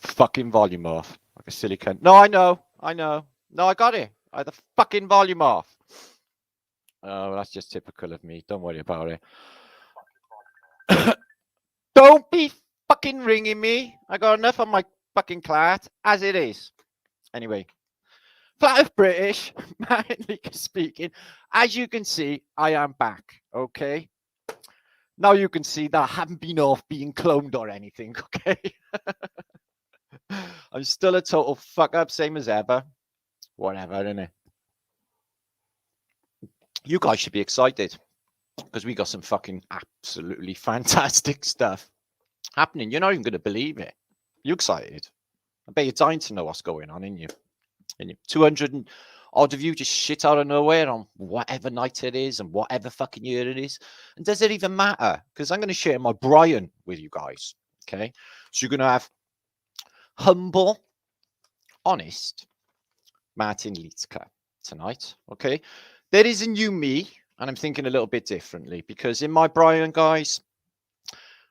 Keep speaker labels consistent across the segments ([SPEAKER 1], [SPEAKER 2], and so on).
[SPEAKER 1] the fucking volume off. Like a silly cunt. No, I know. No, I got it. I had the fucking volume off. Oh, that's just typical of me. Don't worry about it. Don't be fucking ringing me. I got enough on my fucking clat as it is. Anyway, Flat Earth British, Martinliedtke speaking. As you can see, I am back. Okay. Now you can see that I haven't been off being cloned or anything. Okay. I'm still a total fuck up, same as ever. Whatever, innit? You guys should be excited because we got some fucking absolutely fantastic stuff happening. You're not even going to believe it. You excited? I bet you're dying to know what's going on, ain't you? And 200 and odd of you just shit out of nowhere on whatever night it is and whatever fucking year it is. And does it even matter? Because I'm going to share my Brian with you guys. Okay. So you're going to have humble, honest Martinliedtke tonight. Okay. There is a new me, and I'm thinking a little bit differently because in my Brian, guys,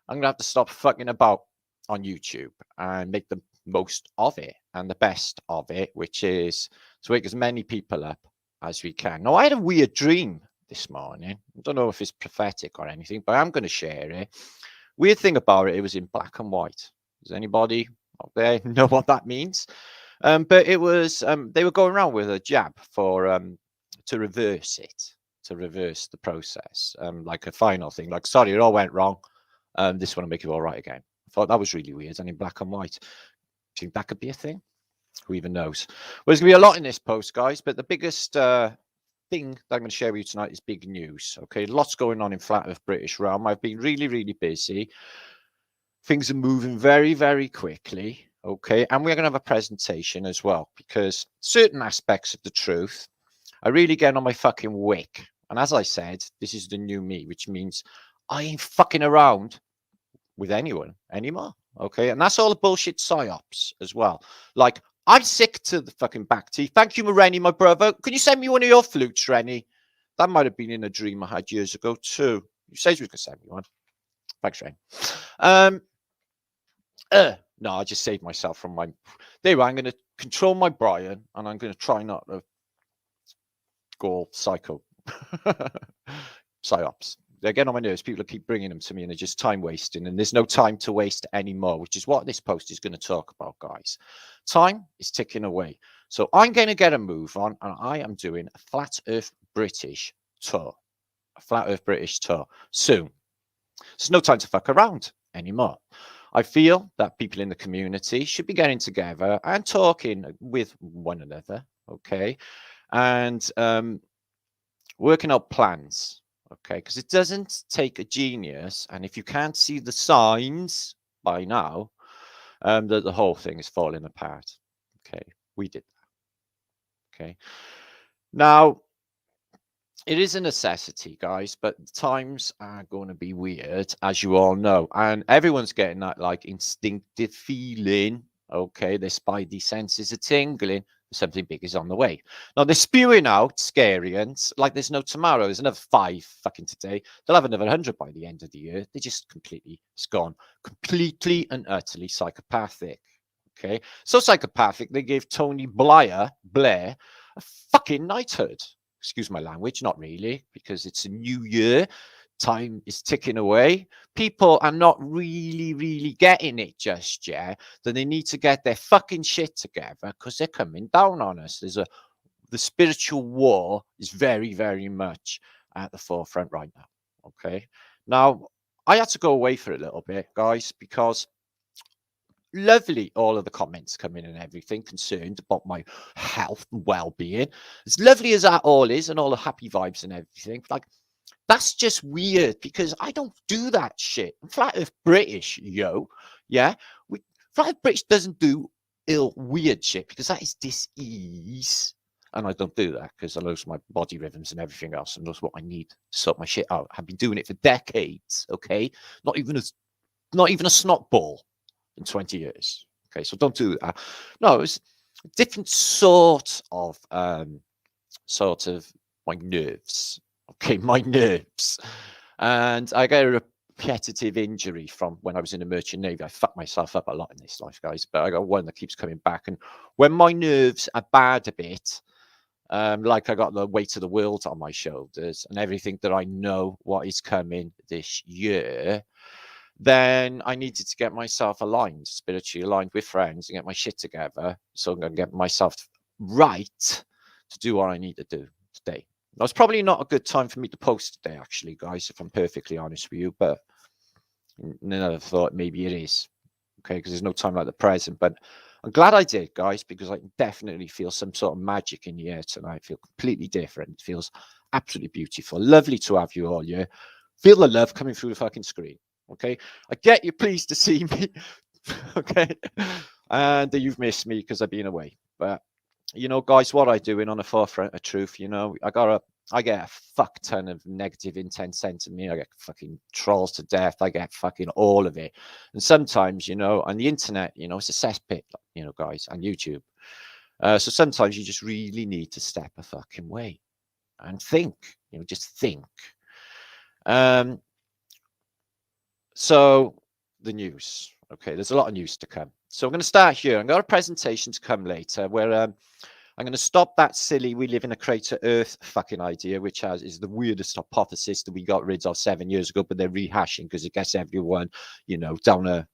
[SPEAKER 1] I'm going to have to stop fucking about on YouTube and make the most of it and the best of it, which is to wake as many people up as we can. Now, I had a weird dream this morning. I don't know if it's prophetic or anything, but I'm going to share it. Weird thing about it, it was in black and white. Does anybody out there know what that means? But it was, they were going around with a jab for, to reverse it, to reverse the process, like a final thing, like, sorry, it all went wrong. This one will make it all right again. I thought that was really weird and in black and white. Do you think that could be a thing? Who even knows? Well, there's going to be a lot in this post, guys, but the biggest thing that I'm going to share with you tonight is big news. Okay, lots going on in Flat Earth British realm. I've been really, really busy. Things are moving very, very quickly. Okay, and we're going to have a presentation as well because certain aspects of the truth are really getting on my fucking wick. And as I said, this is the new me, which means I ain't fucking around with anyone anymore. Okay, and that's all the bullshit psyops as well. Like, I'm sick to the fucking back teeth. Thank you, Rennie, my brother. Can you send me one of your flutes, Rennie? That might have been in a dream I had years ago too. You says we could send me one. Thanks, Rennie. No, I just saved myself from my. There you are. I'm going to control my Brian, and I'm going to try not to go all psycho. Psyops. They're getting on my nerves. People keep bringing them to me and they're just time wasting, and there's no time to waste anymore, which is what this post is going to talk about, guys. Time is ticking away. So I'm going to get a move on, and I am doing a Flat Earth British tour. A Flat Earth British tour soon. There's no time to fuck around anymore. I feel that people in the community should be getting together and talking with one another, okay? And working out plans. Okay, because it doesn't take a genius, and if you can't see the signs by now, that the whole thing is falling apart. Okay, we did that. Okay, now it is a necessity, guys, but times are going to be weird, as you all know, and everyone's getting that like instinctive feeling. Okay, their spidey senses are tingling. Something big is on the way. Now they're spewing out scariants like there's no tomorrow. There's another 5 fucking today. They'll have another 100 by the end of the year. They're just completely gone, completely and utterly psychopathic. Okay, so psychopathic they gave Tony Blair a fucking knighthood. Excuse my language, not really, because it's a new year. Time is ticking away. People are not really getting it just yet. That they need to get their fucking shit together because they're coming down on us. The spiritual war is very much at the forefront right now. Okay. Now I had to go away for a little bit, guys, because lovely all of the comments come in and everything concerned about my health and well-being. As lovely as that all is, and all the happy vibes and everything, like. That's just weird because I don't do that shit. I'm Flat Earth British, yo. Yeah. Flat Earth British doesn't do weird shit because that is dis-ease. And I don't do that because I lose my body rhythms and everything else. And that's what I need to sort my shit out. I've been doing it for decades. Okay. Not even a snot ball in 20 years. Okay. So don't do that. No, it's a different sort of my nerves. Okay, my nerves. And I get repetitive injury from when I was in the Merchant Navy. I fucked myself up a lot in this life, guys, but I got one that keeps coming back. And when my nerves are bad a bit, like I got the weight of the world on my shoulders and everything that I know what is coming this year, then I needed to get myself aligned, spiritually aligned with friends, and get my shit together so I'm going to get myself right to do what I need to do today. Now, it's probably not a good time for me to post today, actually, guys, if I'm perfectly honest with you, but another thought, maybe it is, okay, because there's no time like the present. But I'm glad I did, guys, because I definitely feel some sort of magic in the air tonight. I feel completely different. It feels absolutely beautiful. Lovely to have you all here. Feel the love coming through the fucking screen, okay? I get you're pleased to see me, okay? And that you've missed me because I've been away. But, you know, guys, what I do in on the forefront of truth, you know, I get a fuck ton of negative intent sent to me. I get fucking trolls to death. I get fucking all of it. And sometimes, you know, on the internet, you know, it's a cesspit, you know, guys, on YouTube. So sometimes you just really need to step a fucking way and think, you know, just think. So the news, okay, there's a lot of news to come. So I'm going to start here. I've got a presentation to come later where I'm going to stop that silly "we live in a crater Earth" fucking idea, which is the weirdest hypothesis that we got rid of 7 years ago, but they're rehashing because it gets everyone, you know, down a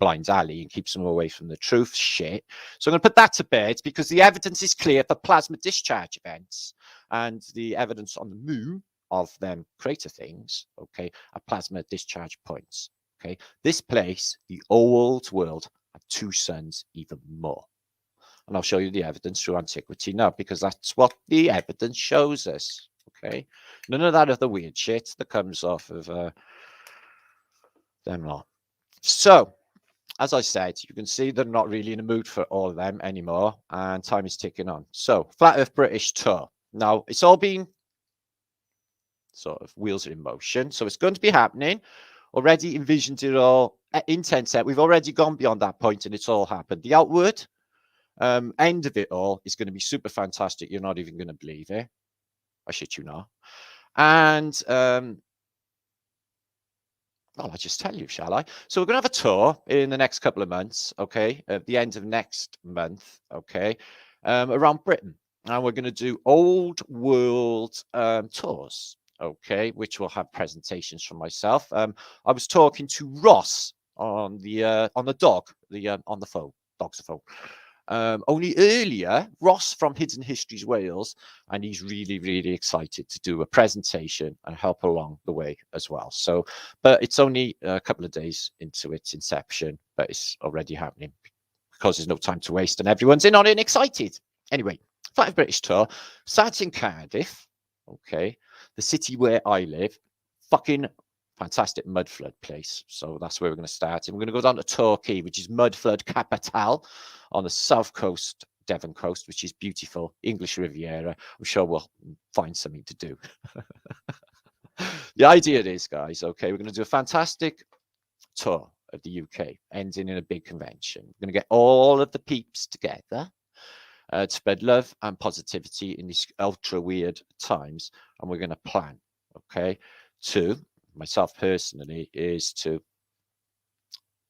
[SPEAKER 1] blind alley and keeps them away from the truth shit. So I'm going to put that to bed because the evidence is clear for plasma discharge events, and the evidence on the moon of them crater things, okay, are plasma discharge points. Okay, this place, the old world, had 2 suns, even more. And I'll show you the evidence through antiquity now, because that's what the evidence shows us. Okay, none of that other weird shit that comes off of them lot. So, as I said, you can see they're not really in the mood for all of them anymore, and time is ticking on. So, Flat Earth British Tour. Now, it's all been sort of wheels are in motion, so it's going to be happening. Already envisioned it all in 10 set. We've already gone beyond that point, and it's all happened. The outward end of it all is going to be super fantastic. You're not even going to believe it. I shit you not. And well, I'll just tell you, shall I? So we're going to have a tour in the next couple of months, okay? At the end of next month, okay? Around Britain. And we're going to do old world tours, okay? Which will have presentations from myself. I was talking to Ross on the dog, on the phone, dog's the phone. Only earlier, Ross from Hidden Histories Wales, and he's really, really excited to do a presentation and help along the way as well. So, but it's only a couple of days into its inception, but it's already happening because there's no time to waste and everyone's in on it and excited. Anyway, Flat Earth British Tour starts in Cardiff, okay, the city where I live. Fucking fantastic mud flood place. So that's where we're going to start. And we're going to go down to Torquay, which is mud flood capital on the south coast, Devon coast, which is beautiful. English Riviera. I'm sure we'll find something to do. The idea is, guys, okay, we're going to do a fantastic tour of the UK, ending in a big convention. We're going to get all of the peeps together to spread love and positivity in these ultra weird times. And we're going to plan, okay, to myself personally is to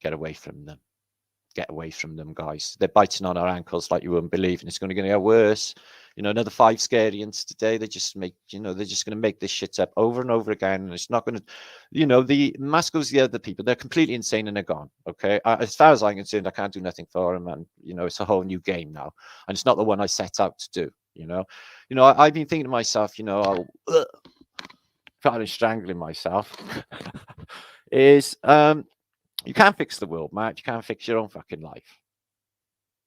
[SPEAKER 1] get away from them. Get away from them, guys. They're biting on our ankles like you wouldn't believe, and it's going to get worse. You know, another 5 scariants today. They just make, you know, they're just going to make this shit up over and over again, and it's not going to, you know, the Masco's the other people. They're completely insane and they're gone. Okay, as far as I'm concerned, I can't do nothing for them, and you know, it's a whole new game now, and it's not the one I set out to do. You know, I've been thinking to myself, you know, trying to strangling myself is you can't fix the world, Matt. You can't fix your own fucking life.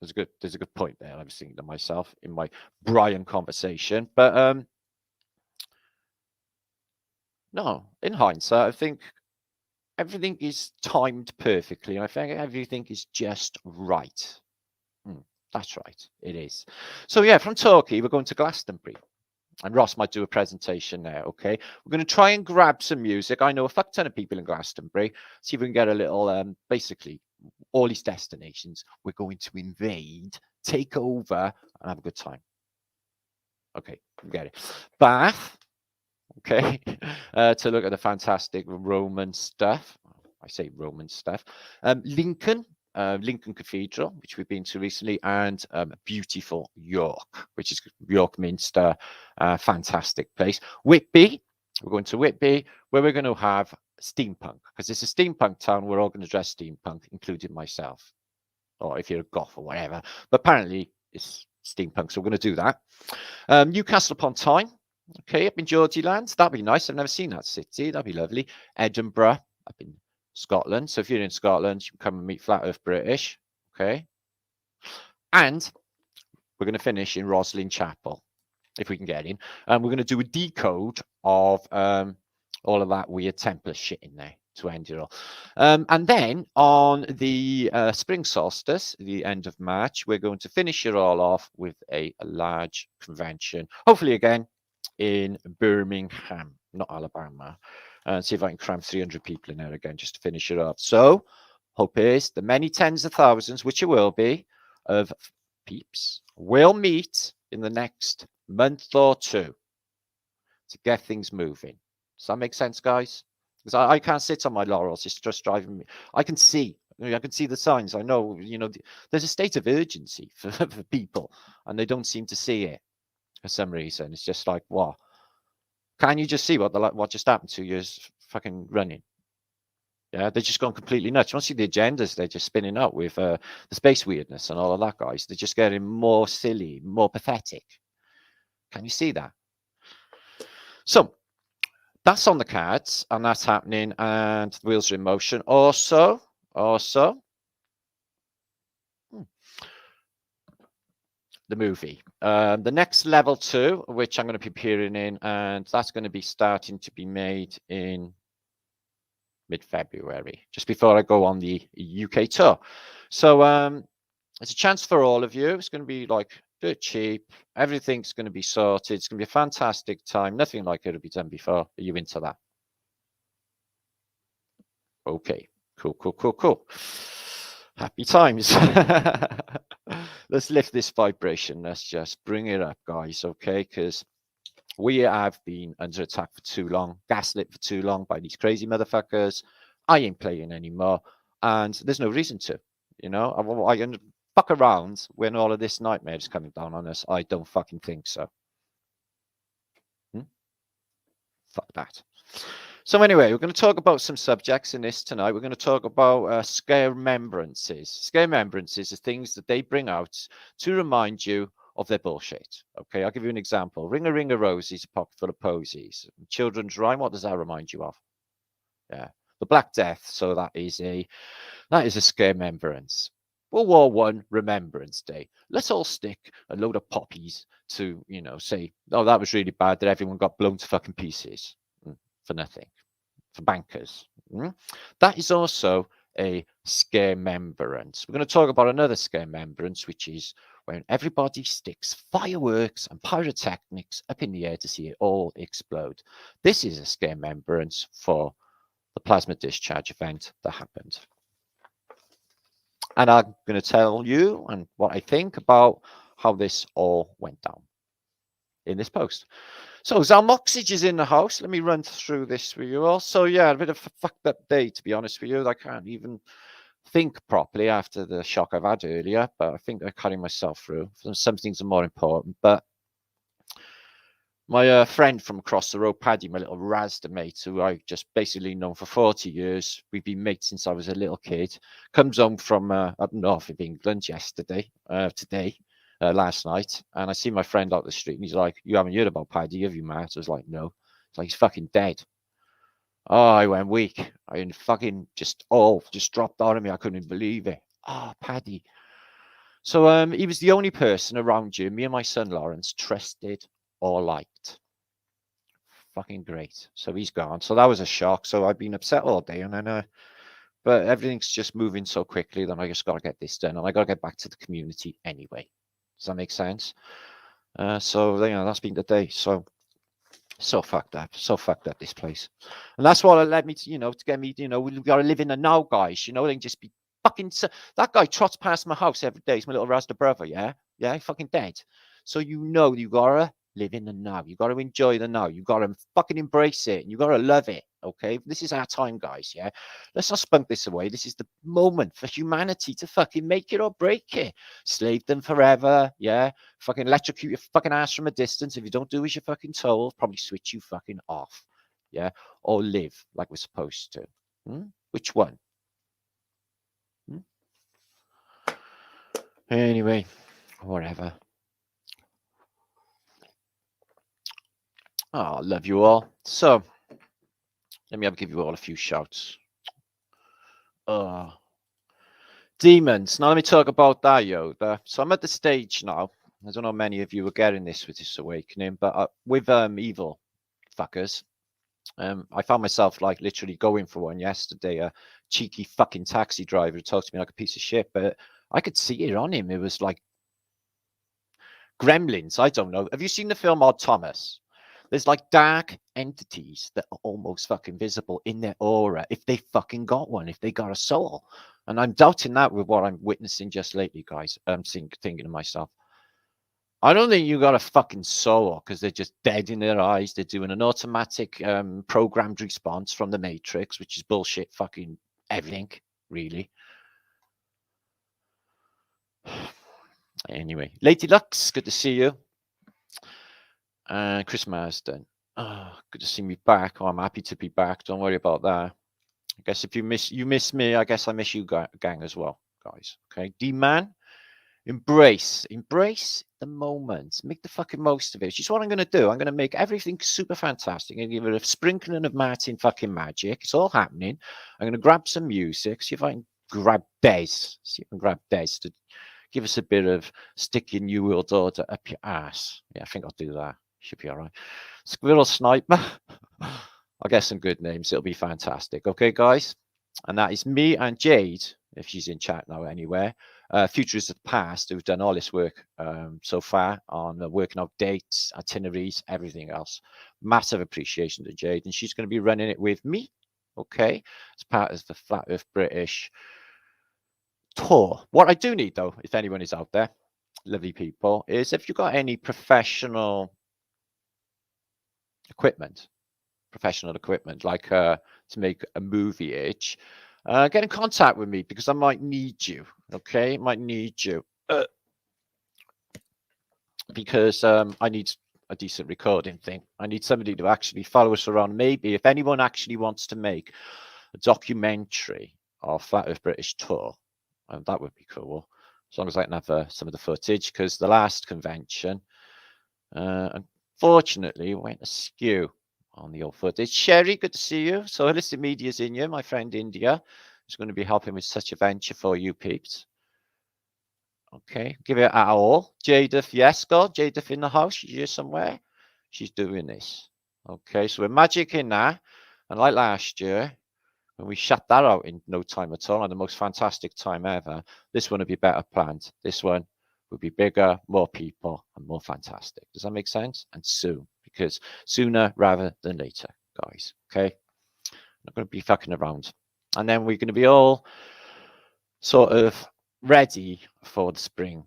[SPEAKER 1] There's a good point there. I was thinking to myself in my Brian conversation, but no, in hindsight, I think everything is timed perfectly. I think everything is just right. That's right, it is. So yeah, from Torquay, we're going to Glastonbury. And Ross might do a presentation there, okay? We're going to try and grab some music. I know a fuck ton of people in Glastonbury. See if we can get a little, basically, all these destinations we're going to invade, take over, and have a good time. Okay, get it. Bath, okay, to look at the fantastic Roman stuff. I say Roman stuff. Lincoln Cathedral, which we've been to recently, and beautiful York, which is York Minster, fantastic place. Whitby, we're going to Whitby, where we're going to have steampunk, because it's a steampunk town. We're all going to dress steampunk, including myself, or if you're a goth or whatever. But apparently it's steampunk, so we're going to do that. Newcastle upon Tyne, okay, up in Geordieland. That'd be nice. I've never seen that city. That'd be lovely. Edinburgh, up in Scotland. So if you're in Scotland, you can come and meet Flat Earth British, okay. And we're going to finish in Roslin Chapel, if we can get in. And we're going to do a decode of all of that weird Templar shit in there to end it all. And then on the spring solstice, the end of March, we're going to finish it all off with a large convention, hopefully again in Birmingham, not Alabama, and see if I can cram 300 people in there again just to finish it off. So hope is the many tens of thousands, which it will be, of peeps will meet in the next month or two to get things moving. Does that make sense, guys? Because I can't sit on my laurels. It's just driving me. I can see the signs. I know, there's a state of urgency for people, and they don't seem to see it for some reason. It's just like, what? Can you just see what just happened 2 years fucking running? Yeah, they're just gone completely nuts. Once you see the agendas, they're just spinning up with the space weirdness and all of that, guys. They're just getting more silly, more pathetic. Can you see that? So that's on the cards, and that's happening, and the wheels are in motion. Also, the movie, the next level 2, which I'm going to be appearing in, and that's going to be starting to be made in mid-February, just before I go on the UK tour. So it's a chance for all of you. It's going to be like dirt cheap. Everything's going to be sorted. It's going to be a fantastic time. Nothing like it will be done before. Are you into that? Okay, cool. Happy times. Let's lift this vibration. Let's just bring it up, guys, okay? Because we have been under attack for too long, gaslit for too long by these crazy motherfuckers. I ain't playing anymore, and there's no reason to. I fuck around when all of this nightmare is coming down on us. I don't fucking think so. Fuck that. So anyway, we're going to talk about some subjects in this tonight. We're going to talk about scare remembrances. Scare remembrances are things that they bring out to remind you of their bullshit. Okay, I'll give you an example. Ring a ring of roses, a pocket full of posies. Children's rhyme, what does that remind you of? Yeah, the Black Death. So that is a scare remembrance. World War I Remembrance Day. Let's all stick a load of poppies to, say, oh, that was really bad that everyone got blown to fucking pieces for nothing, for bankers. That is also a scare remembrance. We're going to talk about another scare remembrance, which is when everybody sticks fireworks and pyrotechnics up in the air to see it all explode. This is a scare remembrance for the plasma discharge event that happened. And I'm going to tell you and what I think about how this all went down in this post. So Zalmoxage is in the house. Let me run through this for you all. So yeah, a bit of a fucked up day, to be honest with you. I can't even think properly after the shock I've had earlier, but I think I carry myself through. Some things are more important. But my friend from across the road, Paddy, my little Razda mate, who I've just basically known for 40 years, we've been mates since I was a little kid, comes home from up north of England last night, and I see my friend out the street, and he's like, "You haven't heard about Paddy, have you, Matt?" I was like, "No." It's like, "He's fucking dead." Oh, I went weak. I fucking just dropped on me. I couldn't believe it. Oh, Paddy. So he was the only person around you, me and my son Lawrence, trusted or liked. Fucking great. So he's gone. So that was a shock. So I've been upset all day, and then but everything's just moving so quickly that I just got to get this done, and I got to get back to the community anyway. Does that make sense? So that's been the day. So fucked up. So fucked up, this place. And that's what led me to, to get me, we've got to live in the now, guys. They can just be fucking. That guy trots past my house every day. He's my little Rasta brother, yeah? Yeah, he's fucking dead. So you gotta Live in the now. You got to enjoy the now. You got to fucking embrace it. You got to love it. Okay, this is our time, guys. Yeah, let's not spunk this away. This is the moment for humanity to fucking make it or break it. Slave them forever. Yeah, fucking electrocute your fucking ass from a distance. If you don't do as you're fucking told, probably switch you fucking off. Yeah, or live like we're supposed to. Which one? Anyway, whatever. Oh, I love you all. So, let me give you all a few shouts. Demons. Now, let me talk about that, Yoda. So, I'm at the stage now. I don't know how many of you are getting this with this awakening, but with evil fuckers, I found myself like literally going for one yesterday. A cheeky fucking taxi driver who talked to me like a piece of shit, but I could see it on him. It was like gremlins. I don't know. Have you seen the film Odd Thomas? There's like dark entities that are almost fucking visible in their aura if they fucking got one, if they got a soul. And I'm doubting that with what I'm witnessing just lately, guys. I'm thinking to myself, I don't think you got a fucking soul because they're just dead in their eyes. They're doing an automatic programmed response from the Matrix, which is bullshit fucking everything, really. Anyway, Lady Lux, good to see you. Chris Marsden, good to see me back. Oh, I'm happy to be back. Don't worry about that. I guess if you miss me, I guess I miss you gang as well, guys. Okay, D-Man, embrace the moment. Make the fucking most of it. Which is what I'm going to do. I'm going to make everything super fantastic. I'm going to give it a sprinkling of Martin fucking magic. It's all happening. I'm going to grab some music. See if I can grab Des. See if I can grab Des to give us a bit of sticking New World Order up your ass. Yeah, I think I'll do that. Should be all right. Squirrel Sniper. I'll get some good names. It'll be fantastic. Okay, guys? And that is me and Jade, if she's in chat now anywhere. Futurists of the Past, who've done all this work so far on working out dates, itineraries, everything else. Massive appreciation to Jade. And she's going to be running it with me, okay, as part of the Flat Earth British tour. What I do need, though, if anyone is out there, lovely people, is if you've got any professional equipment, like to make a movie itch, get in contact with me because I might need you. Okay, might need you because I need a decent recording thing. I need somebody to actually follow us around. Maybe if anyone actually wants to make a documentary of Flat Earth British Tour, that would be cool. As long as I can have some of the footage, because the last convention, unfortunately, went askew on the old footage. Sherry, good to see you. So Holistic Media's in you, my friend India, is going to be helping with such a venture for you peeps. Okay, give it at all. Jadeth, yes, God, Jadeth in the house. She's here somewhere. She's doing this. Okay, so we're magicking that. And like last year, when we shut that out in no time at all, and the most fantastic time ever, this one would be better planned. This one would be bigger, more people, and more fantastic. Does that make sense? And soon, because sooner rather than later, guys. Okay, not going to be fucking around. And then we're going to be all sort of ready for the spring,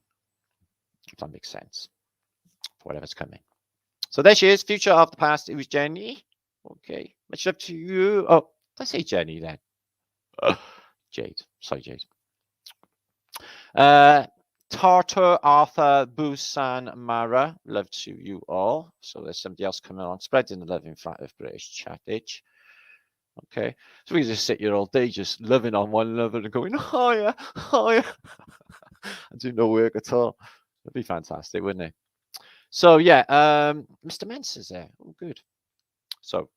[SPEAKER 1] if that makes sense, for whatever's coming. So there she is, future of the past. It was Jenny. Okay, much love to you. Oh, did I say Jenny then? Jade. Sorry, Jade. Tartar, Arthur, Busan, Mara. Love to you all. So there's somebody else coming on, spreading the love in Flat Earth British chat itch. Okay, so we can just sit here all day just loving on one another and going, oh yeah, and do no work at all. It'd be fantastic, wouldn't it? So yeah, Mr. Mensa's there. Oh, good. So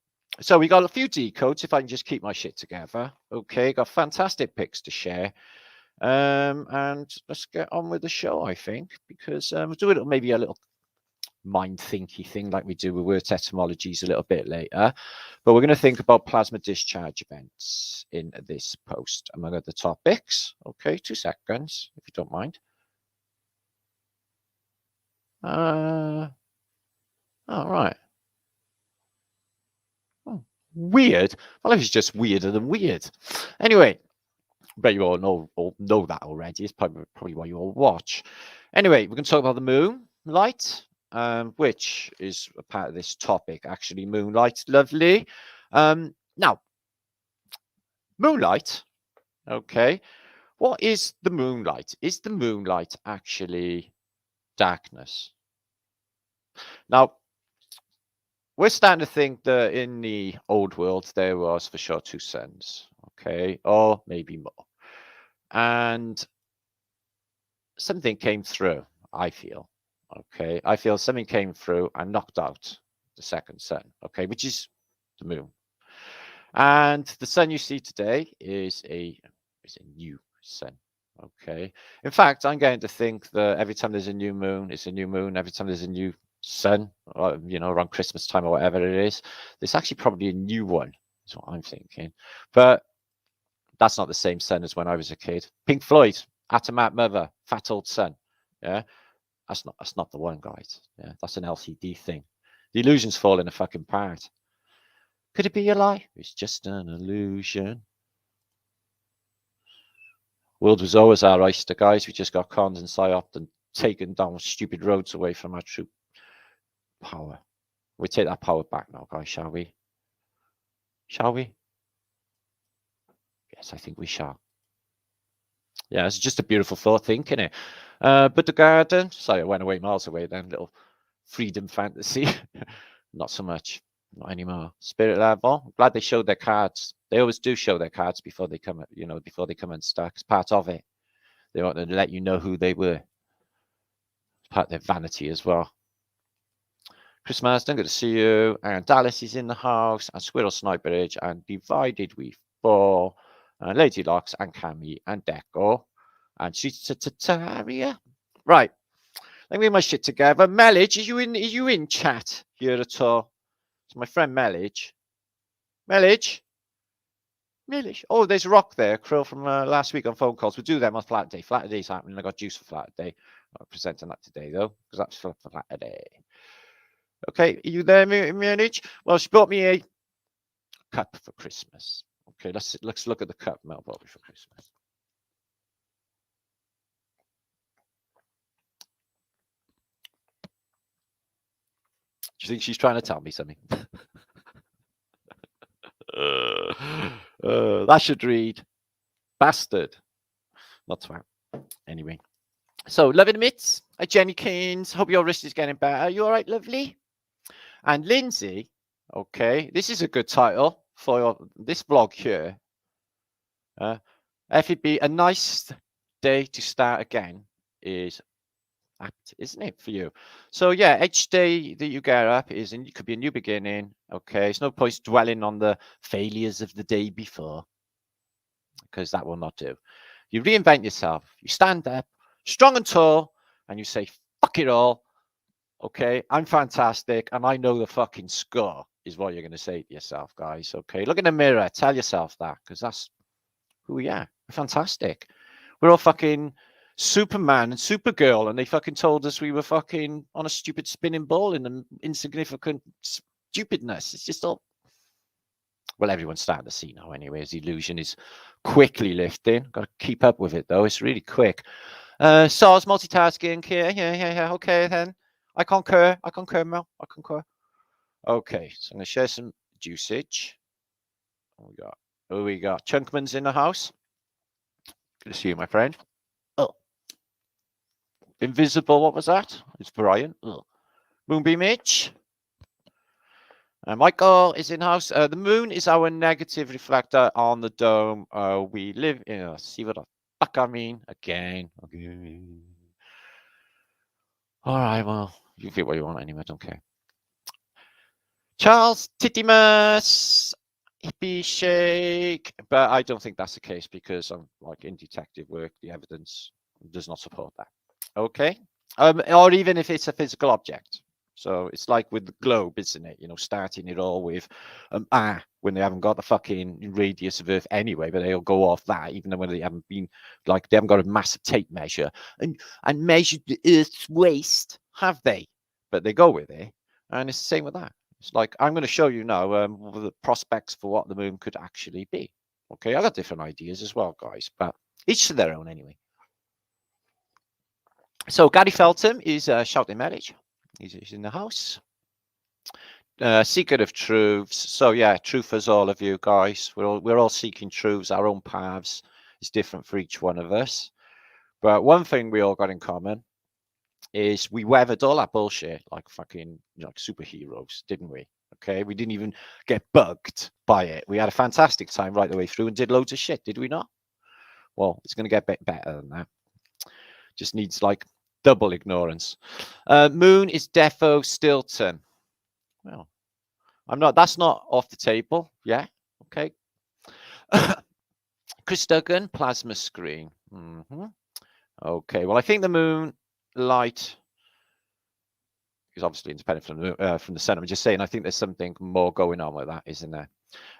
[SPEAKER 1] we got a few decodes, if I can just keep my shit together. Okay, got fantastic pics to share. And let's get on with the show, I think, because we'll do maybe a little mind thinky thing like we do with word etymologies a little bit later. But we're going to think about plasma discharge events in this post among other topics. Okay, 2 seconds, if you don't mind. All right. Weird. My life is just weirder than weird. Anyway, bet you all know that already. It's probably why you all watch. Anyway, we're going to talk about the moon light which is a part of this topic, actually. Moonlight, lovely. Now, moonlight, okay. What is the moonlight? Is the moonlight actually darkness? Now, we're starting to think that in the old world, there was for sure 2 suns, okay, or maybe more. And something came through, I feel, okay. I feel something came through and knocked out the second sun, okay, which is the moon. And the sun you see today is a new sun, okay. In fact, I'm going to think that every time there's a new moon, it's a new moon. Every time there's a new sun, or, you know, around Christmas time or whatever it is, there's actually probably a new one. That's what I'm thinking. But that's not the same sun as when I was a kid. Pink Floyd, Atom Out Mother, Fat Old Sun. Yeah, that's not the one, guys. Yeah, that's an LCD thing. The illusion's falling fucking apart. Could it be a lie? It's just an illusion. World was always our oyster, guys. We just got conned and psyoped and taken down stupid roads away from our true power. We take that power back now, guys, shall we? Shall we? Yes, I think we shall. Yeah, it's just a beautiful thought, thinking it. But the garden, sorry, I went away miles away then, little freedom fantasy. Not so much, not anymore. Spirit level, I'm glad they showed their cards. They always do show their cards before they come, you know, before they come and start. It's part of it. They want to let you know who they were. It's part of their vanity as well. Chris Marsden, good to see you. And Dallas is in the house. And Squirrel Sniperage. And Divided We Fall. And Lady Locks. And Cami. And Deco. And Tataria. Right. Let me get my shit together. Melage, are you in chat here at all? It's my friend Melage. Melage? Melage? Oh, there's Rock there. Krill from last week on phone calls. We'll do them on Flat Day. Flat Day's happening. I got juice for Flat Day. I'm not presenting that today, though, because that's for Flat Day. Okay, are you there, Melage? Well, she bought me a cup for Christmas. Okay, let's look at the cup Mel bought me for Christmas. Do you think she's trying to tell me something? That should read bastard, not twat. Anyway, so loving mitts. Hi, Jenny Keynes. Hope your wrist is getting better. Are you all right, lovely? And Lindsay, okay, this is a good title for this vlog here. FEB, a nice day to start again is apt, isn't it, for you? So yeah, each day that you get up it could be a new beginning. Okay, it's no point dwelling on the failures of the day before, because that will not do. You reinvent yourself. You stand up strong and tall and you say, fuck it all. Okay, I'm fantastic and I know the fucking score, is what you're going to say to yourself, guys. Okay, look in the mirror, tell yourself that, because that's who we are. We're fantastic. We're all fucking Superman and Supergirl, and they fucking told us we were fucking on a stupid spinning ball in an insignificant stupidness. It's just all, well, everyone's starting to see now anyway, as the illusion is quickly lifting. Got to keep up with it though, it's really quick. SARS multitasking here. Yeah, okay then. I concur, Mel, I concur. Okay, so I'm gonna share some juicage. What we got? Chunkman's in the house. Good to see you, my friend. Oh, invisible, what was that? It's Brian. Oh. Moonbeam Itch. Michael is in house. The moon is our negative reflector on the dome. We live in, see what the fuck I mean? Again. All right, well, you get what you want anyway, I don't care. Charles Titimus, hippie shake, but I don't think that's the case because I'm like in detective work, the evidence does not support that. Okay, or even if it's a physical object. So it's like with the globe, isn't it? You know, starting it all with when they haven't got the fucking radius of Earth anyway, but they'll go off that, even though when they haven't been, like, they haven't got a massive tape measure and measured the Earth's waist, have they? But they go with it, and it's the same with that. It's like, I'm going to show you now the prospects for what the moon could actually be. Okay, I got different ideas as well, guys, but each to their own anyway. So Gary Feltham is shouting marriage. He's in the house. Secret of truths. So yeah, truthers, all of you guys. We're all seeking truths. Our own paths is different for each one of us. But one thing we all got in common is we weathered all that bullshit like fucking like superheroes, didn't we? Okay, we didn't even get bugged by it. We had a fantastic time right the way through and did loads of shit, did we not? Well, it's going to get a bit better than that. Just needs like double ignorance. Moon is defo Stilton. Well, I'm not. That's not off the table. Yeah. Okay. Chris Duggan, plasma screen. Okay. Well, I think the moon light is obviously independent from the sun. I'm just saying. I think there's something more going on with that, isn't there?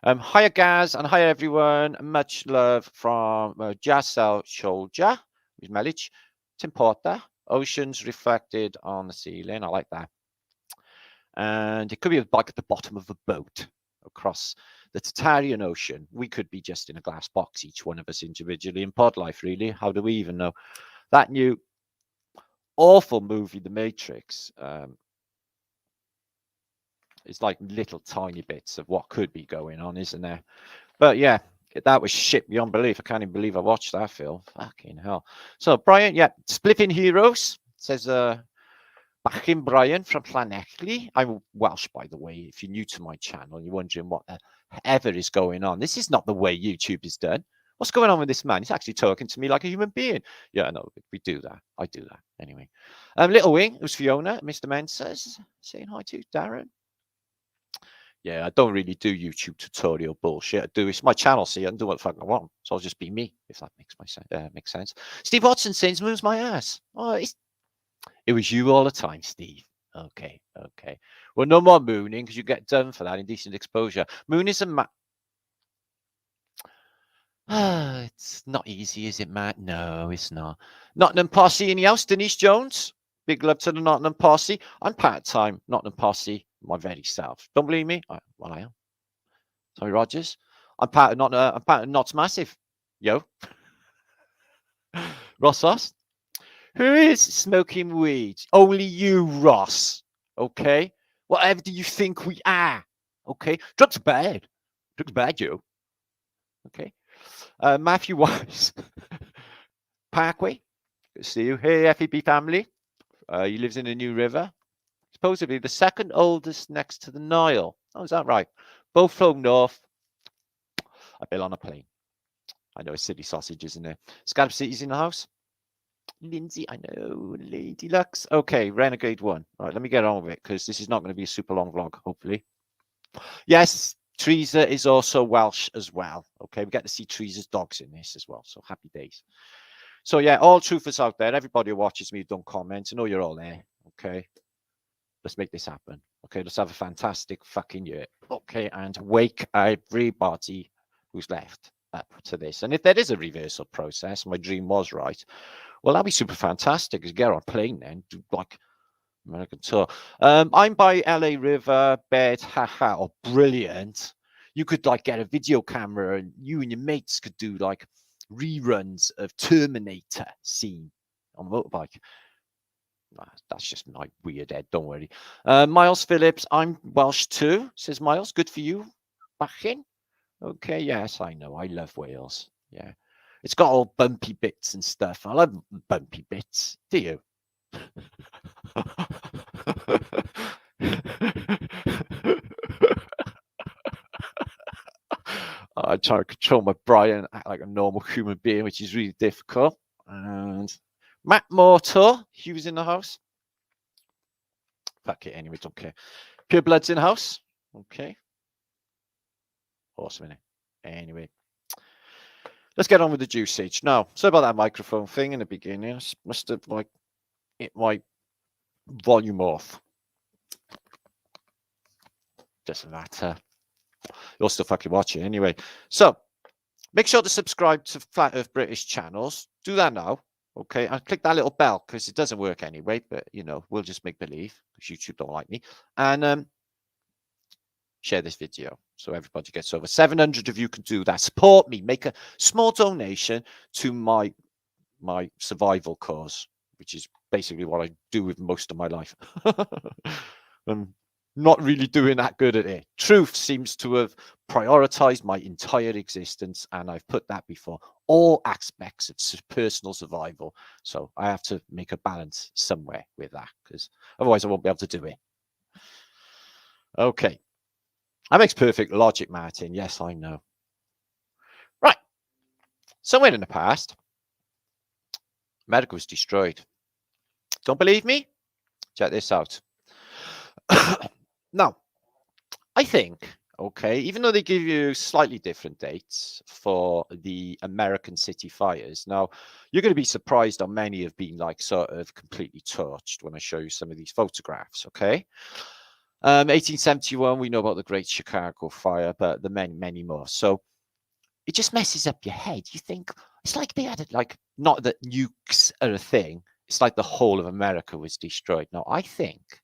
[SPEAKER 1] Hiya, Gaz, and hiya, everyone. Much love from Jasel Soldier, who's Melich. Tim Porter. Oceans reflected on the ceiling. I like that. And it could be like at the bottom of a boat across the Tartarian Ocean. We could be just in a glass box, each one of us individually in pod life, really. How do we even know? That new awful movie, The Matrix, it's like little tiny bits of what could be going on, isn't there? But yeah, that was shit beyond belief. I can't even believe I watched that film. Fucking hell. So Brian, yeah, Spliffing Heroes says back in Brian from Llanelli. I'm Welsh, by the way. If you're new to my channel, you're wondering what ever is going on. This is not the way YouTube is done. What's going on with this man? He's actually talking to me like a human being. Yeah, no, we do that. I do that anyway. Little Wing, it was Fiona, Mr. Mensa's saying hi to Darren. Yeah, I don't really do YouTube tutorial bullshit. I do. It's my channel, see. I can do what the fuck I want. So I'll just be me, if that makes sense. Steve Watson sends moves my ass. Oh, it was you all the time, Steve. Okay. Well, no more mooning because you get done for that indecent exposure. Moon is a it's not easy, is it, Matt? No, it's not. Nottingham Posse in the house. Denise Jones. Big love to the Nottingham Posse. I'm part-time Nottingham Posse my very self. Don't believe me? Well, I am. Sorry, Rogers. I'm part of Notts Massive. Yo. Ross. Who is smoking weed? Only you, Ross. Okay? Whatever do you think we are? Okay? Drugs are bad. Drugs are bad, Joe. Okay? Matthew Wise. Parkway. Good to see you. Hey, FEB family. He lives in a New River. Supposedly the second oldest next to the Nile. Oh, is that right? Both flow north. I bill on a plane. I know it's silly sausage, isn't it? Scallop City's in the house. Lindsay, I know. Lady Lux. Okay, Renegade 1. All right, let me get on with it because this is not going to be a super long vlog, hopefully. Yes, Teresa is also Welsh as well. Okay, we get to see Teresa's dogs in this as well. So happy days. So yeah, all truthers out there, everybody who watches me, don't comment. I know you're all there. Okay, let's make this happen. Okay, let's have a fantastic fucking year. Okay, and wake everybody who's left up to this. And if there is a reversal process, my dream was right. Well, that'd be super fantastic. Because get on a plane then, do like American tour. I'm by LA River bed. Haha, oh, brilliant. You could like get a video camera and you and your mates could do like reruns of Terminator scene on a motorbike. That's just my weird head. Don't worry. Miles Phillips, I'm Welsh too, says Miles. Good for you. Back in. Okay, yes, I know. I love Wales. Yeah. It's got all bumpy bits and stuff. I love bumpy bits. Do you? I try to control my brain and act like a normal human being, which is really difficult. And Matt Mortar, he was in the house. Fuck it anyway, don't care. Pure Blood's in the house. Okay. Awesome, innit? Anyway. Let's get on with the juiceage. Now, sorry about that microphone thing in the beginning. I must have like hit my volume off. Doesn't matter. You're still fucking watching anyway. So make sure to subscribe to Flat Earth British channels. Do that now. Okay. And click that little bell because it doesn't work anyway. But you know, we'll just make believe because YouTube don't like me. And share this video so everybody gets over. 700 of you can do that. Support me. Make a small donation to my survival cause. which is basically what I do with most of my life. I'm not really doing that good at it. Truth seems to have prioritized my entire existence, and I've put that before all aspects of personal survival. So I have to make a balance somewhere with that, because otherwise I won't be able to do it. Okay. That makes perfect logic, Martin. Yes, I know. Right. Somewhere in the past, America was destroyed. Don't believe me? Check this out. Now, I think, okay, even though they give you slightly different dates for the American city fires, now you're going to be surprised on many have been like sort of completely torched when I show you some of these photographs, okay? 1871, we know about the Great Chicago Fire, but the many more. So it just messes up your head. You think it's like they had it, like, not that nukes are a thing. It's like the whole of America was destroyed. Now, I think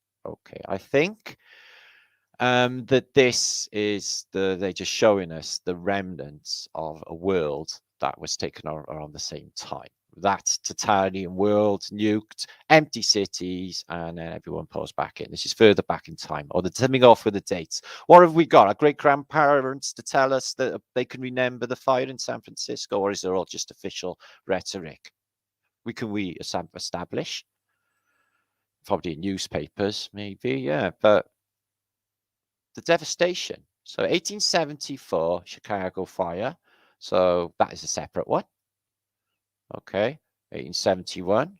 [SPEAKER 1] that this is they're just showing us the remnants of a world that was taken around the same time. That's totalitarian world, nuked, empty cities, and then everyone pours back in. This is further back in time, or the coming off with the dates. What have we got? Our great grandparents to tell us that they can remember the fire in San Francisco, or is it all just official rhetoric? We establish? Probably in newspapers, maybe, yeah, but the devastation. So 1874 Chicago fire. So that is a separate one. Okay. 1871.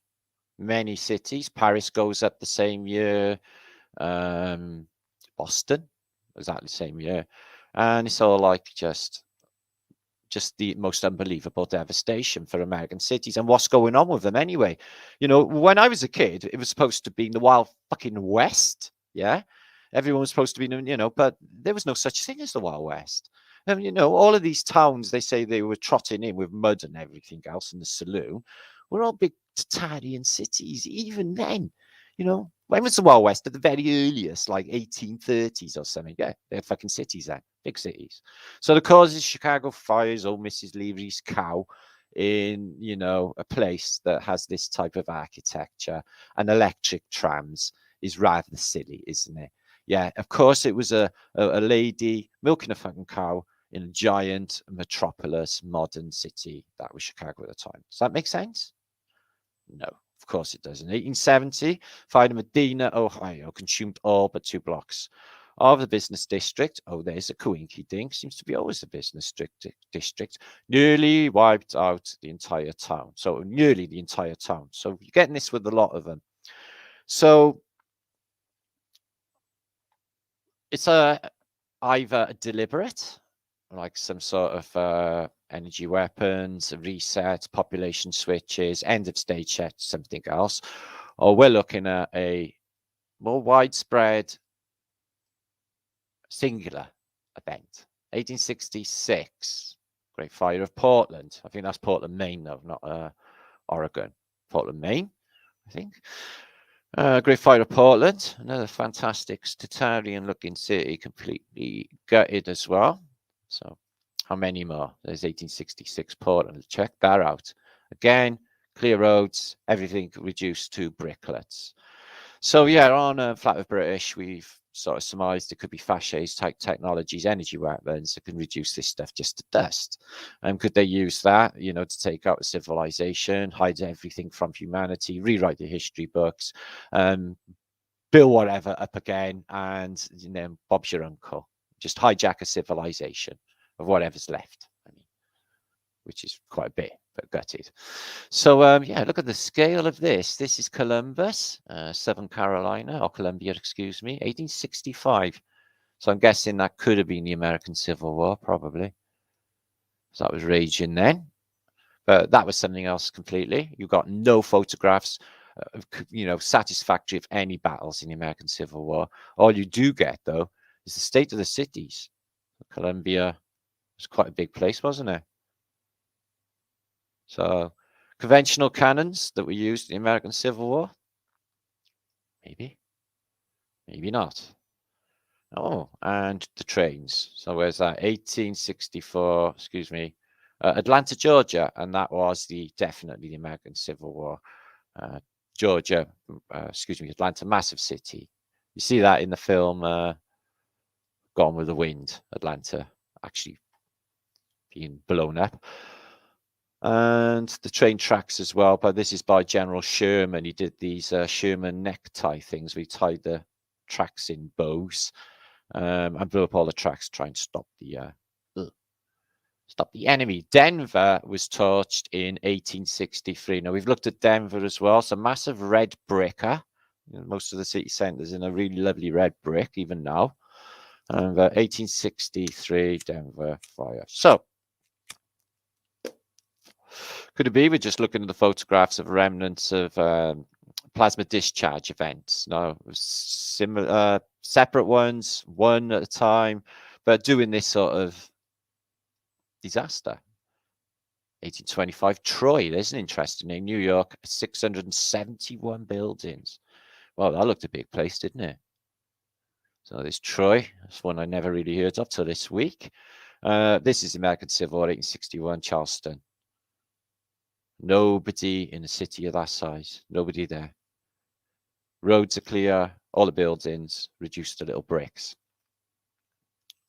[SPEAKER 1] Many cities. Paris goes up the same year. Boston, exactly the same year. And it's all like just the most unbelievable devastation for American cities. And what's going on with them anyway? You know, when I was a kid, it was supposed to be in the wild fucking West. Yeah. Everyone was supposed to be, you know, but there was no such thing as the Wild West. And, you know, all of these towns, they say they were trotting in with mud and everything else in the saloon, were all big totalitarian cities. Even then, you know, when was the Wild West? At the very earliest, like 1830s or something. Yeah, they're fucking cities then, big cities. So the causes Chicago fires, old Mrs. Leary's cow, in, you know, a place that has this type of architecture and electric trams is rather silly, isn't it? Yeah, of course, it was a lady milking a fucking cow in a giant metropolis modern city. That was Chicago at the time. Does that make sense? No, of course it doesn't. 1870, fire in Medina, Ohio, consumed all but 2 blocks of the business district. Oh, there's a coinky dink. Seems to be always the business district. Nearly wiped out the entire town. So nearly the entire town. So you're getting this with a lot of them. So it's either deliberate, like some sort of energy weapons, reset, population switches, end of stage set, something else, or we're looking at a more widespread singular event. 1866, Great Fire of Portland. I think that's Portland, Maine, though, not Oregon. Portland, Maine, I think. Great Fire of Portland, another fantastic totalitarian looking city, completely gutted as well. So how many more? There's 1866 Portland. Check that out. Again, clear roads, everything reduced to bricklets. So yeah, on Flat Earth British, we've sort of surmised it could be fascist type technologies, energy weapons that can reduce this stuff just to dust. Could they use that, you know, to take out a civilization, hide everything from humanity, rewrite the history books, build whatever up again, and, you know, Bob's your uncle. Just hijack a civilization of whatever's left. I mean, which is quite a bit, but gutted. So yeah, look at the scale of this. This is Columbus, Southern Carolina, or Columbia, excuse me, 1865. So I'm guessing that could have been the American Civil War, probably. So that was raging then. But that was something else completely. You got no photographs, you know, satisfactory of any battles in the American Civil War. All you do get, though, is the state of the cities. Columbia was quite a big place, wasn't it? So conventional cannons that were used in the American Civil War? Maybe. Maybe not. Oh, and the trains. So where's that? 1864, excuse me, Atlanta, Georgia. And that was definitely the American Civil War Georgia, excuse me, Atlanta, massive city. You see that in the film Gone with the Wind, Atlanta actually being blown up. And the train tracks as well, but this is by General Sherman. He did these Sherman necktie things. We tied the tracks in bows and blew up all the tracks trying to stop the enemy. Denver was torched in 1863. Now, we've looked at Denver as well. It's a massive red bricker. Most of the city centers in a really lovely red brick, even now. And 1863, Denver fire. So, could it be we're just looking at the photographs of remnants of plasma discharge events? No, similar, separate ones, one at a time, but doing this sort of disaster. 1825, Troy. There's an interesting name. New York, 671 buildings. Well, that looked a big place, didn't it? So there's Troy. That's one I never really heard of till this week. This is the American Civil War, 1861, Charleston. Nobody in a city of that size. Nobody there. Roads are clear. All the buildings reduced to little bricks.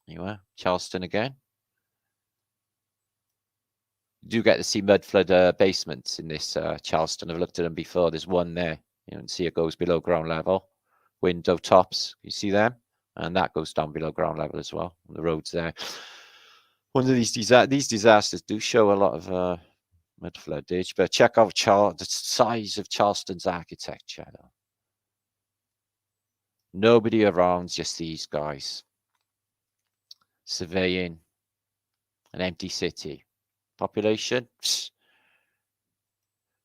[SPEAKER 1] Anyway, Charleston again. You do get to see mud flood basements in this Charleston. I've looked at them before. There's one there. You can see it goes below ground level. Window tops. You see them? And that goes down below ground level as well. The roads there. One of these disasters do show a lot of mud floodage, but check out the size of Charleston's architecture. Though. Nobody around, just these guys surveying an empty city. Population, it's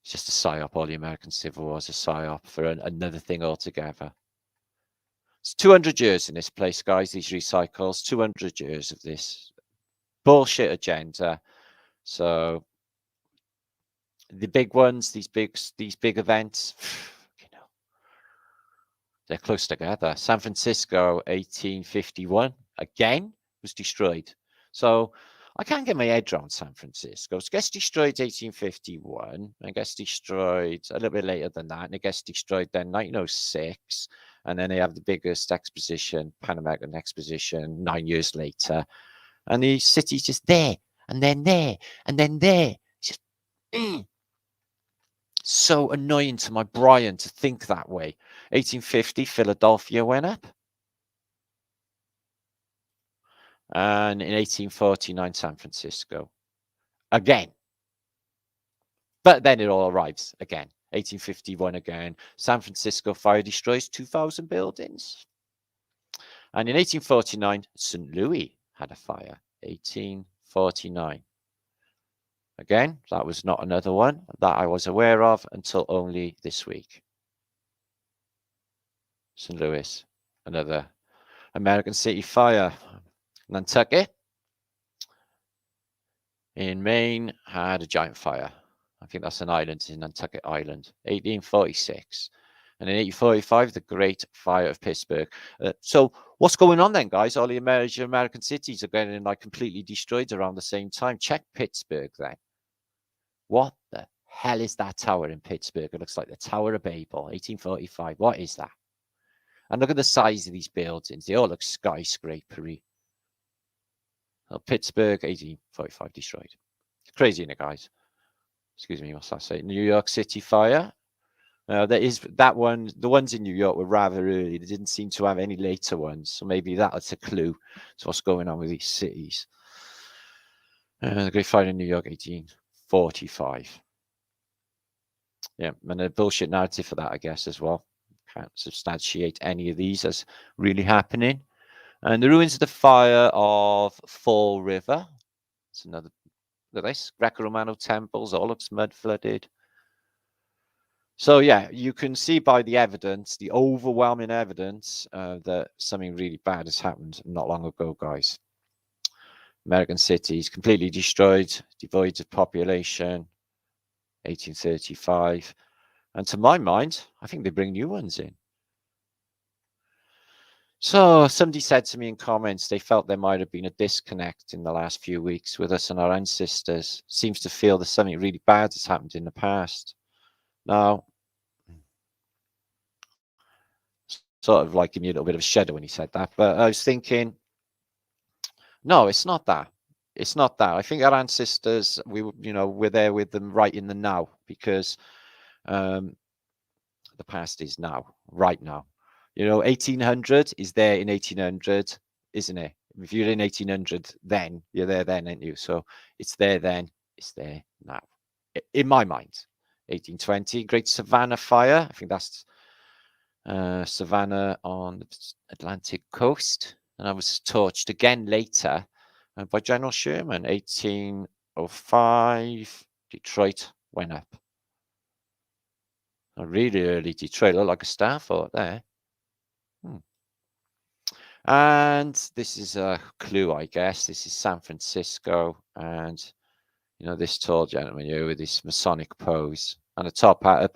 [SPEAKER 1] just a psyop. All the American Civil War is a psyop for another thing altogether. It's 200 years in this place, guys. These recycles, 200 years of this bullshit agenda. So the big ones, these big events, you know, they're close together. San Francisco, 1851, again was destroyed. So I can't get my head around San Francisco. It gets destroyed 1851, and gets destroyed a little bit later than that, and it gets destroyed then 1906, and then they have the biggest exposition, Pan American Exposition, 9 years later, and the city's just there, and then there, and then there. It's just so annoying to my Brian to think that way. 1850, Philadelphia went up. And in 1849, San Francisco. Again. But then it all arrives again. 1851 again. San Francisco fire destroys 2,000 buildings. And in 1849, St. Louis had a fire. 1849. Again, that was not another one that I was aware of until only this week. St. Louis, another American city fire. Nantucket in Maine had a giant fire. I think that's an island in Nantucket Island, 1846. And in 1845, the Great Fire of Pittsburgh. So what's going on then, guys? All the American cities are getting like completely destroyed around the same time. Check Pittsburgh then. What the hell is that tower in Pittsburgh? It looks like the Tower of Babel, 1845. What is that? And look at the size of these buildings. They all look skyscrapery. Well, Pittsburgh, 1845, destroyed. Crazy, isn't it, guys? Excuse me, what's that say? New York City fire. There is that one. The ones in New York were rather early. They didn't seem to have any later ones. So maybe that's a clue to what's going on with these cities. The Great Fire in New York, 1845. Yeah, and a bullshit narrative for that, I guess, as well. Can't substantiate any of these as really happening. And the ruins of the fire of Fall River. It's another, look at this, Greco-Romano temples, all looks mud flooded. So yeah, you can see by the evidence, the overwhelming evidence, that something really bad has happened not long ago, guys. American cities completely destroyed, devoid of population, 1835. And to my mind, I think they bring new ones in. So somebody said to me in comments, they felt there might have been a disconnect in the last few weeks with us and our ancestors. Seems to feel that something really bad has happened in the past. Now, sort of like giving me a little bit of a shudder when he said that. But I was thinking, no, it's not that. It's not that. I think our ancestors, we're there with them right in the now, because the past is now, right now. 1800 is there in 1800, isn't it? If you're in 1800, then you're there then, aren't you? So it's there then, it's there now. In my mind, 1820, Great Savannah Fire. I think that's Savannah on the Atlantic coast. And I was torched again later by General Sherman. 1805, Detroit went up. A really early Detroit, looked like a star fort there. And this is a clue, I guess. This is San Francisco, and this tall gentleman here with this Masonic pose and a top hat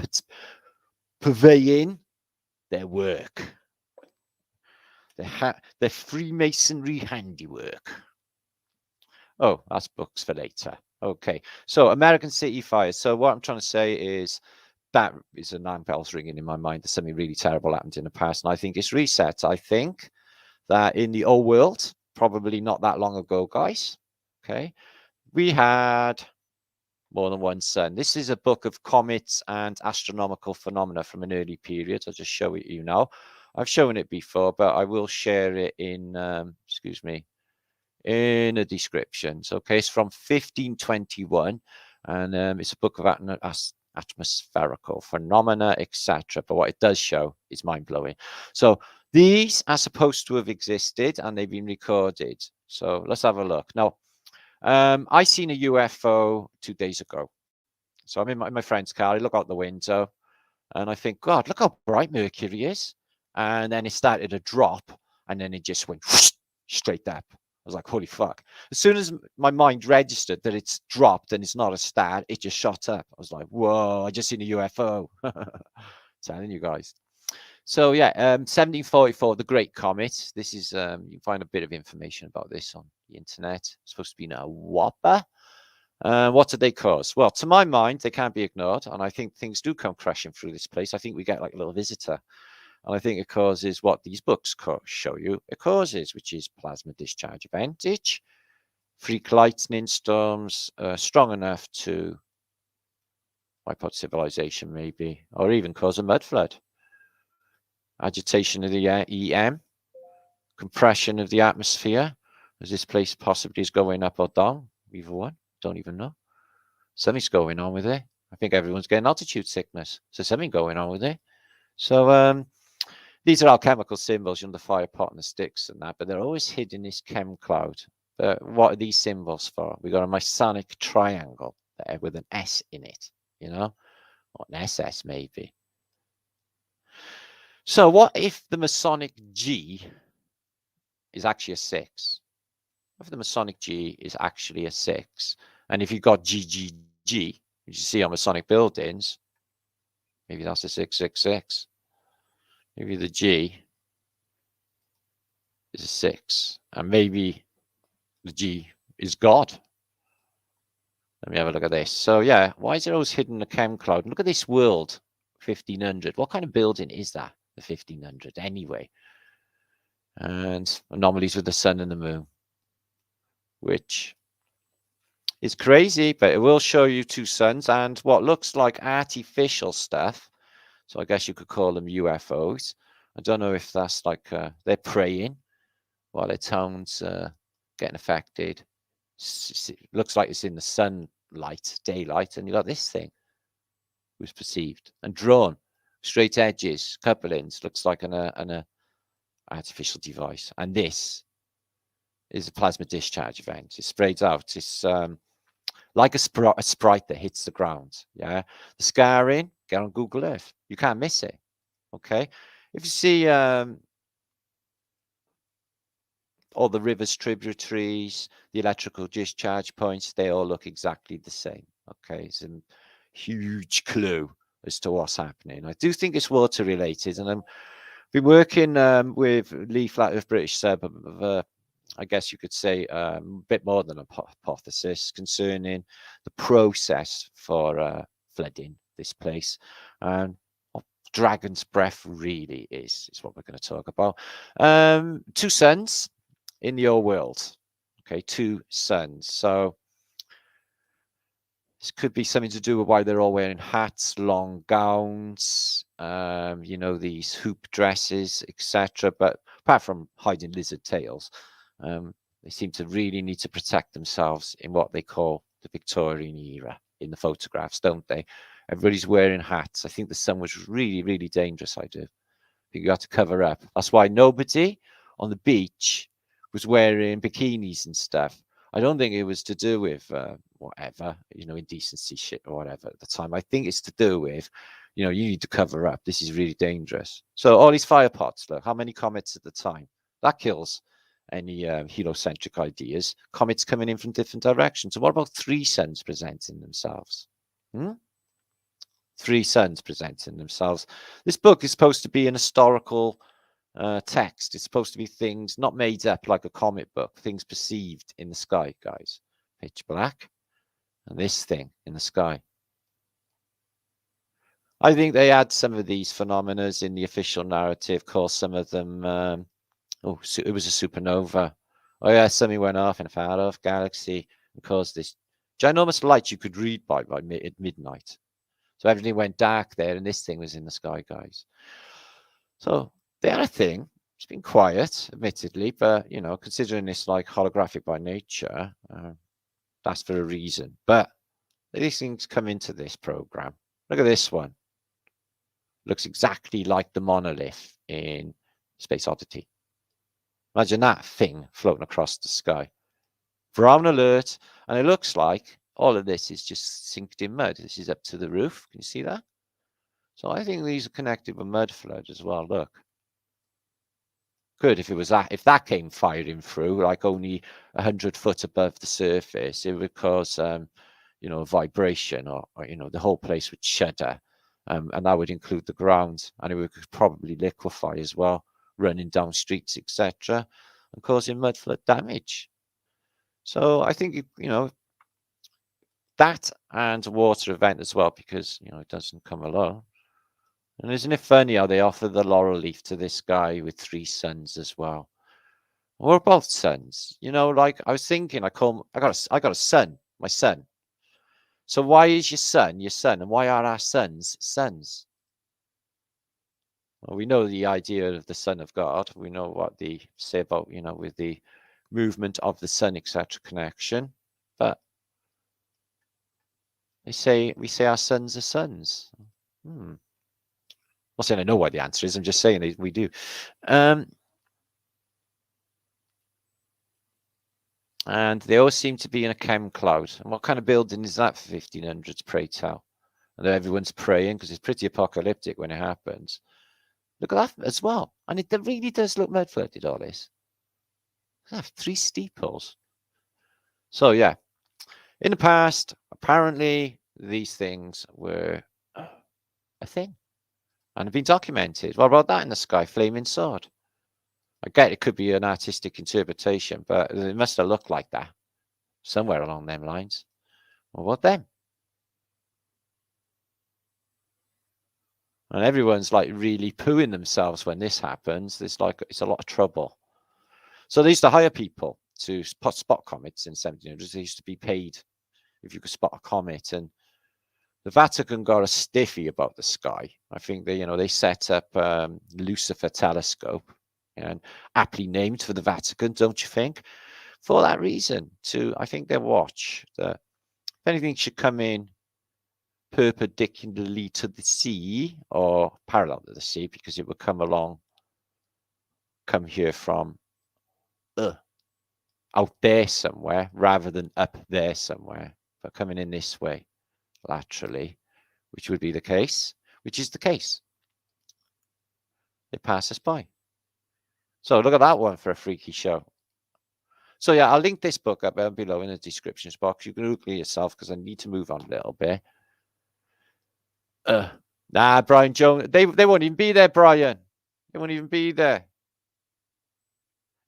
[SPEAKER 1] purveying their work, their Freemasonry handiwork. Oh, that's books for later. Okay, so American City Fires. So what I'm trying to say is that is alarm bells ringing in my mind. There's something really terrible happened in the past, and I think it's reset. I think that in the old world, probably not that long ago, guys, okay, we had more than one sun. This is a book of comets and astronomical phenomena from an early period. I'll just show it you now. I've shown it before, but I will share it in, in the descriptions. Okay, it's from 1521, and it's a book of atmospherical phenomena, etc. But what it does show is mind-blowing. So these are supposed to have existed, and they've been recorded. So let's have a look. Now, I seen a UFO 2 days ago. So I'm in my friend's car. I look out the window, and I think, God, look how bright Mercury is. And then it started to drop, and then it just went straight up. I was like, holy fuck. As soon as my mind registered that it's dropped and it's not a star, it just shot up. I was like, whoa, I just seen a UFO. Telling you guys. So yeah, 1744, the Great Comet. This is, you can find a bit of information about this on the internet. It's supposed to be a whopper. What did they cause? Well, to my mind, they can't be ignored. And I think things do come crashing through this place. I think we get like a little visitor. And I think it causes what these books show you it causes, which is plasma discharge advantage, freak lightning storms, strong enough to wipe out civilization, maybe, or even cause a mud flood. Agitation of the EM, compression of the atmosphere, as this place possibly is going up or down. Either one, don't even know. Something's going on with it. I think everyone's getting altitude sickness, so something going on with it. So these are our chemical symbols, the fire pot and the sticks and that, but they're always hidden in this chem cloud. What are these symbols for? We got a Masonic triangle there with an S in it, or an SS maybe. So what if the Masonic G is actually a 6? What if the Masonic G is actually a 6? And if you've got GGG, which you see on Masonic buildings, maybe that's a 666. Maybe the G is a 6. And maybe the G is God. Let me have a look at this. So yeah, why is it always hidden in the chem cloud? Look at this world, 1500. What kind of building is that? The 1500 anyway. And anomalies with the sun and the moon, which is crazy, but it will show you 2 suns and what looks like artificial stuff. So I guess you could call them UFOs. I don't know if that's like they're praying while their tones getting affected. It looks like it's in the sunlight, daylight, and you got this thing was perceived and drawn. Straight edges, couplings, looks like an artificial device. And this is a plasma discharge event. It sprays out. It's like a sprite that hits the ground. Yeah, the scarring. Get on Google Earth. You can't miss it. Okay, if you see all the rivers, tributaries, the electrical discharge points, they all look exactly the same. Okay, it's a huge clue as to what's happening. I do think it's water related, and I've been working with Lee Flat Earth British Sub of I guess you could say a bit more than a hypothesis concerning the process for flooding this place. And dragon's breath really is what we're going to talk about. 2 suns in your world. Okay, 2 suns. So this could be something to do with why they're all wearing hats, long gowns, you know, these hoop dresses, etc. But apart from hiding lizard tails, they seem to really need to protect themselves in what they call the Victorian era in the photographs, don't they? Everybody's wearing hats. I think the sun was really, really dangerous. I do. I think you got to cover up. That's why nobody on the beach was wearing bikinis and stuff. I don't think it was to do with whatever, you know, indecency shit or whatever at the time. I think it's to do with, you know, you need to cover up. This is really dangerous. So all these fire pots, look, how many comets at the time? That kills any heliocentric ideas. Comets coming in from different directions. So what about 3 suns presenting themselves? 3 suns presenting themselves. This book is supposed to be an historical text. It's supposed to be things not made up like a comic book, things perceived in the sky, guys. Pitch black, and this thing in the sky. I think they add some of these phenomena in the official narrative, call some of them, oh, so it was a supernova. Oh yeah, something went off in a far-off galaxy and caused this ginormous light you could read by midnight. So everything went dark there, and this thing was in the sky, guys. So they are a thing. It's been quiet, admittedly, but, you know, considering it's like holographic by nature, that's for a reason. But these things come into this program. Look at this one. Looks exactly like the monolith in Space Oddity. Imagine that thing floating across the sky. Brown alert, and it looks like all of this is just sinked in mud. This is up to the roof. Can you see that? So I think these are connected with mud flood as well. Look. Good if it was that. If that came firing through, like only 100 foot above the surface, it would cause, you know, a vibration, or you know, the whole place would shudder, and that would include the ground, and it would probably liquefy as well, running down streets, etc., and causing mud flood damage. So I think you know that, and a water event as well, because you know it doesn't come alone. And isn't it funny how they offer the laurel leaf to this guy with 3 suns as well? We're both sons, you know. Like I was thinking, I got a son, my son. So why is your son, and why are our sons sons? Well, we know the idea of the Son of God. We know what they say about, you know, with the movement of the sun, etc. connection. But we say our sons are sons. I'm not saying I know what the answer is. I'm just saying we do. And they all seem to be in a chem cloud. And what kind of building is that for 1500s, pray tell? And everyone's praying because it's pretty apocalyptic when it happens. Look at that as well. And it really does look mud flooded, all this. 3 steeples. So yeah, in the past, apparently these things were a thing and have been documented. What about that in the sky? Flaming sword. I get it could be an artistic interpretation, but it must have looked like that somewhere along them lines. Well, what then? And everyone's like really pooing themselves when this happens. It's a lot of trouble. So they used to hire people to spot comets in 1700s. They used to be paid if you could spot a comet, and the Vatican got a stiffy about the sky. I think they set up Lucifer telescope, and aptly named for the Vatican, don't you think? For that reason, I think they watch that if anything should come in perpendicularly to the sea or parallel to the sea, because it would come here from out there somewhere rather than up there somewhere, but coming in this way laterally, which is the case. They pass us by. So look at that one for a freaky show. So yeah, I'll link this book up below in the descriptions box. You can Google it yourself because I need to move on a little bit. Nah, Brian Jones, they won't even be there, Brian. They won't even be there.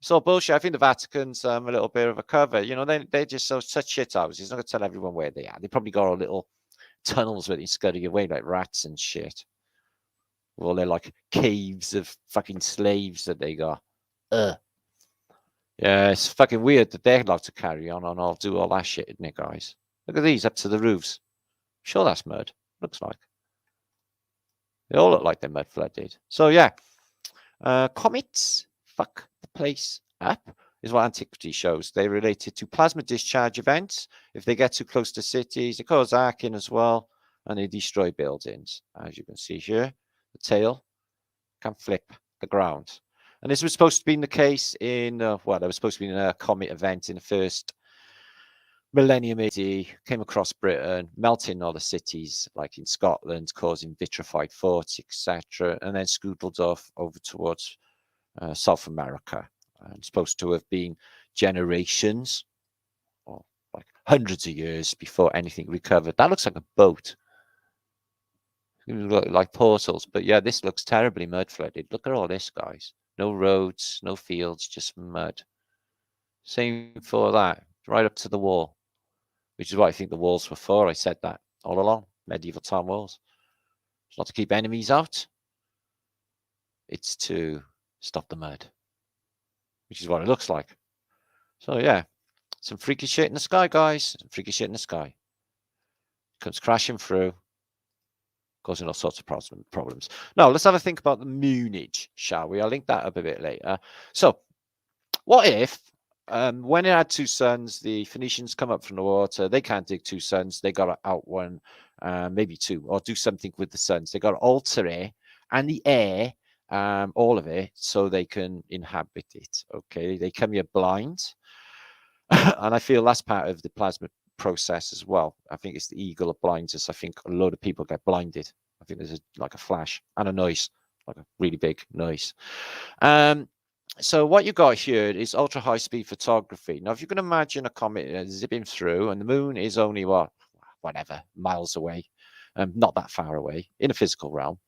[SPEAKER 1] It's all bullshit. I think the Vatican's a little bit of a cover. You know, they're just such shit houses. He's not going to tell everyone where they are. They probably got all little tunnels where they scurry away like rats and shit. all their like caves of fucking slaves that they got. Yeah, it's fucking weird that they're allowed to carry on and I'll do all that shit, isn't it, guys? Look at these up to the roofs. Sure, that's mud. Looks like. They all look like they're mud flooded. So yeah, comets fuck the place up is what antiquity shows. They're related to plasma discharge events. If they get too close to cities, they cause arcing as well, and they destroy buildings. As you can see here, the tail can flip the ground. And this was supposed to be the case in, well, there was supposed to be a comet event in the first millennium AD, came across Britain, melting all the cities, like in Scotland, causing vitrified forts, etc., and then scootled off over towards South America. And supposed to have been generations, or like hundreds of years before anything recovered. That looks like a boat. It look like portals, but yeah, this looks terribly mud flooded. Look at all this, guys. No roads, no fields, just mud. Same for that, right up to the wall, which is what I think the walls were for. I said that all along. Medieval town walls. It's not to keep enemies out. It's to stop the mud, which is what it looks like. So yeah, some freaky shit in the sky, guys. Some freaky shit in the sky. Comes crashing through, causing all sorts of problems. Now, let's have a think about the moonage, shall we? I'll link that up a bit later. So, what if, when it had two suns, the Phoenicians come up from the water, they can't dig two suns, they got to out one, maybe two, or do something with the suns. They got to alter it and the air, all of it, so they can inhabit it, okay? They come here blind, and I feel that's part of the plasma process as well. I think it's the eagle that blinds us. I think a load of people get blinded. I think there's like a flash and a noise, like a really big noise. So what you got here is ultra high speed photography. Now, if you can imagine a comet zipping through and the moon is only whatever miles away, not that far away in a physical realm,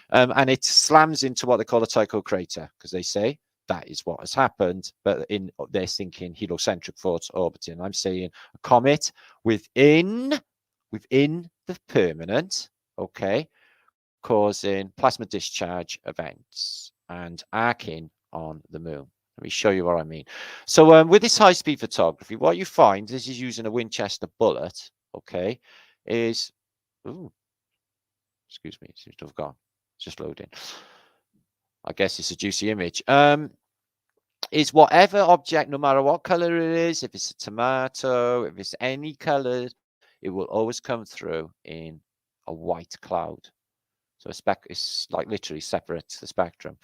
[SPEAKER 1] and it slams into what they call a Tycho crater, because they say that is what has happened, but in they're thinking heliocentric thoughts orbiting. I'm saying a comet within the permanent, okay, causing plasma discharge events and arcing on the moon. Let me show you what I mean. So with this high-speed photography, what you find, this is using a Winchester bullet, okay, is, ooh, excuse me, it seems to have gone. It's just loading. I guess it's a juicy image. Is whatever object, no matter what color it is, if it's a tomato, if it's any color, it will always come through in a white cloud. So a spec is like literally separates the spectrum.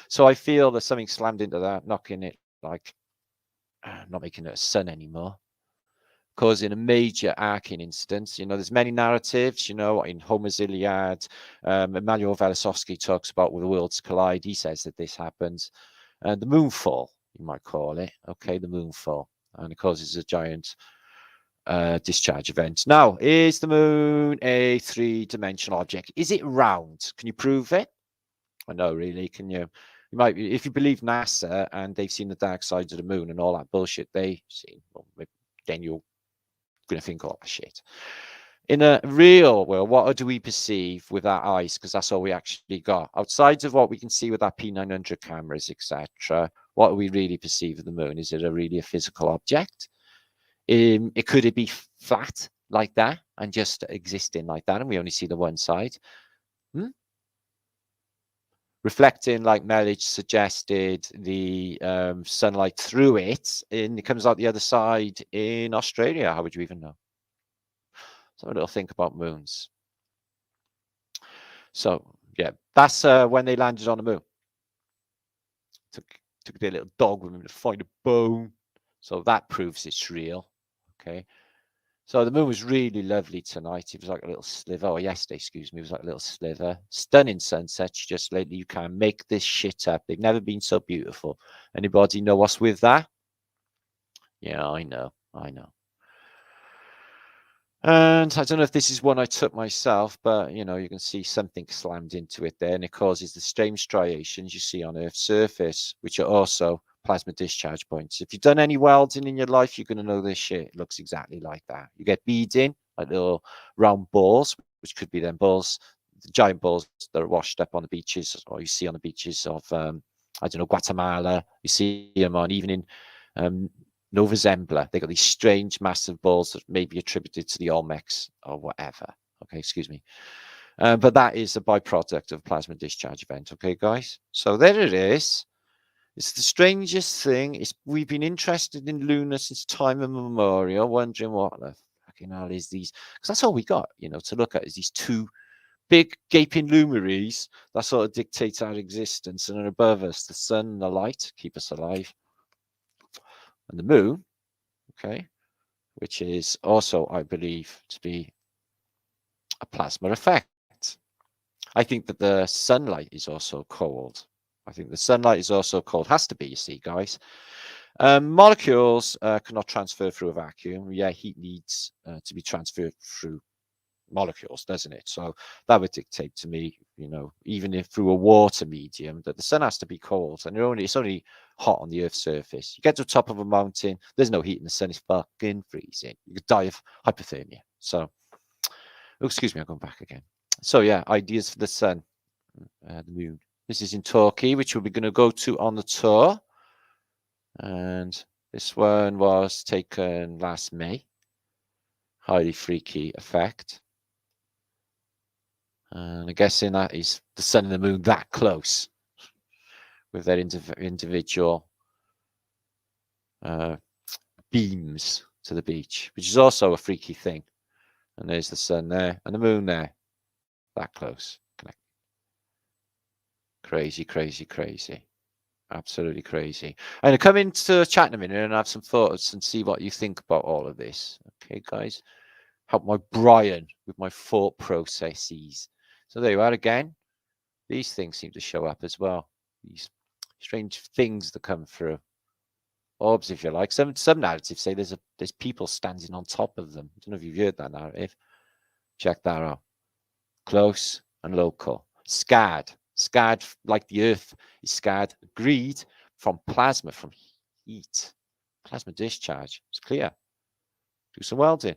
[SPEAKER 1] So I feel there's something slammed into that, knocking it like, not making it a sun anymore, causing a major arcing instance. You know, there's many narratives, you know, in Homer's Iliad, Emmanuel Velikovsky talks about where the worlds collide. He says that this happens. The moonfall, you might call it, okay, the moonfall, and it causes a giant discharge event. Now, is the moon a three-dimensional object? Is it round? Can you prove it? I know, really, can you? You might, if you believe NASA and they've seen the dark sides of the moon and all that bullshit they've seen, well, then you're going to think all that shit. In a real world, what do we perceive with our eyes? Because that's all we actually got. Outside of what we can see with our P900 cameras, etc., what do we really perceive of the moon? Is it really a physical object? Could it be flat like that and just existing like that, and we only see the one side? Reflecting, like Melich suggested, the sunlight through it, and it comes out the other side in Australia. How would you even know? So a little think about moons. So yeah, that's when they landed on the moon. Took their little dog with them to find a bone. So that proves it's real. Okay. So the moon was really lovely tonight. It was like a little sliver. Or yesterday, excuse me, it was like a little sliver. Stunning sunsets just lately. You can't make this shit up. They've never been so beautiful. Anybody know what's with that? Yeah, I know. And I don't know if this is one I took myself, but, you know, you can see something slammed into it there, and it causes the same striations you see on Earth's surface, which are also plasma discharge points. If you've done any welding in your life, you're going to know this shit. It looks exactly like that. You get beading, like little round balls, which could be them balls the giant balls that are washed up on the beaches, or you see on the beaches of, I don't know, Guatemala. You see them on even in Nova Zembla. They got these strange, massive balls that may be attributed to the Olmecs or whatever. Okay, excuse me. But that is a byproduct of plasma discharge event. Okay, guys. So there it is. It's the strangest thing. We've been interested in lunar since time immemorial, wondering what the fucking hell is these, because that's all we got, you know, to look at is these two big gaping luminaries that sort of dictate our existence, and are above us, the sun and the light keep us alive, and the moon, okay, which is also, I believe, to be a plasma effect. I think that the sunlight is also cold. I think the sunlight is also cold. Has to be, you see, guys. Molecules cannot transfer through a vacuum. Yeah, heat needs to be transferred through molecules, doesn't it? So that would dictate to me, you know, even if through a water medium, that the sun has to be cold, and it's only hot on the Earth's surface. You get to the top of a mountain, there's no heat in the sun, it's fucking freezing. You could die of hypothermia. So, oh, excuse me, I'm going back again. So yeah, ideas for the sun, the moon. This is in Turkey, which we're going to go to on the tour. And this one was taken last May. Highly freaky effect. And I'm guessing that is the sun and the moon that close with their individual beams to the beach, which is also a freaky thing. And there's the sun there and the moon there, that close. Crazy, crazy, crazy. Absolutely crazy. I'm going to come into chat in a minute and have some thoughts and see what you think about all of this. Okay, guys? Help my Brian with my thought processes. So there you are again. These things seem to show up as well. These strange things that come through. Orbs, if you like. Some narratives say there's people standing on top of them. I don't know if you've heard that narrative. Check that out. Close and local. Scarred. Scarred like the Earth is scarred. Agreed from plasma, from heat. Plasma discharge. It's clear. Do some welding.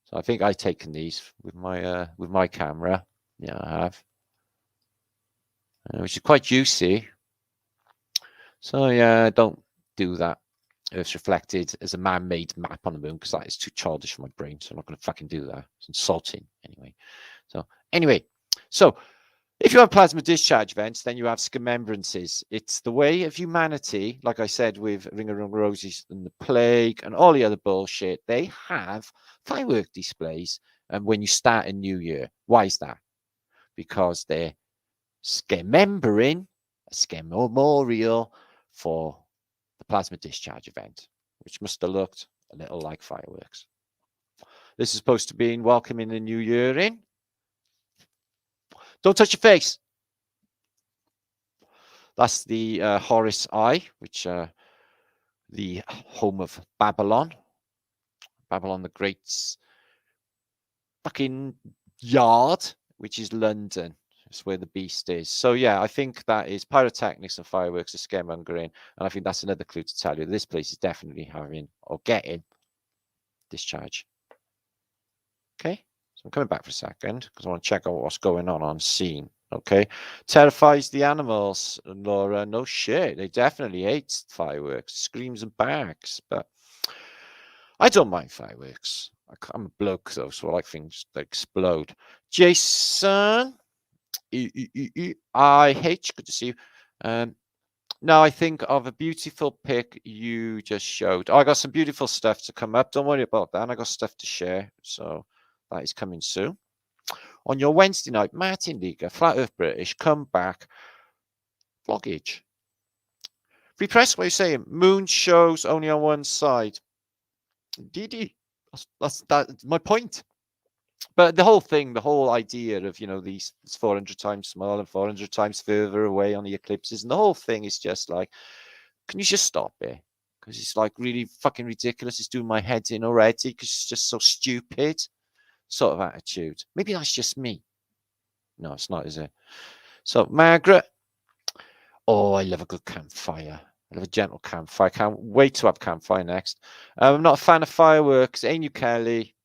[SPEAKER 1] So I think I've taken these with my camera. Yeah, I have. Which is quite juicy. So yeah, don't do that. Earth's reflected as a man-made map on the moon, because that is too childish for my brain. So I'm not going to fucking do that. It's insulting anyway. So if you have plasma discharge events, then you have scamembrances. It's the way of humanity, like I said, with Ring of Roses and the plague and all the other bullshit. They have firework displays when you start a new year. Why is that? Because they're scamembering, a scam memorial for the plasma discharge event, which must have looked a little like fireworks. This is supposed to be welcoming the new year in. Don't touch your face. That's the Horus Eye, which the home of Babylon. Babylon the Great's fucking yard, which is London. It's where the beast is. So yeah, I think that is pyrotechnics and fireworks are scaremongering, and I think that's another clue to tell you this place is definitely having or getting discharge. Okay, so I'm coming back for a second because I want to check out what's going on scene. Okay, terrifies the animals, Laura. No shit, they definitely hate fireworks, screams and barks. But I don't mind fireworks. I'm a bloke though, so I like things that explode. Jason, IH, good to see you. Now I think of a beautiful pic you just showed. I got some beautiful stuff to come up. Don't worry about that. I got stuff to share, so that is coming soon. On your Wednesday night, martinliedtke, Flat Earth British, come back, vloggage. Free press, what are you saying? Moon shows only on one side. Didi, that's my point. But the whole thing, the whole idea of, you know, these 400 times smaller and 400 times further away on the eclipses, and the whole thing is just like, can you just stop it? Because it's like really fucking ridiculous. It's doing my head in already because it's just so stupid sort of attitude. Maybe that's just me. No, it's not, is it? So, Margaret. Oh, I love a good campfire. I love a gentle campfire. Can't wait to have campfire next. I'm not a fan of fireworks. Ain't you, Kelly?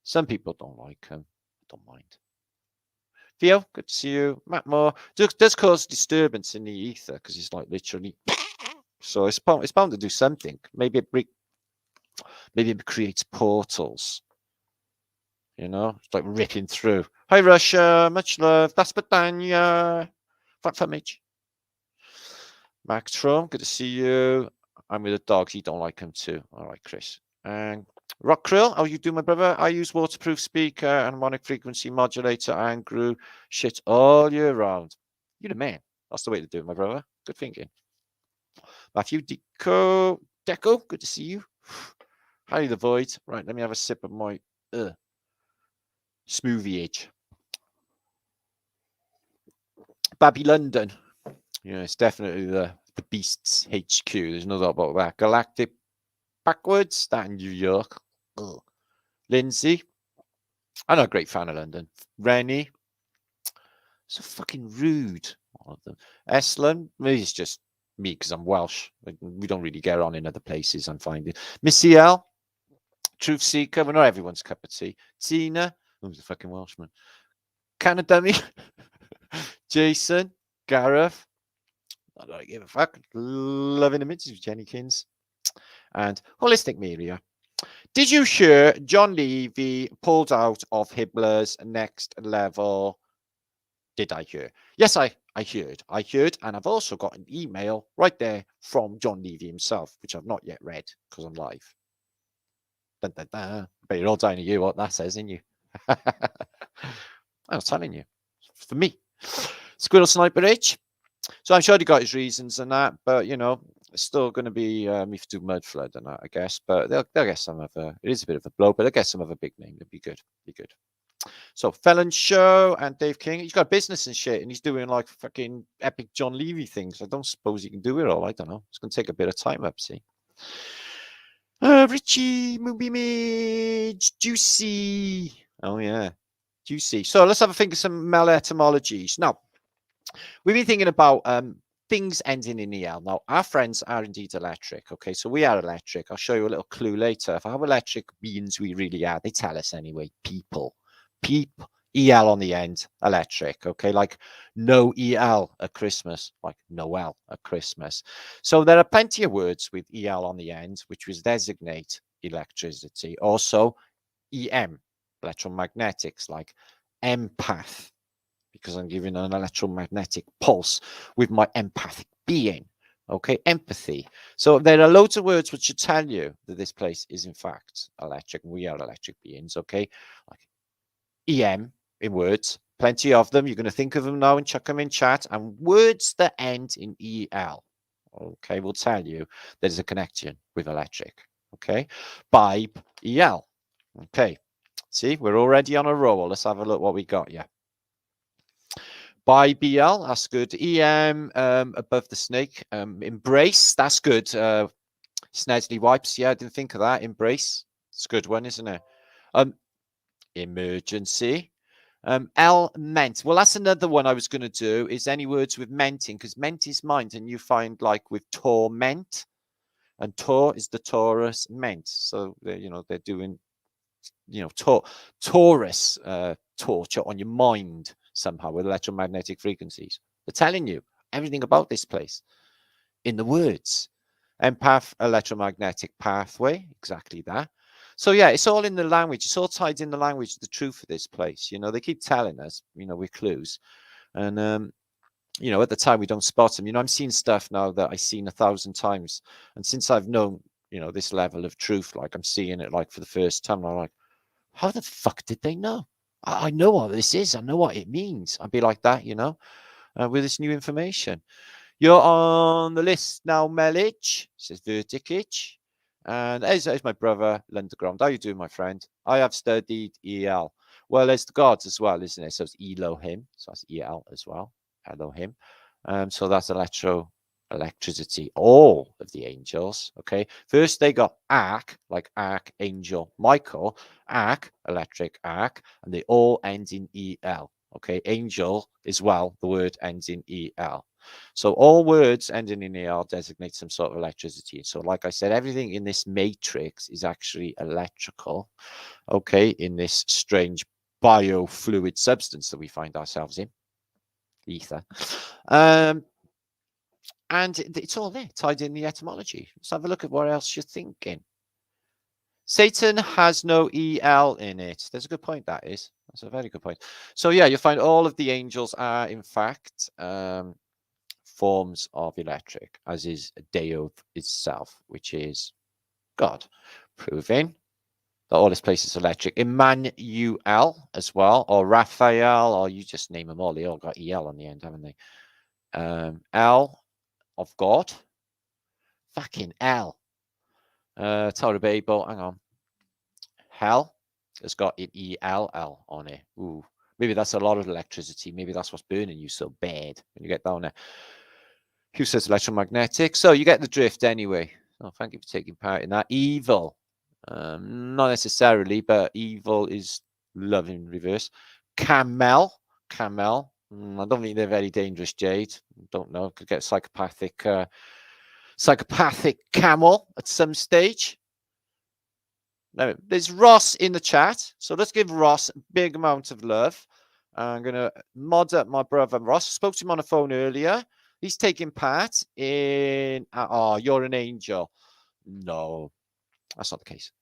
[SPEAKER 1] Some people don't like them. I don't mind. Theo, good to see you. Matt Moore, does cause disturbance in the ether because it's like literally. So it's bound to do something. Maybe it creates portals. You know, it's like ripping through. Hi Russia, much love. That's Badania. Fat Mitch. Max Trum, good to see you. I'm with the dogs. You don't like them too. All right, Chris. And Rock Krill, how you do, my brother? I use waterproof speaker and harmonic frequency modulator and grew shit all year round. You're the man. That's the way to do it, my brother. Good thinking. Matthew Deco, good to see you. Hi, the void. Right, let me have a sip of my smoothie age. Babby London. Yeah, it's definitely the Beast's HQ. There's no doubt about that. Galactic backwards. That in New York. Ugh. Lindsay. I'm not a great fan of London. Rennie. So fucking rude. All of them. Eslan. Maybe it's just me because I'm Welsh. We don't really get on in other places, I'm finding. Missy L. Truth Seeker. We're not everyone's cup of tea. Tina. Who's a fucking Welshman? Canadummy. Jason. Gareth. I don't give a fuck. Loving images with Jennykins. And Holistic Media. Did you hear John Levy pulled out of Hibbler's Next Level? Did I hear? Yes, I heard. And I've also got an email right there from John Levy himself, which I've not yet read because I'm live. Dun, dun, dun. But you're all down to you what that says, isn't you? I was telling you. For me. Squirrel Sniper H. So I'm sure he got his reasons and that, but you know, it's still going to be me to do Mud Flood and that, I guess. But they'll get some other. It is a bit of a blow, but they'll get some other big name. It'd be good. So Felon Show and Dave King. He's got a business and shit, and he's doing like fucking epic John Levy things. I don't suppose he can do it all. I don't know. It's going to take a bit of time up. See. Richie, Moonby Midge, Juicy. Oh yeah, Juicy. So let's have a think of some male etymologies now. We've been thinking about things ending in EL. Now, our friends are indeed electric. Okay, so we are electric. I'll show you a little clue later of how electric beings we really are. They tell us anyway. People. EL on the end. Electric. Okay, like no EL at Christmas. Like Noel at Christmas. So there are plenty of words with EL on the end, which was designate electricity. Also, EM, electromagnetics, like empath, because I'm giving an electromagnetic pulse with my empathic being. Okay, empathy. So there are loads of words which should tell you that this place is in fact electric. We are electric beings. Okay, like EM in words, plenty of them. You're going to think of them now and chuck them in chat. And words that end in EL, okay, will tell you there's a connection with electric. Okay, Bibe, EL. Okay, see, we're already on a roll. Let's have a look what we got here. By BL, that's good. EM above the snake. Embrace, that's good. Snedley wipes, yeah, I didn't think of that. Embrace, it's a good one, isn't it? Emergency. L ment. Well, that's another one I was going to do. Is any words with menting, because ment is mind, and you find like with torment, and tor is the Taurus ment. So you know they're doing, you know, Taurus torture on your mind somehow with electromagnetic frequencies. They're telling you everything about this place in the words. Empath, electromagnetic pathway, exactly that. So yeah, it's all in the language. It's all tied in the language, the truth of this place. You know, they keep telling us, you know, with clues. And, you know, at the time we don't spot them. You know, I'm seeing stuff now that I've seen 1,000 times. And since I've known, you know, this level of truth, like I'm seeing it like for the first time, I'm like, how the fuck did they know? I know what this is. I know what it means. I'd be like that, you know, with this new information. You're on the list now, Melich, says Vertikage. And there's my brother, Lunderground. How you doing, my friend? I have studied EL. Well, there's the gods as well, isn't it? So it's Elohim. So that's EL as well. Elohim. So that's electricity, all of the angels. Okay, first they got arc, like archangel Michael, arc, electric arc, and they all end in el. Okay, angel as well, the word ends in el. So all words ending in el designate some sort of electricity. So like I said, everything in this matrix is actually electrical. Okay, in this strange biofluid substance that we find ourselves in, ether. And it's all there, tied in the etymology. Let's have a look at what else you're thinking. Satan has no EL in it. That's a good point, that is. That's a very good point. So yeah, you'll find all of the angels are, in fact, forms of electric, as is Deoth itself, which is God, proving that all this place is electric. Emmanuel as well, or Raphael, or you just name them all. They all got EL on the end, haven't they? L of God. Fucking L. Tower of Babel, hang on. Hell has got an ELL on it. Ooh, maybe that's a lot of electricity. Maybe that's what's burning you so bad when you get down there. Who says electromagnetic? So you get the drift anyway. Oh, thank you for taking part in that. Evil. Not necessarily, but evil is love in reverse. Camel. Camel. I don't think they're very dangerous, Jade. Don't know. Could get psychopathic camel at some stage. Now, there's Ross in the chat. So let's give Ross a big amount of love. I'm going to mod up my brother Ross. Spoke to him on the phone earlier. He's taking part in... oh, you're an angel. No, that's not the case.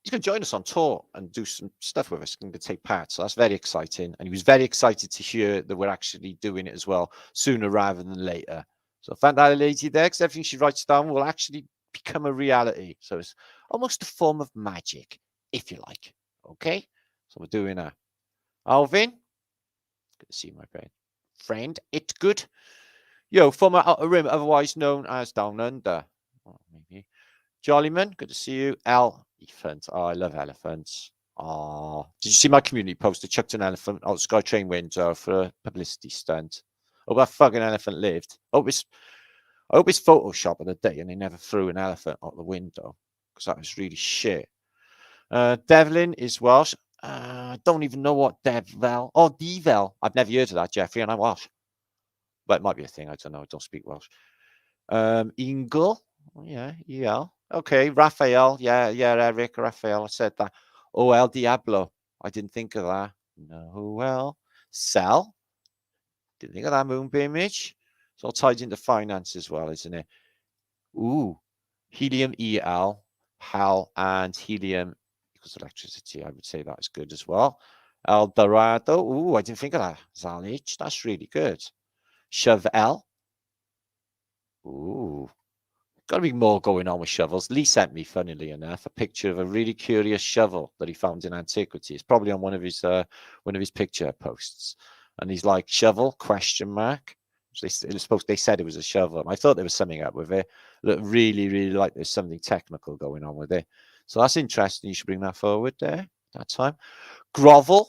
[SPEAKER 1] He's going to join us on tour and do some stuff with us. He's going to take part. So that's very exciting. And he was very excited to hear that we're actually doing it as well, sooner rather than later. So thank that lady there, because everything she writes down will actually become a reality. So it's almost a form of magic, if you like. Okay? So we're doing that. Alvin? Good to see you, my friend. It's good. Yo, former Outer Rim, otherwise known as Down Under. Oh, maybe. Jollyman, good to see you. Elephant. Oh, I love elephants. Oh, did you see my community post? I chucked an elephant out the SkyTrain window for a publicity stunt. Oh, that fucking elephant lived. I hope it's Photoshop of the day and they never threw an elephant out the window, because that was really shit. Devlin is Welsh. Don't even know what Devel. Oh, Devel. I've never heard of that, Jeffrey, and I'm Welsh. But it might be a thing. I don't know. I don't speak Welsh. Ingle. Yeah, EL. Okay, Raphael. Yeah, Eric, Raphael. I said that. Oh, El Diablo. I didn't think of that. No, well. Cell. Didn't think of that. Moonbeam image. It's all tied into finance as well, isn't it? Ooh. Helium EL. HAL and helium equals electricity. I would say that is good as well. El Dorado. Ooh, I didn't think of that. Zalich. That's really good. Chevelle. Ooh. Got to be more going on with shovels. Lee sent me, funnily enough, a picture of a really curious shovel that he found in antiquity. It's probably on one of his picture posts, and he's like, "Shovel?" ? So they said it was a shovel. I thought there was something up with it. Look, really like there's something technical going on with it. So that's interesting. You should bring that forward there. That time. Grovel.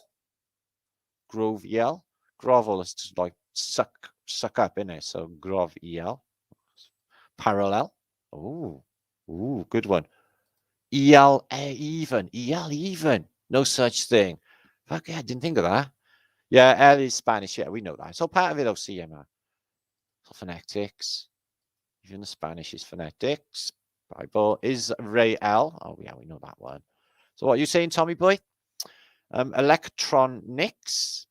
[SPEAKER 1] Groviel. Grovel is just like suck up in it. So Groviel. Parallel. Ooh, good one. EL even. No such thing. Fuck yeah, I didn't think of that. Yeah, L is Spanish. Yeah, we know that. So part of it, OCMR. So phonetics. Even the Spanish is phonetics. Bible is Ray L. Oh yeah, we know that one. So what are you saying, Tommy boy? Electronics.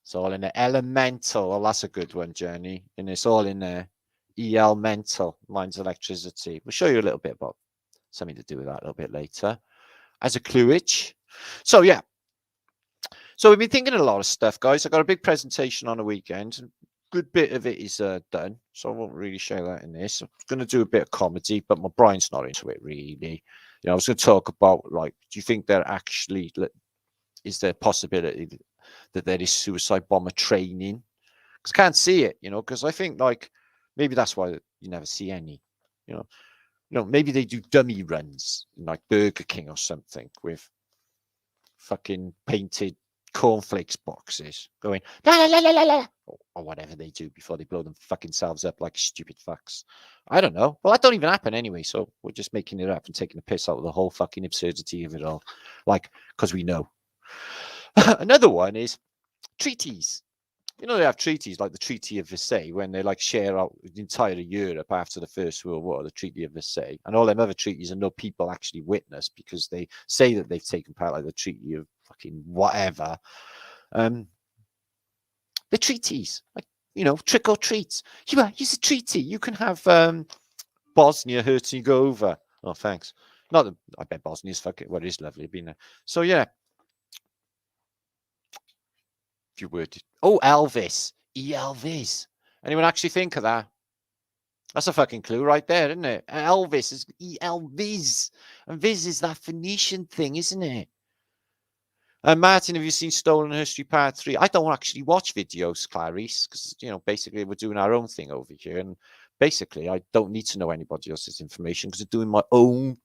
[SPEAKER 1] It's all in there. Elemental. Well, that's a good one, Journey. And it's all in there. EL mental, mine's electricity. We'll show you a little bit about something to do with that a little bit later. As a cluage. So yeah. So we've been thinking a lot of stuff, guys. I got a big presentation on the weekend. A good bit of it is done. So I won't really show that in this. I'm going to do a bit of comedy, but my brain's not into it really. You know, I was going to talk about, like, do you think there actually is there a possibility that there is suicide bomber training? Because I can't see it, you know, because I think, like, maybe that's why you never see any, you know, maybe they do dummy runs in like Burger King or something with fucking painted cornflakes boxes going la la la la la la, or whatever they do before they blow them fucking selves up like stupid fucks. I don't know. Well, that don't even happen anyway, so we're just making it up and taking the piss out of the whole fucking absurdity of it all, like, because we know. Another one is treaties. You know, they have treaties like the Treaty of Versailles when they like share out the entire Europe after the First World War, the Treaty of Versailles. And all them other treaties are no people actually witness because they say that they've taken part, like the Treaty of fucking whatever. The treaties, like, you know, trick or treats. Yeah, use a treaty. You can have Bosnia, Herzegovina. Oh, thanks. Not that I bet Bosnia's fucking, well, it is lovely being there. So, yeah. If you were to, oh, Elvis. Elvis. Anyone actually think of that? That's a fucking clue right there, isn't it? Elvis is Elvis. And Viz is that Phoenician thing, isn't it? Martin, have you seen Stolen History Part 3? I don't actually watch videos, Clarice, because, you know, basically we're doing our own thing over here. And basically, I don't need to know anybody else's information because I'm doing my own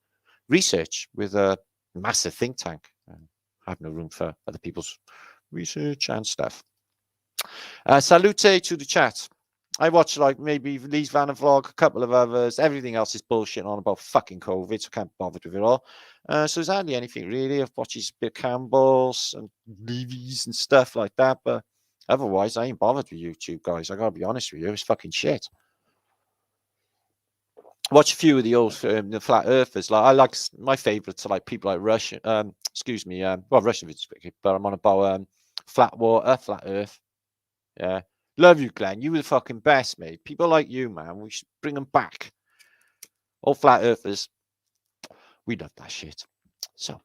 [SPEAKER 1] research with a massive think tank. I have no room for other people's research and stuff. Salute to the chat. I watch like maybe Lee's Vanna vlog, a couple of others. Everything else is bullshit on about fucking COVID, so I can't bother with it all. So there's hardly anything really. I've watched a bit of Campbell's and Levy's and stuff like that, but otherwise I ain't bothered with YouTube, guys. I gotta be honest with you, it's fucking shit. Watch a few of the old the flat earthers. Like I like my favourites are like people like Russian. Excuse me. Well, Russian videos, but I'm on about flat water, flat earth. Yeah. Love you, Glenn. You were the fucking best, mate. People like you, man. We should bring them back. All flat earthers. We love that shit. So,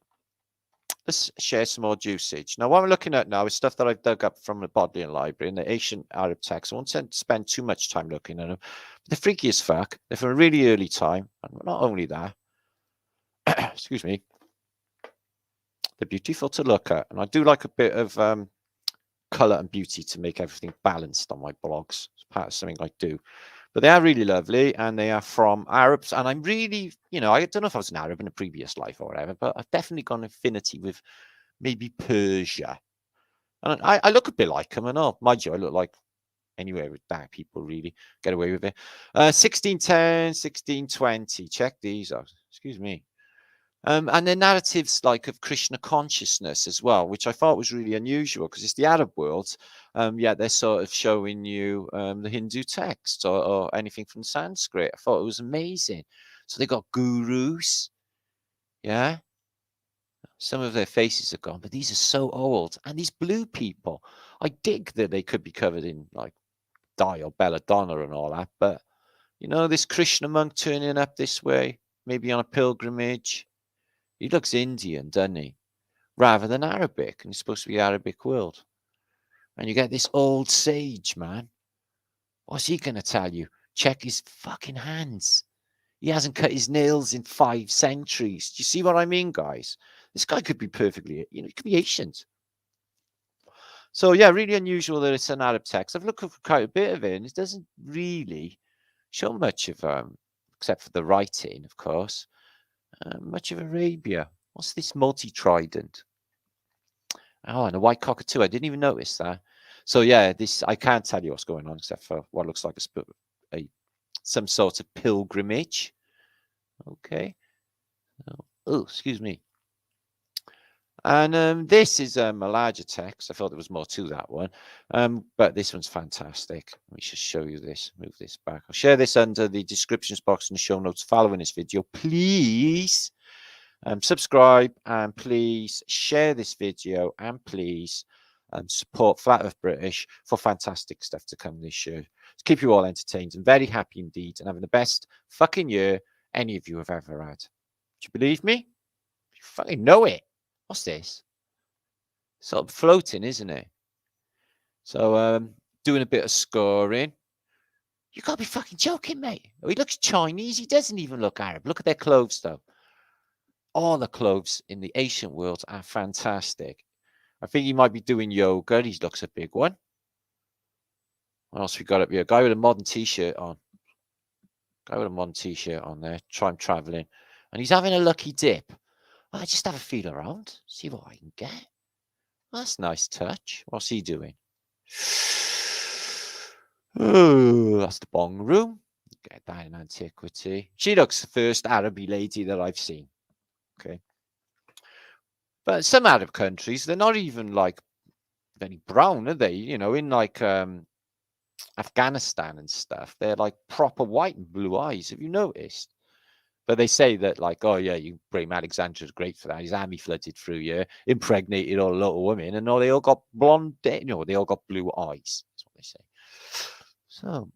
[SPEAKER 1] let's share some more usage. Now, what we're looking at now is stuff that I've dug up from the Bodleian Library in the ancient Arab texts. I won't spend too much time looking at them. But they're freaky as fuck. They're from a really early time. And not only that, excuse me, they're beautiful to look at. And I do like a bit of color and beauty to make everything balanced on my blogs. It's part of something I do. But they are really lovely, and they are from Arabs. And I'm really, you know, I don't know if I was an Arab in a previous life or whatever, but I've definitely got an affinity with maybe Persia. And I look a bit like them and all. Mind you, I look like anywhere with that people really get away with it. 1610, 1620. Check these out. Excuse me. And the narratives like of Krishna consciousness as well, which I thought was really unusual because it's the Arab world. Yeah, they're sort of showing you the Hindu text or anything from Sanskrit. I thought it was amazing. So they got gurus. Yeah. Some of their faces are gone, but these are so old. And these blue people, I dig that they could be covered in like dye or belladonna and all that. But, you know, this Krishna monk turning up this way, maybe on a pilgrimage. He looks Indian, doesn't he? Rather than Arabic. And it's supposed to be Arabic world. And you get this old sage, man. What's he going to tell you? Check his fucking hands. He hasn't cut his nails in 5 centuries. Do you see what I mean, guys? This guy could be perfectly, you know, he could be ancient. So, yeah, really unusual that it's an Arab text. I've looked for quite a bit of it, and it doesn't really show much of, except for the writing, of course, much of Arabia. What's this multi-trident? Oh, and a white cockatoo. I didn't even notice that. So, yeah, this I can't tell you what's going on except for what looks like some sort of pilgrimage. Okay. Oh, excuse me. And this is a larger text. I thought there was more to that one. But this one's fantastic. Let me just show you this. Move this back. I'll share this under the descriptions box in the show notes following this video. Please subscribe and please share this video and please support Flat Earth British for fantastic stuff to come this year. To keep you all entertained and very happy indeed and having the best fucking year any of you have ever had. Do you believe me? You fucking know it. What's this? Sort of floating, isn't it? So doing a bit of scoring. You gotta be fucking joking, mate. Oh, he looks Chinese. He doesn't even look Arab. Look at their clothes, though. All the clothes in the ancient world are fantastic. I think he might be doing yoga. He looks a big one. What else we got up here? A guy with a modern t-shirt on. Guy with a modern t-shirt on there. Time traveling. And he's having a lucky dip. I just have a feel around. See what I can get. That's a nice touch. What's he doing? Oh, that's the bong room. Get that in antiquity. She looks the first Araby lady that I've seen. Okay. But some Arab countries, they're not even like very brown, are they? You know, in like Afghanistan and stuff, they're like proper white and blue eyes. Have you noticed? But they say that, like, oh yeah, you Graham Alexander's great for that. His army flooded through here, impregnated all a lot of women, and they all got blonde, you know, they all got blue eyes. That's what they say. So,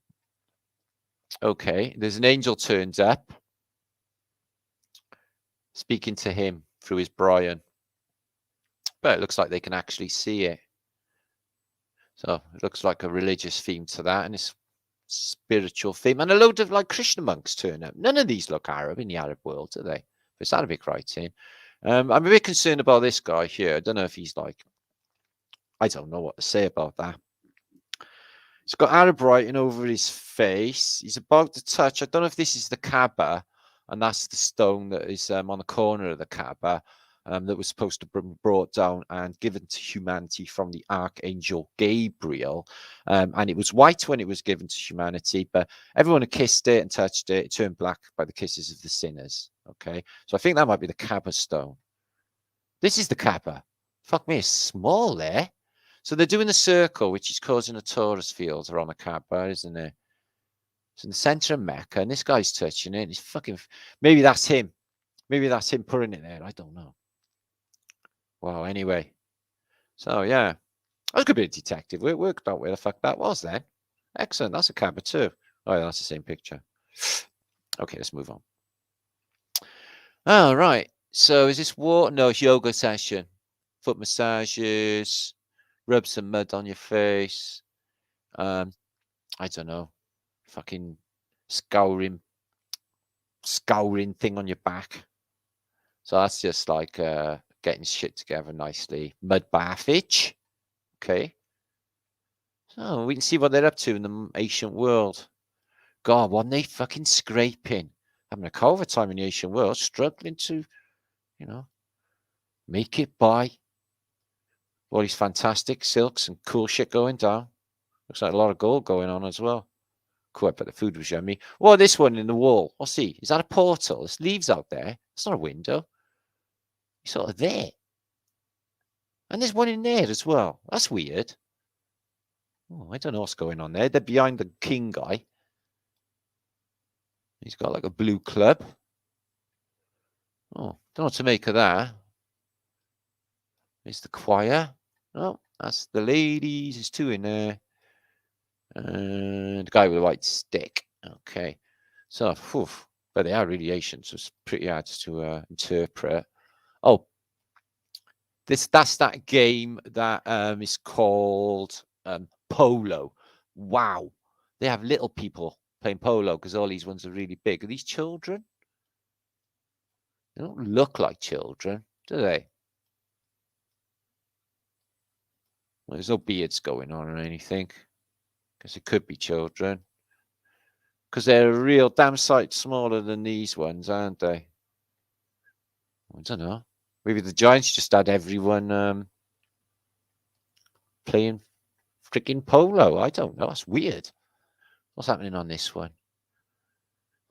[SPEAKER 1] okay, there's an angel turns up, speaking to him through his Brian. But it looks like they can actually see it. So it looks like a religious theme to that, and it's spiritual theme, and a load of like Krishna monks turn up. None of these look Arab in the Arab world, do they? It's Arabic writing. I'm a bit concerned about this guy here. I don't know if he's like, I don't know what to say about that. He's got Arab writing over his face. He's about to touch. I don't know if this is the Kaaba, and that's the stone that is on the corner of the Kaaba. That was supposed to be brought down and given to humanity from the Archangel Gabriel. And it was white when it was given to humanity, but everyone who kissed it and touched it, it turned black by the kisses of the sinners. Okay, so I think that might be the Kaaba stone. This is the Kaaba. Fuck me, it's small there. So they're doing the circle, which is causing a torus field around the Kaaba, isn't it? It's in the center of Mecca, and this guy's touching it. And he's fucking, maybe that's him. Maybe that's him putting it there. I don't know. Wow, anyway. So, yeah. I was a bit of detective. We worked out where the fuck that was then. Excellent. That's a Kaaba too. Oh, yeah, that's the same picture. Okay, let's move on. All right. So, is this water? No, it's yoga session. Foot massages. Rub some mud on your face. I don't know. Fucking scouring thing on your back. So, that's just like... getting shit together nicely. Mud bathage. Okay. So we can see what they're up to in the ancient world. God, wasn't they fucking scraping? Having a COVID time in the ancient world, struggling to, you know, make it by. All these fantastic silks and cool shit going down. Looks like a lot of gold going on as well. Cool, but the food was yummy. Oh, this one in the wall. I'll see. Is that a portal? There's leaves out there. It's not a window. It's sort of there. And there's one in there as well. That's weird. Oh, I don't know what's going on there. They're behind the king guy. He's got like a blue club. Oh, don't know what to make of that. There's the choir. Oh, that's the ladies. There's two in there. And the guy with the white stick. Okay. So, whew, but they are really ancient, so it's pretty hard to interpret. Oh, that's that game that is called Polo. Wow. They have little people playing polo because all these ones are really big. Are these children? They don't look like children, do they? Well, there's no beards going on or anything. Because it could be children. Because they're a real damn sight smaller than these ones, aren't they? I don't know. Maybe the Giants just had everyone playing freaking polo. I don't know. That's weird. What's happening on this one?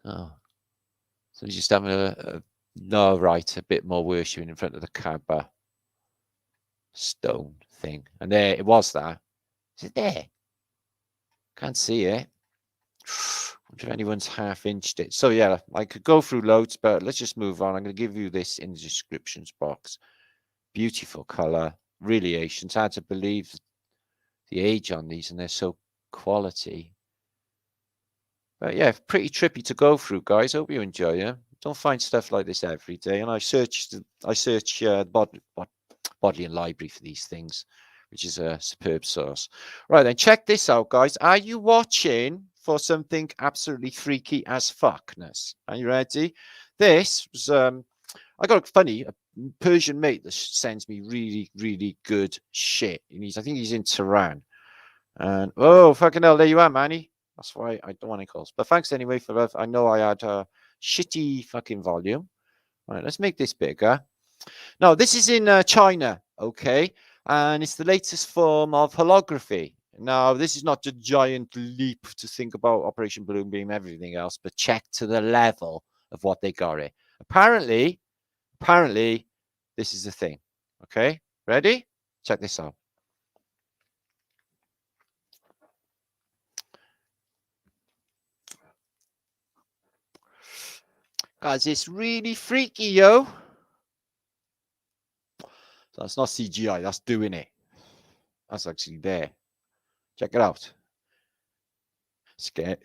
[SPEAKER 1] Oh. So he's just having a bit more worshiping in front of the Kaaba stone thing. And there it was that. Is it there? Can't see it. Wonder if anyone's half-inched it. So yeah, I could go through loads, but let's just move on. I'm going to give you this in the descriptions box. Beautiful color, really Asian. It's hard to believe the age on these, and they're so quality. But yeah, pretty trippy to go through, guys. Hope you enjoy them. Don't find stuff like this every day. And I search Bodleian Library for these things, which is a superb source. Right then, check this out, guys. Are you watching for something absolutely freaky as fuckness? Are you ready? This was I got a Persian mate that sends me really, really good shit. I think he's in Tehran. And oh fucking hell, there you are, Manny. That's why I don't want any calls. But thanks anyway for that. I know I had a shitty fucking volume. All right, let's make this bigger. Now, this is in China, okay? And it's the latest form of holography. Now, this is not a giant leap to think about Operation Balloon Beam, everything else, but check to the level of what they got it. Apparently, this is the thing. Okay, ready? Check this out. Guys, it's really freaky, yo. So that's not CGI, that's doing it. That's actually there. Check it out. Scare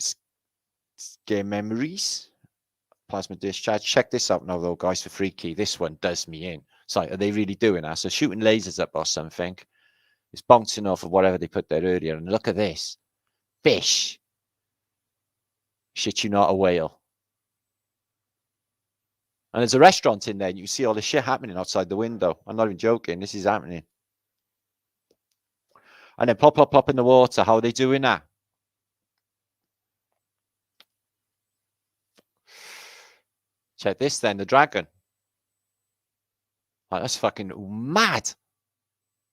[SPEAKER 1] memories. Plasma discharge. Check this out now, though, guys, for freaky. This one does me in. It's like, are they really doing that? So shooting lasers up or something. It's bouncing off of whatever they put there earlier. And look at this. Fish. Shit, you not, a whale. And there's a restaurant in there. And you see all the shit happening outside the window. I'm not even joking. This is happening. And then plop, plop, plop in the water. How are they doing that? Check this then. The dragon. Oh, that's fucking mad.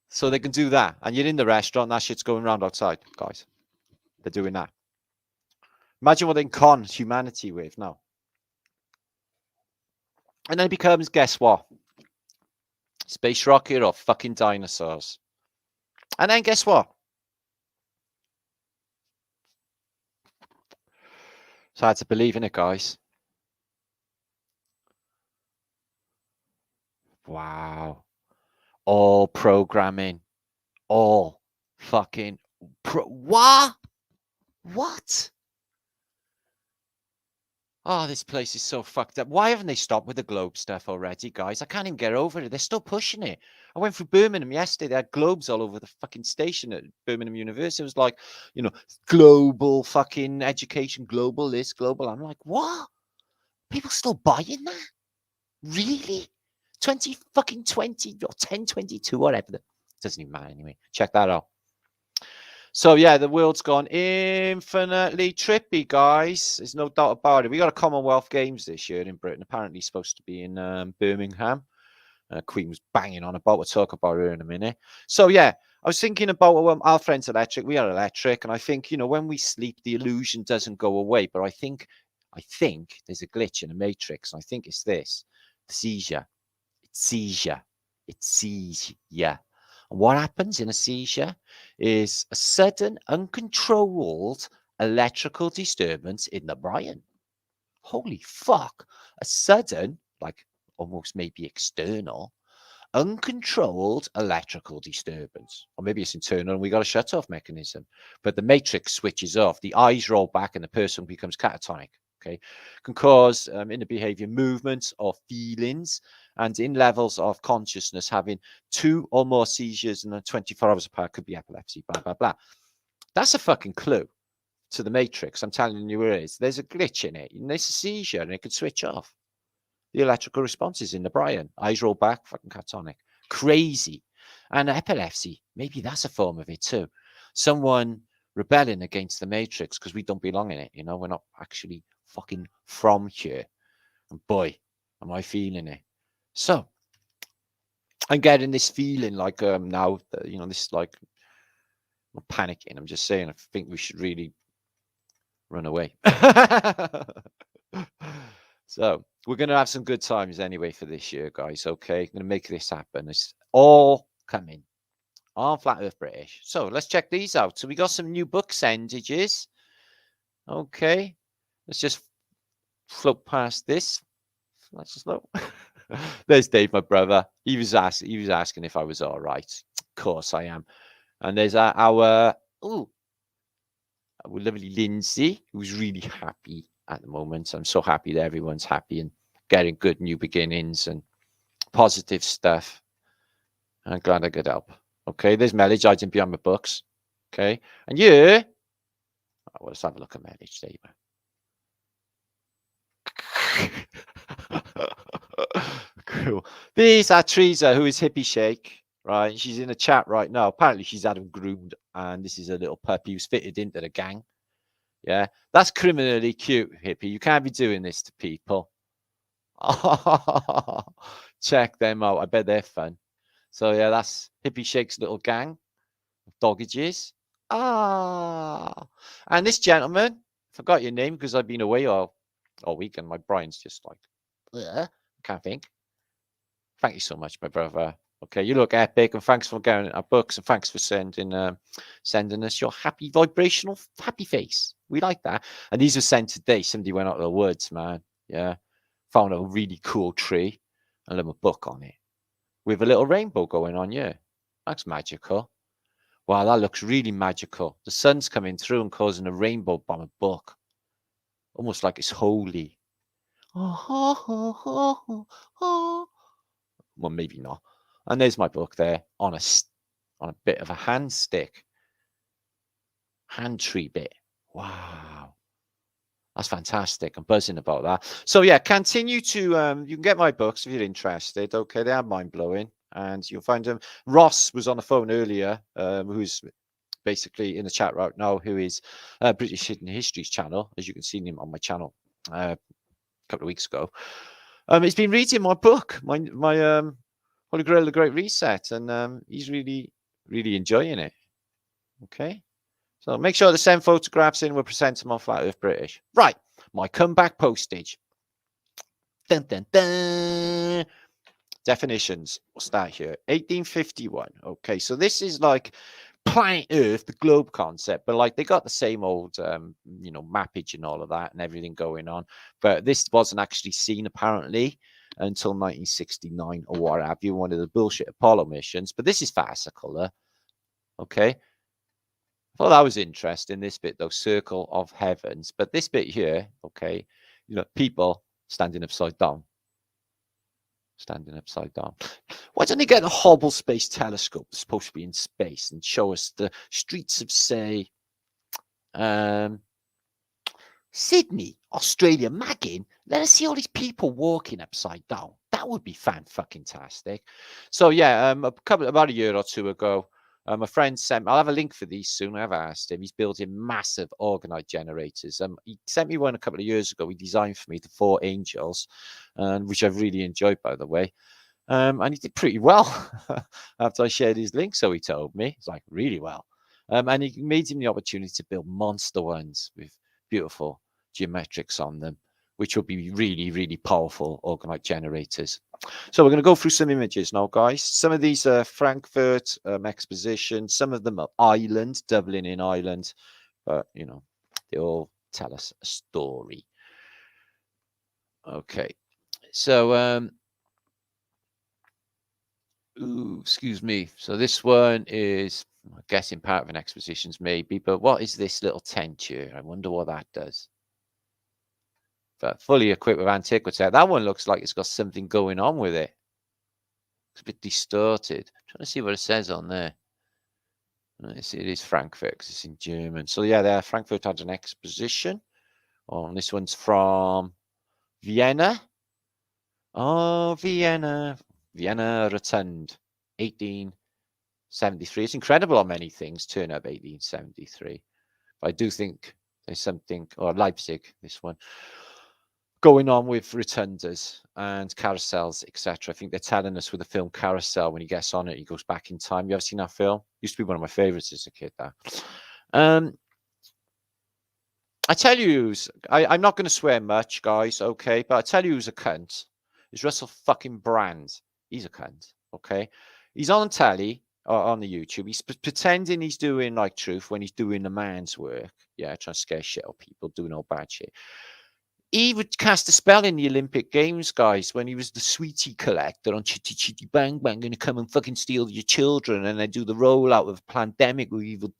[SPEAKER 1] So they can do that. And you're in the restaurant. That shit's going around outside, guys. They're doing that. Imagine what they can con humanity with now. And then it becomes, guess what? Space rocket or fucking dinosaurs. And then guess what? So I had to believe in it, guys. Wow. All programming. All fucking what? What? Oh, this place is so fucked up. Why haven't they stopped with the globe stuff already, guys? I can't even get over it. They're still pushing it. I went through Birmingham yesterday. They had globes all over the fucking station at Birmingham University. It was like, you know, global fucking education, global this, global. I'm like, what? People still buying that? Really? 20 or 1022, whatever. It doesn't even matter anyway. Check that out. So yeah, the world's gone infinitely trippy, guys. There's no doubt about it. We got a Commonwealth Games this year in Britain. Apparently, supposed to be in Birmingham. Queen was banging on about. We'll talk about her in a minute. So yeah, I was thinking about our friends electric. We are electric, and I think, you know, when we sleep, the illusion doesn't go away. But I think there's a glitch in the matrix. And I think it's this: seizure. It's seizure. It's seizure. And what happens in a seizure is a sudden, uncontrolled electrical disturbance in the brain. Holy fuck. A sudden, like almost maybe external, uncontrolled electrical disturbance. Or maybe it's internal and we got a shut-off mechanism. But the matrix switches off. The eyes roll back and the person becomes catatonic. Okay, can cause in the behavior movements or feelings, and in levels of consciousness having 2 or more seizures in 24 hours apart. Could be epilepsy, blah blah blah. That's a fucking clue to the matrix. I'm telling you where it is. There's a glitch in it, and there's a seizure, and it could switch off. The electrical responses in the brain, eyes roll back, fucking catatonic, crazy. And epilepsy, maybe that's a form of it too. Someone rebelling against the matrix because we don't belong in it. You know, we're not actually fucking from here. And boy, am I feeling it. So I'm getting this feeling like now, you know, this like, I'm panicking. I'm just saying, I think we should really run away. So we're going to have some good times anyway for this year, guys. Okay, going to make this happen. It's all coming on Flat Earth British. So let's check these out. So we got some new book sendages. Okay, let's just float past this. Let's just look. There's Dave, my brother. He was asking if I was all right. Of course I am. And there's our lovely Lindsay, who's really happy at the moment. I'm so happy that everyone's happy and getting good new beginnings and positive stuff. I'm glad I could help. Okay, there's Melage hiding behind my books. Okay, and you, well, let's have a look at Melage. There you go. Cool. These are Teresa, who is Hippie Shake, right? She's in a chat right now. Apparently, she's had him groomed, and this is a little puppy who's fitted into the gang. Yeah, that's criminally cute, Hippie. You can't be doing this to people. Oh, check them out. I bet they're fun. So yeah, that's Hippie Shake's little gang of doggages. And this gentleman, forgot your name because I've been away all week and my brain's just like, can't think. Thank you so much, my brother. Okay, you look epic, and thanks for getting our books, and thanks for sending us your happy vibrational happy face. We like that. And these were sent today. Somebody went out of the woods, man. Yeah, Found a really cool tree and left a book on it with a little rainbow going on. Yeah, that's magical. Wow, that looks really magical. The sun's coming through and causing a rainbow by my book. Almost like it's holy. Well, maybe not. And there's my book there on a bit of a hand tree bit. Wow. That's fantastic. I'm buzzing about that. So yeah, continue to you can get my books if you're interested. Okay, they are mind blowing, and you'll find them. Ross was on the phone earlier, who's basically in the chat right now, who is British Hidden Histories channel, as you can see him on my channel a couple of weeks ago. He's been reading my book, my Holy Grail: The Great Reset, and he's really enjoying it. Okay. So make sure to send photographs in. We'll present them on Flat Earth British. Right. My comeback postage. Dun, dun, dun. Definitions. We'll start here. 1851. Okay. So this is like planet Earth, the globe concept, but like they got the same old, mappage and all of that and everything going on. But this wasn't actually seen apparently until 1969 or what have you, one of the bullshit Apollo missions. But this is farcical. Okay. Well, that was interesting, this bit, though, circle of heavens. But this bit here, okay, people standing upside down. Standing upside down. Why don't they get a Hubble Space Telescope that's supposed to be in space and show us the streets of, say, Sydney, Australia, Maggin? Let us see all these people walking upside down. That would be fan-fucking-tastic. So, yeah, about a year or two ago, my friend sent, I'll have a link for these soon. I've asked him. He's building massive orgonite generators. He sent me one a couple of years ago. He designed for me the 4 angels, which I've really enjoyed, by the way. And he did pretty well after I shared his link. So he told me, it's like really well. And he made him the opportunity to build monster ones with beautiful geometrics on them, which will be really powerful orgonite generators. So we're going to go through some images now, guys. Some of these are Frankfurt exposition. Some of them are Ireland, Dublin in Ireland. But, they all tell us a story. Okay. So, excuse me. So this one is, I'm guessing, part of an expositions maybe. But what is this little tent here? I wonder what that does. But fully equipped with antiquity. That one looks like it's got something going on with it. It's a bit distorted. I'm trying to see what it says on there. It is Frankfurt because it's in German. So yeah, Frankfurt had an exposition. Oh, and this one's from Vienna. Oh, Vienna Rotund, 1873. It's incredible how many things turn up 1873. But I do think there's something, or Leipzig, this one, going on with rotundas and carousels, etc. I think they're telling us with the film Carousel, when he gets on it, he goes back in time. You ever seen that film? Used to be one of my favorites as a kid. That. I tell you, I'm not going to swear much, guys, okay? But I tell you who's a cunt. It's Russell fucking Brand. He's a cunt, okay? He's on telly, or on the YouTube. He's pretending he's doing, like, truth when he's doing the man's work. Yeah, trying to scare shit out of people, doing all bad shit. He would cast a spell in the Olympic Games, guys, when he was the sweetie collector on Chitty Chitty Bang Bang, going to come and fucking steal your children, and then do the rollout of a pandemic with evil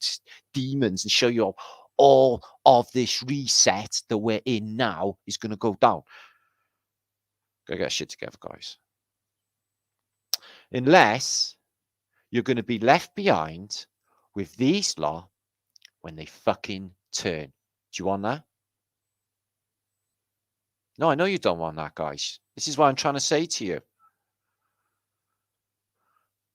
[SPEAKER 1] demons and show you all of this reset that we're in now is going to go down. Gotta get shit together, guys. Unless you're going to be left behind with these lot when they fucking turn. Do you want that? No, I know you don't want that, guys. This is what I'm trying to say to you.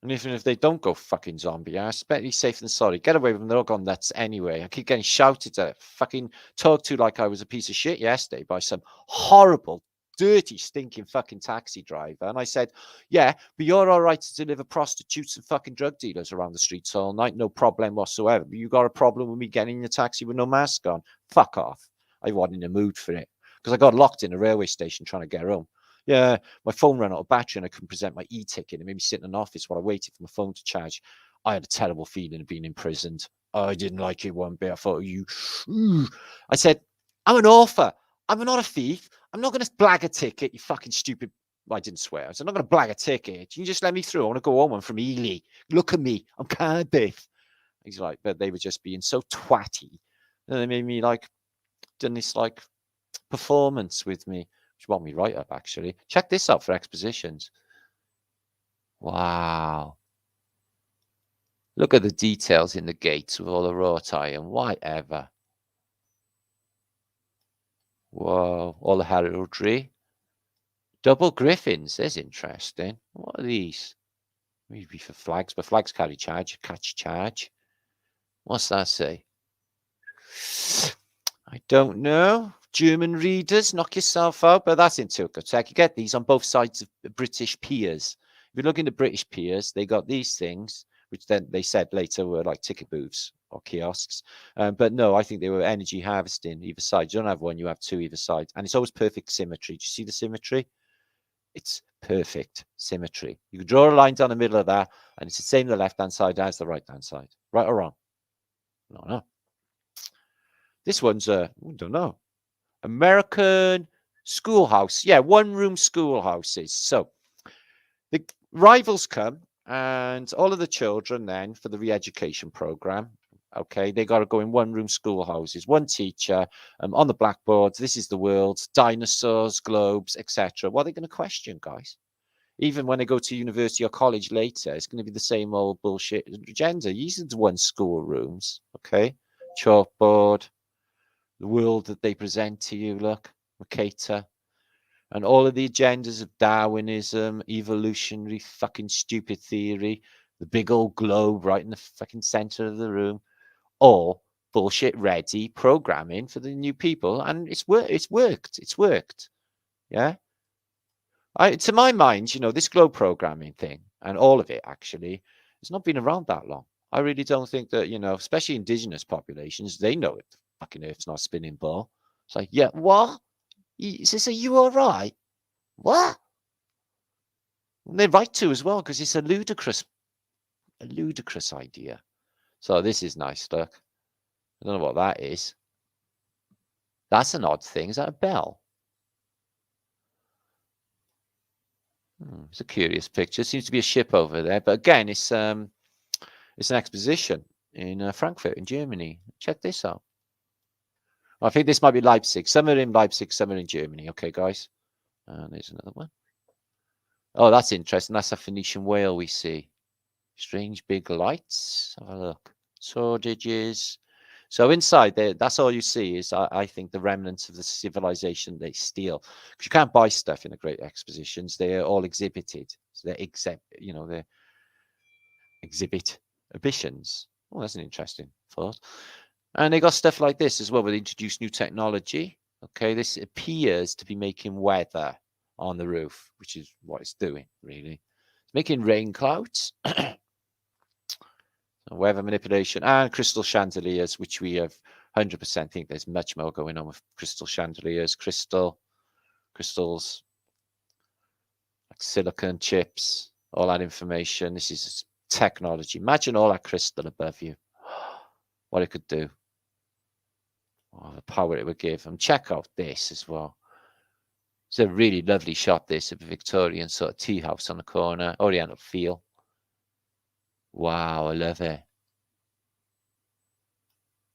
[SPEAKER 1] And even if they don't go fucking zombie, I expect you're safe than sorry. Get away with them. They're all gone nuts anyway. I keep getting shouted at, fucking talked to like I was a piece of shit yesterday by some horrible, dirty, stinking fucking taxi driver. And I said, yeah, but you're all right to deliver prostitutes and fucking drug dealers around the streets all night. No problem whatsoever. But you got a problem with me getting in the taxi with no mask on. Fuck off. I wasn't in the mood for it. Because I got locked in a railway station trying to get home. Yeah, my phone ran out of battery and I couldn't present my e-ticket. It made me sit in an office while I waited for my phone to charge. I had a terrible feeling of being imprisoned. I didn't like it one bit. I thought, I said, I'm an author. I'm not a thief. I'm not going to blag a ticket, you fucking stupid. Well, I didn't swear. I said, I'm not going to blag a ticket. You can just let me through. I want to go home. I'm from Ely. Look at me. I'm Cardiff. He's like, but they were just being so twatty. And they made me like, done this like performance with me, which wound me right up, actually. Check this out for expositions. Wow. Look at the details in the gates with all the wrought iron, whatever. Whoa, all the heraldry. Double griffins, there's interesting. What are these? Maybe for flags, but flags carry charge, catch charge. What's that say? I don't know. German readers, knock yourself out, but that's in Tech. You get these on both sides of the British piers. If you look in the British piers, they got these things, which then they said later were like ticket booths or kiosks. But no, I think they were energy harvesting either side. You don't have one, you have two either side. And it's always perfect symmetry. Do you see the symmetry? It's perfect symmetry. You can draw a line down the middle of that, and it's the same on the left-hand side as the right-hand side. Right or wrong? No. This one's I don't know. American schoolhouse. Yeah, one-room schoolhouses. So the rivals come, and all of the children then for the re-education program, okay, they got to go in one-room schoolhouses, one teacher on the blackboards. This is the world, dinosaurs, globes, etc. What are they going to question, guys? Even when they go to university or college later, it's going to be the same old bullshit agenda. These are the one school rooms, okay? Chalkboard, the world that they present to you, look, Mercator, and all of the agendas of Darwinism, evolutionary fucking stupid theory, the big old globe right in the fucking center of the room, or bullshit ready programming for the new people. And it's worked. Yeah. To my mind, this globe programming thing and all of it actually has not been around that long. I really don't think that, especially indigenous populations, they know it. Fucking Earth's not a spinning ball. It's like, yeah, what? Are you all right? What? And they're right to as well, because it's a ludicrous idea. So this is nice, look. I don't know what that is. That's an odd thing. Is that a bell? It's a curious picture. Seems to be a ship over there, but again, it's an exposition in Frankfurt in Germany. Check this out. I think this might be Leipzig. Some are in Leipzig, some are in Germany. Okay, guys. And there's another one. Oh, that's interesting. That's a Phoenician whale we see. Strange big lights. Have a look. Sordages. So inside there, that's all you see is, I think, the remnants of the civilization they steal. Because you can't buy stuff in the great expositions. They're all exhibited. So they're they're exhibitions. Oh, that's an interesting thought. And they got stuff like this as well, where they introduce new technology. Okay, this appears to be making weather on the roof, which is what it's doing, really. It's making rain clouds. Weather manipulation and crystal chandeliers, which we have 100% think there's much more going on with crystal chandeliers, crystals, like silicon chips, all that information. This is technology. Imagine all that crystal above you, what it could do. Oh, the power it would give. And check out this as well. It's a really lovely shot, this, of a Victorian sort of tea house on the corner, Oriental feel. Wow, I love it.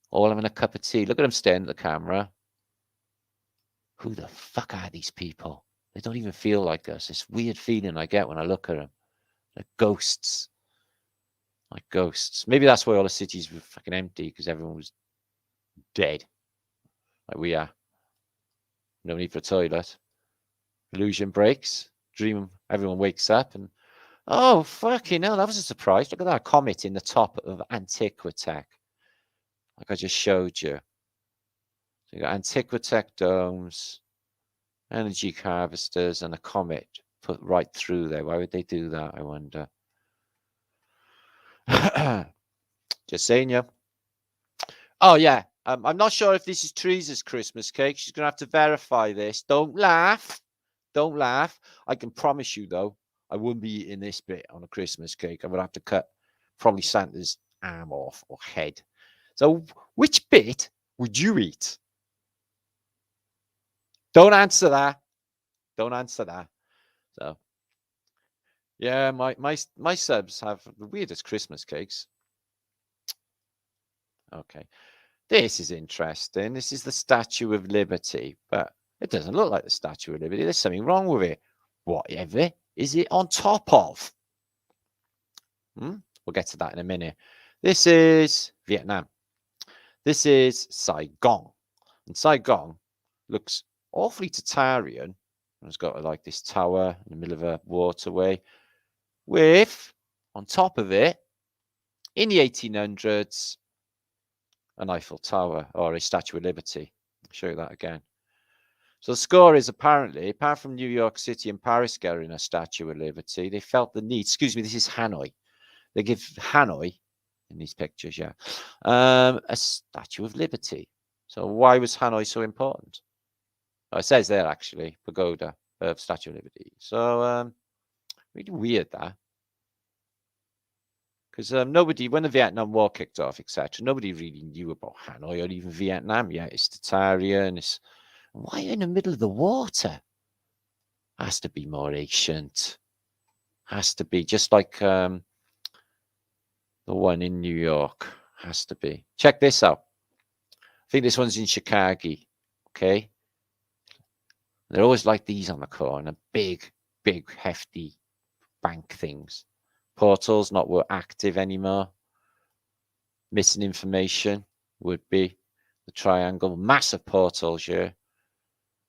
[SPEAKER 1] All having a cup of tea. Look at them staring at the camera. Who the fuck are these people? They don't even feel like us. This weird feeling I get when I look at them. Like ghosts. Like ghosts. Maybe that's why all the cities were fucking empty, because everyone was dead. Like we are. No need for a toilet. Illusion breaks. Dream. Everyone wakes up and, oh, fucking hell, that was a surprise. Look at that comet in the top of Antiquitech. Like I just showed you. So you got Antiquitech domes, energy harvesters, and a comet put right through there. Why would they do that, I wonder? Just saying, yeah. Oh, yeah. I'm not sure if this is Teresa's Christmas cake. She's going to have to verify this. Don't laugh. Don't laugh. I can promise you, though, I wouldn't be eating this bit on a Christmas cake. I would have to cut probably Santa's arm off or head. So which bit would you eat? Don't answer that. Don't answer that. So, yeah, my subs have the weirdest Christmas cakes. Okay. This is interesting. This is the Statue of Liberty, but it doesn't look like the Statue of Liberty. There's something wrong with it. Whatever is it on top of? We'll get to that in a minute. This is Vietnam. This is Saigon. And Saigon looks awfully Tatarian. It's got like this tower in the middle of a waterway with, on top of it, in the 1800s, an Eiffel Tower or a Statue of Liberty. I'll show you that again. So the score is apparently, apart from New York City and Paris getting a Statue of Liberty, they felt the need. Excuse me, this is Hanoi. They give Hanoi, in these pictures, yeah, a Statue of Liberty. So why was Hanoi so important? Oh, it says there, actually, pagoda of Statue of Liberty. So really weird, that. Because nobody, when the Vietnam War kicked off, etc., nobody really knew about Hanoi or even Vietnam yet. It's Tatarian. It's, why in the middle of the water? Has to be more ancient. Has to be just like the one in New York. Has to be. Check this out. I think this one's in Chicago. Okay. They're always like these on the corner. Big, big, hefty bank things. Portals not were active anymore. Missing information would be the triangle. Massive portals here.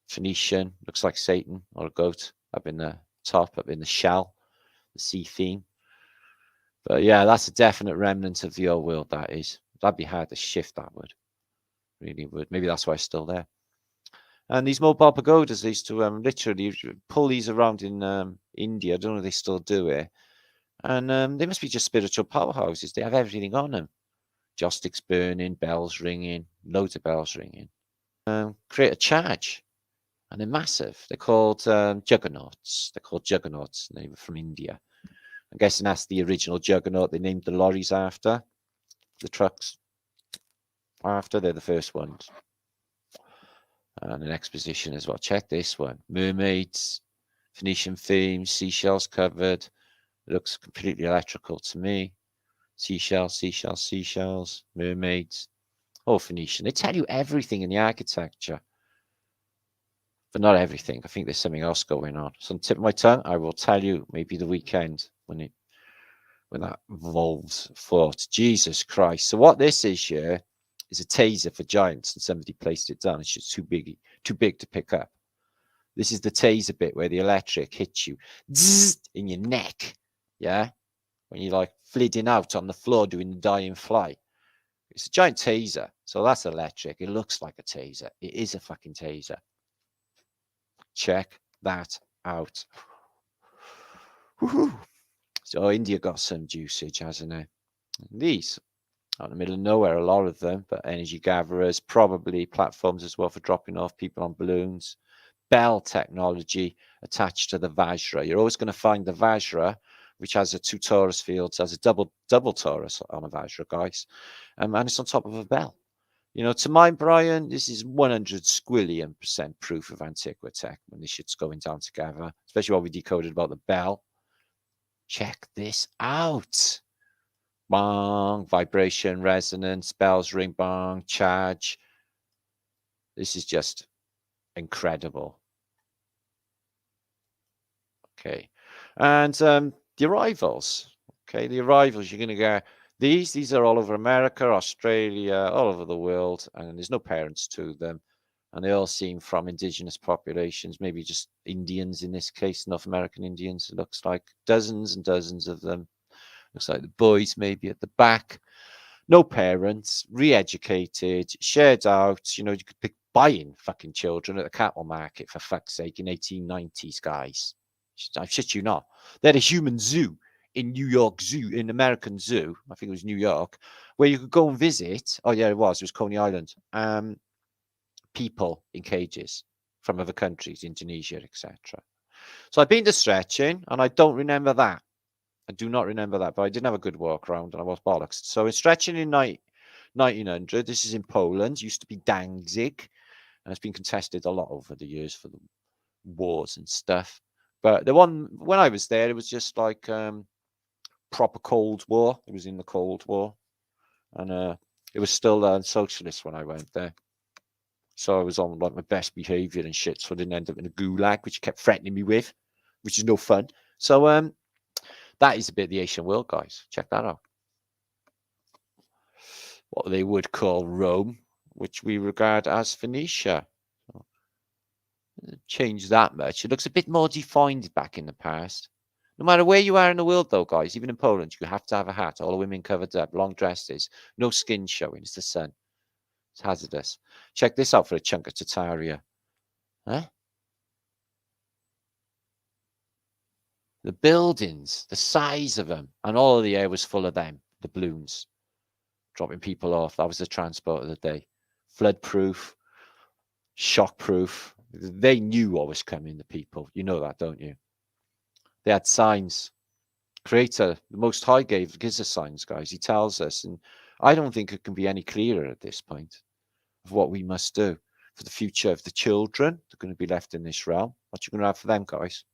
[SPEAKER 1] Phoenician, looks like Satan or a goat up in the top, up in the shell, the sea theme. But yeah, that's a definite remnant of the old world, that is. That'd be hard to shift, that would. Really would. Maybe that's why it's still there. And these mobile pagodas, they used to literally pull these around in India. I don't know if they still do it. And they must be just spiritual powerhouses. They have everything on them. Joss sticks burning, bells ringing, loads of bells ringing. Create a charge. And they're massive. They're called juggernauts. They're called juggernauts. They were from India. I'm guessing that's the original juggernaut. They named the lorries after. The trucks after. They're the first ones. And an exposition as well. Check this one. Mermaids, Phoenician themes, seashells covered. It looks completely electrical to me. Seashells, seashells, seashells, mermaids. Oh, Phoenician. They tell you everything in the architecture. But not everything. I think there's something else going on. So on the tip of my tongue, I will tell you maybe the weekend when that evolves thought. Jesus Christ. So what this is here is a taser for giants, and somebody placed it down. It's just too big to pick up. This is the taser bit where the electric hits you in your neck. Yeah. When you're like flidding out on the floor doing the dying fly. It's a giant taser. So that's electric. It looks like a taser. It is a fucking taser. Check that out. Woohoo. So India got some usage, hasn't it? These out in the middle of nowhere, a lot of them, but energy gatherers, probably platforms as well for dropping off people on balloons. Bell technology attached to the Vajra. You're always going to find the Vajra, which has a 2 torus fields, has a double torus on a Vajra, guys, and it's on top of a bell. You know, to mine, Brian, this is 100 squillion% proof of Antiquitech when this shit's going down together, especially what we decoded about the bell. Check this out. Bong, vibration, resonance, bells ring, bong, charge. This is just incredible. Okay. And the arrivals. Okay, the arrivals, you're going to get these are all over America, Australia, all over the world, and there's no parents to them. And they all seem from indigenous populations, maybe just Indians in this case, North American Indians. It looks like dozens and dozens of them. Looks like the boys maybe at the back. No parents, re-educated, shared out. You know, you could pick buying fucking children at the cattle market, for fuck's sake, in 1890s, guys. I shit you not. They had a human zoo in New York Zoo, in American Zoo, I think it was New York, where you could go and visit. Oh, yeah, it was Coney Island. People in cages from other countries, Indonesia, etc. So I've been to stretching, and I don't remember that. I do not remember that, but I didn't have a good walk around, and I was bollocks. So in stretching in 1900, this is in Poland, used to be Danzig. And it's been contested a lot over the years for the wars and stuff. But the one, when I was there, it was just like proper Cold War. It was in the Cold War. And it was still socialist when I went there. So I was on like my best behavior and shit. So I didn't end up in a gulag, which he kept threatening me with, which is no fun. So that is a bit of the ancient world, guys. Check that out. What they would call Rome, which we regard as Phoenicia. So, changed that much. It looks a bit more defined back in the past. No matter where you are in the world, though, guys, even in Poland, you have to have a hat. All the women covered up, long dresses, no skin showing. It's the sun. It's hazardous. Check this out for a chunk of Tartaria. Huh? The buildings, the size of them, and all of the air was full of them, the balloons, dropping people off. That was the transport of the day. Flood-proof, shock-proof. They knew what was coming, the people. You know that, don't you? They had signs. Creator, the Most High gives us signs, guys. He tells us, and I don't think it can be any clearer at this point of what we must do for the future of the children that are going to be left in this realm. What you going to have for them, guys?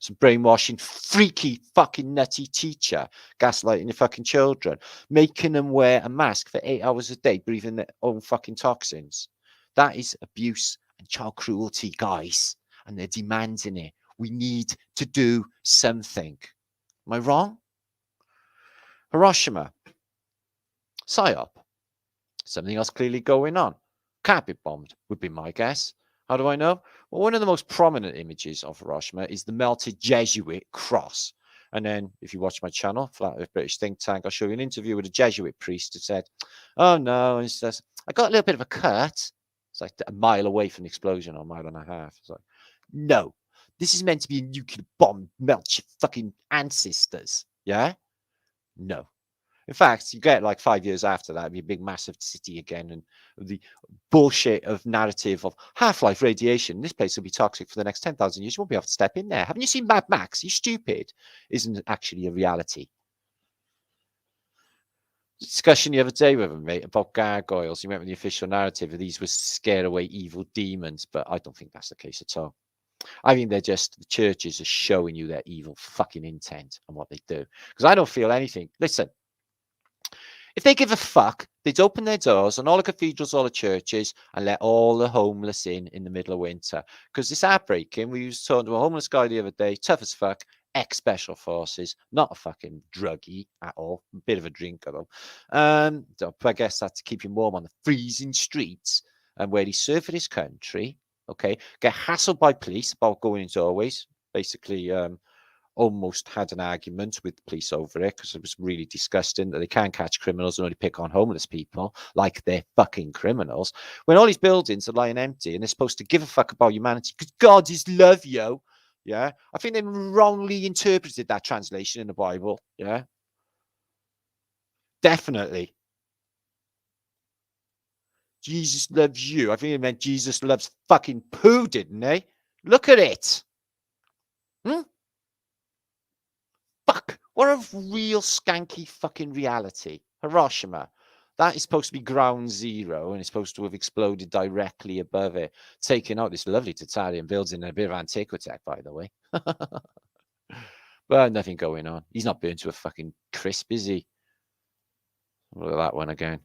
[SPEAKER 1] Some brainwashing, freaky, fucking nutty teacher gaslighting your fucking children, making them wear a mask for 8 hours a day, breathing their own fucking toxins. That is abuse and child cruelty, guys, and they're demanding it. We need to do something. Am I wrong? Hiroshima. PSYOP. Something else clearly going on. Can't be bombed, would be my guess. How do I know? Well, one of the most prominent images of Hiroshima is the melted Jesuit cross. And then, if you watch my channel, Flat Earth British Think Tank, I'll show you an interview with a Jesuit priest who said, oh no, it's just, I got a little bit of a cut. It's like a mile away from the explosion, or a mile and a half. It's like, no, this is meant to be a nuclear bomb, melt your fucking ancestors. Yeah? No. In fact, you get like 5 years after that, it'd be a big, massive city again, and the bullshit of narrative of half-life radiation. This place will be toxic for the next 10,000 years. You won't be able to step in there. Haven't you seen Mad Max? You stupid. Isn't actually a reality. Discussion the other day with him, mate, about gargoyles. He went with the official narrative of these were scare away evil demons, but I don't think that's the case at all. I think they're just, the churches are showing you their evil fucking intent and what they do. Because I don't feel anything. Listen. If they give a fuck, they'd open their doors on all the cathedrals, all the churches, and let all the homeless in the middle of winter. Because it's heartbreaking. We was talking to a homeless guy the other day, tough as fuck, ex-special forces, not a fucking druggie at all, a bit of a drinker though. So I guess that's to keep him warm on the freezing streets and where he served for his country. Okay, get hassled by police about going into doorways, basically. Almost had an argument with the police over it because it was really disgusting that they can't catch criminals and only pick on homeless people like they're fucking criminals. When all these buildings are lying empty and they're supposed to give a fuck about humanity because God is love, yo. Yeah. I think they wrongly interpreted that translation in the Bible. Yeah. Definitely. Jesus loves you. I think it meant Jesus loves fucking poo, didn't they? Look at it. Fuck, what a real skanky fucking reality. Hiroshima. That is supposed to be ground zero and it's supposed to have exploded directly above it, taking out this lovely Tatarian building and a bit of antiquitech, by the way. But nothing going on. He's not burned to a fucking crisp, is he? Look at that one again.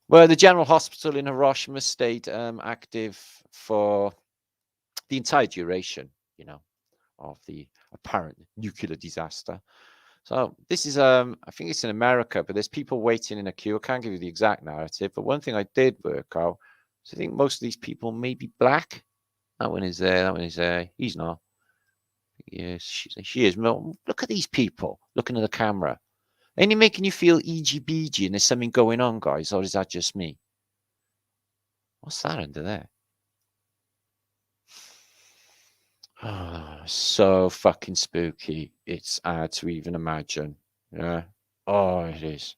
[SPEAKER 1] Well, the General Hospital in Hiroshima stayed active for the entire duration, you know, of the apparent nuclear disaster. So this is I think it's in America, but there's people waiting in a queue. I can't give you the exact narrative, but one thing I did work out is I think most of these people may be black. That one is there, that one is there. He's not. Yes, she is. Look at these people looking at the camera. Ain't it making you feel EGBG and there's something going on, guys, or is that just me? What's that under there? Oh, so fucking spooky. It's hard to even imagine. Yeah. Oh, it is.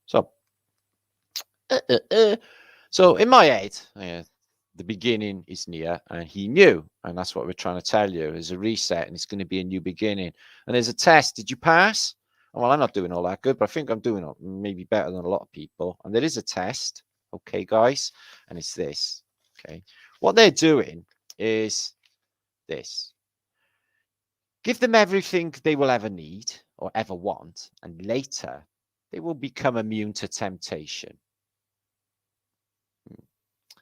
[SPEAKER 1] So, so in my head, the beginning is near, and he knew, and that's what we're trying to tell you. There's a reset, and it's going to be a new beginning. And there's a test. Did you pass? Well, I'm not doing all that good, but I think I'm doing maybe better than a lot of people. And there is a test. Okay, guys? And it's this. Okay. What they're doing is this. Give them everything they will ever need or ever want, and later they will become immune to temptation.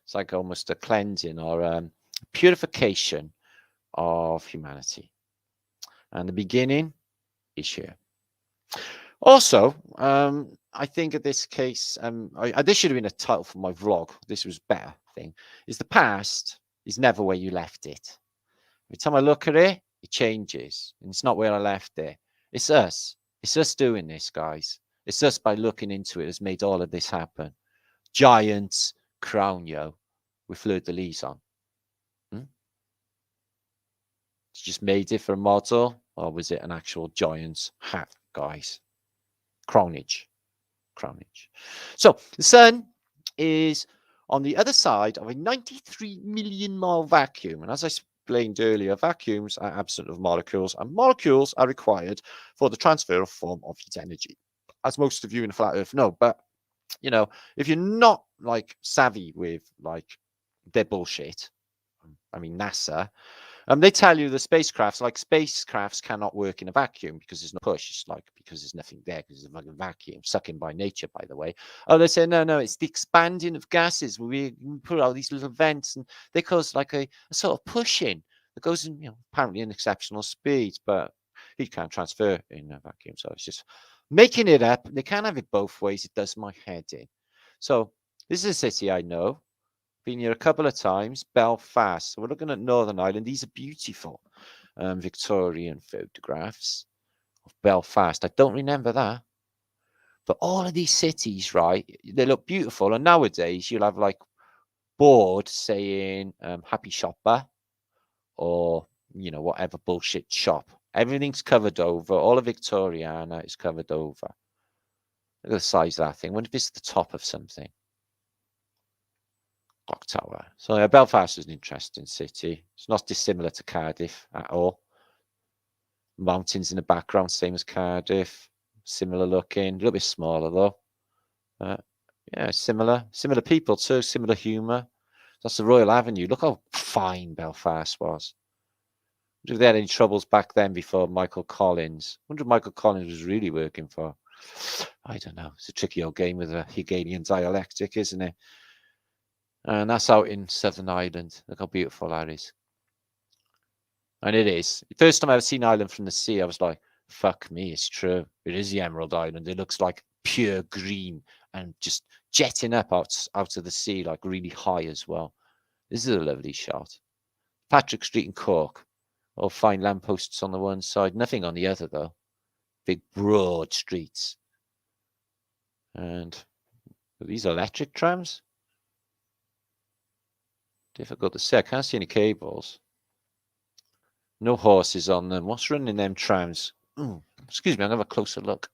[SPEAKER 1] It's like almost a cleansing or purification of humanity. And the beginning is here. Also, I think in this case, this should have been a title for my vlog. This was better thing. Is the past is never where you left it. Every time I look at it, it changes. And it's not where I left it. It's us. It's us doing this, guys. It's us by looking into it has made all of this happen. Giants crown you with fleur-de-lis on. It's just made it for a model, or was it an actual giant's hat, guys? Crownage. So the sun is on the other side of a 93 million mile vacuum. And as I explained earlier, vacuums are absent of molecules, and molecules are required for the transfer of form of heat energy, as most of you in the flat earth know. But, you know, if you're not like savvy with like their bullshit, I mean, NASA, they tell you the spacecrafts cannot work in a vacuum because there's no push. It's like because there's nothing there because it's a vacuum, sucking by nature, by the way. Oh, they say, no, it's the expanding of gases. We put out these little vents and they cause like a sort of pushing that goes in, apparently in exceptional speeds, but heat can't transfer in a vacuum. So it's just making it up. They can't have it both ways. It does my head in. So this is a city I know. Been here a couple of times, Belfast. So we're looking at Northern Ireland. These are beautiful Victorian photographs of Belfast. I don't remember that. But all of these cities, right, they look beautiful. And nowadays you'll have like boards saying happy shopper or, whatever bullshit shop. Everything's covered over. All of Victoriana is covered over. Look at the size of that thing. I wonder if it's the top of something. Clock Tower. So yeah, Belfast is an interesting city. It's not dissimilar to Cardiff at all. Mountains in the background, same as Cardiff. Similar looking, a little bit smaller though. Yeah, similar people too, similar humour. That's the Royal Avenue. Look how fine Belfast was. I wonder if they had any troubles back then before Michael Collins. I wonder if Michael Collins was really working for. I don't know. It's a tricky old game with a Hegelian dialectic, isn't it? And that's out in Southern Ireland. Look how beautiful that is. And it is. The first time I ever seen Ireland from the sea, I was like, fuck me, it's true. It is the Emerald Island. It looks like pure green and just jetting up out of the sea, like really high as well. This is a lovely shot. Patrick Street in Cork. All fine lampposts on the one side. Nothing on the other, though. Big, broad streets. And are these electric trams? Difficult to say. I can't see any cables. No horses on them. What's running them trams? Excuse me, I'll have a closer look.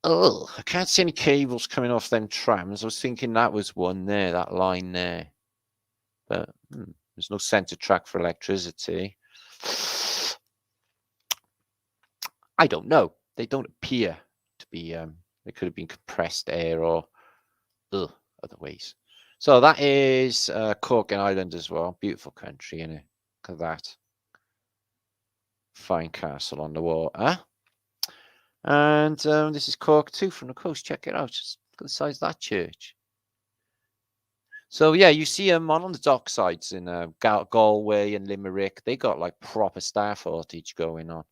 [SPEAKER 1] Oh, I can't see any cables coming off them trams. I was thinking that was one there, that line there. But there's no center track for electricity. I don't know. They don't appear to be, they could have been compressed air or other ways. So that is Cork Island as well. Beautiful country, innit? Look at that. Fine castle on the water. And this is Cork too from the coast. Check it out. Just look at the size of that church. So yeah, you see them on the docksides in Galway and Limerick. They got like proper star footage going on.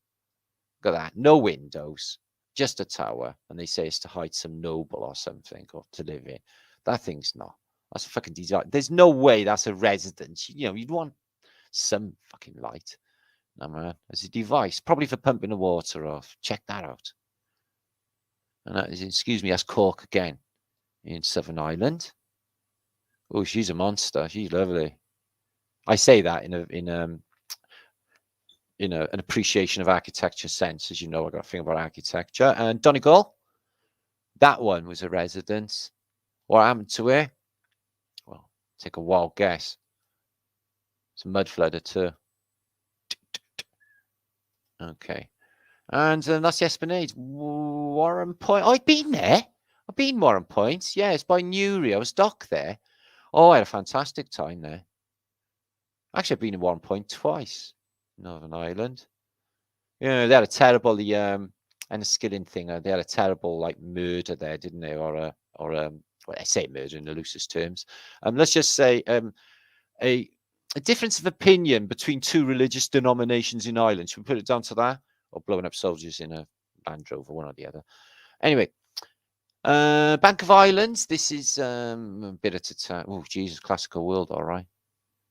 [SPEAKER 1] Look at that. No windows, just a tower. And they say it's to hide some noble or something or to live in. That thing's not. That's a fucking design. There's no way that's a residence. You'd want some fucking light. No, man. As a device, probably for pumping the water off. Check that out. And that is, excuse me, that's Cork again in Southern Ireland. Oh, she's a monster. She's lovely. I say that in an appreciation of architecture sense. As you know, I got a thing about architecture. And Donegal, that one was a residence. What happened to it? Well, take a wild guess. It's a mud flooder too. Okay. And that's the Esplanade. Warren Point. I've been there. I've been Warren Point. Yeah, it's by Newry. I was docked there. Oh, I had a fantastic time there. Actually, I've been in Warren Point twice. Northern Ireland. Yeah, they had a terrible and the skilling thing. They had a terrible like murder there, didn't they? Or well, I say murder in the loosest terms. Let's just say a difference of opinion between two religious denominations in Ireland. Should we put it down to that, or blowing up soldiers in a Land Rover, one or the other? Anyway, Bank of Ireland. This is a bit at a time. Oh, Jesus, classical world. All right,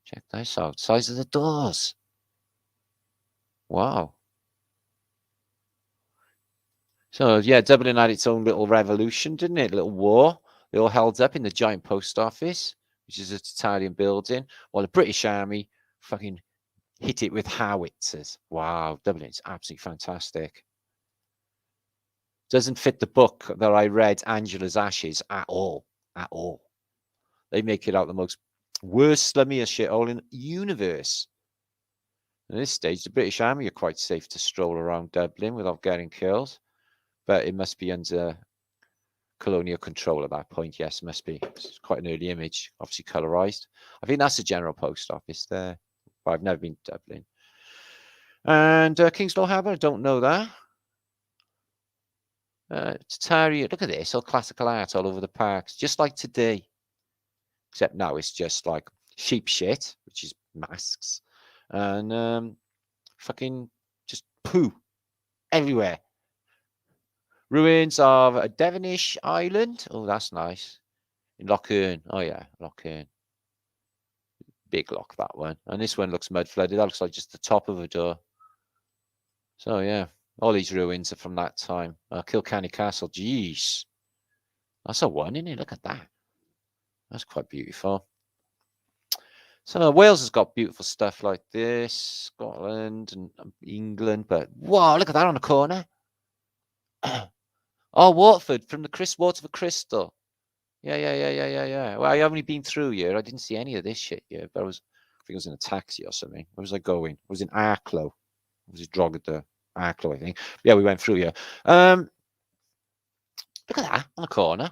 [SPEAKER 1] check this out. Size of the doors. Wow. So yeah, Dublin had its own little revolution, didn't it? A little war. They all held up in the giant post office, which is a totalitarian building, while the British Army fucking hit it with howitzers. Wow, Dublin's absolutely fantastic. Doesn't fit the book that I read, Angela's Ashes, at all. At all. They make it out the most worst, slummiest shithole in the universe. At this stage, the British Army are quite safe to stroll around Dublin without getting killed. But it must be under colonial control at that point. Yes, it must be. It's quite an early image, obviously colorized. I think that's the general post office there. But I've never been to Dublin. And Kingslow Harbour, I don't know that. Tatari, look at this, all classical art all over the parks, just like today. Except now it's just like sheep shit, which is masks, and fucking just poo everywhere. Ruins of a Devonish island. Oh, that's nice. In Loch Earn. Oh, yeah, Loch Earn. Big lock, that one. And this one looks mud flooded. That looks like just the top of a door. So, yeah, all these ruins are from that time. Kilkenny Castle. Jeez. That's a one, isn't it? Look at that. That's quite beautiful. So, Wales has got beautiful stuff like this. Scotland and England. But, wow, look at that on the corner. Oh, Waterford from the Waterford Crystal. Yeah. Well, I only been through here. I didn't see any of this shit yet, but I think I was in a taxi or something. Where was I going? I was in Arklow. I was Drogheda, Arklow, I think. Yeah, we went through here. Look at that on the corner.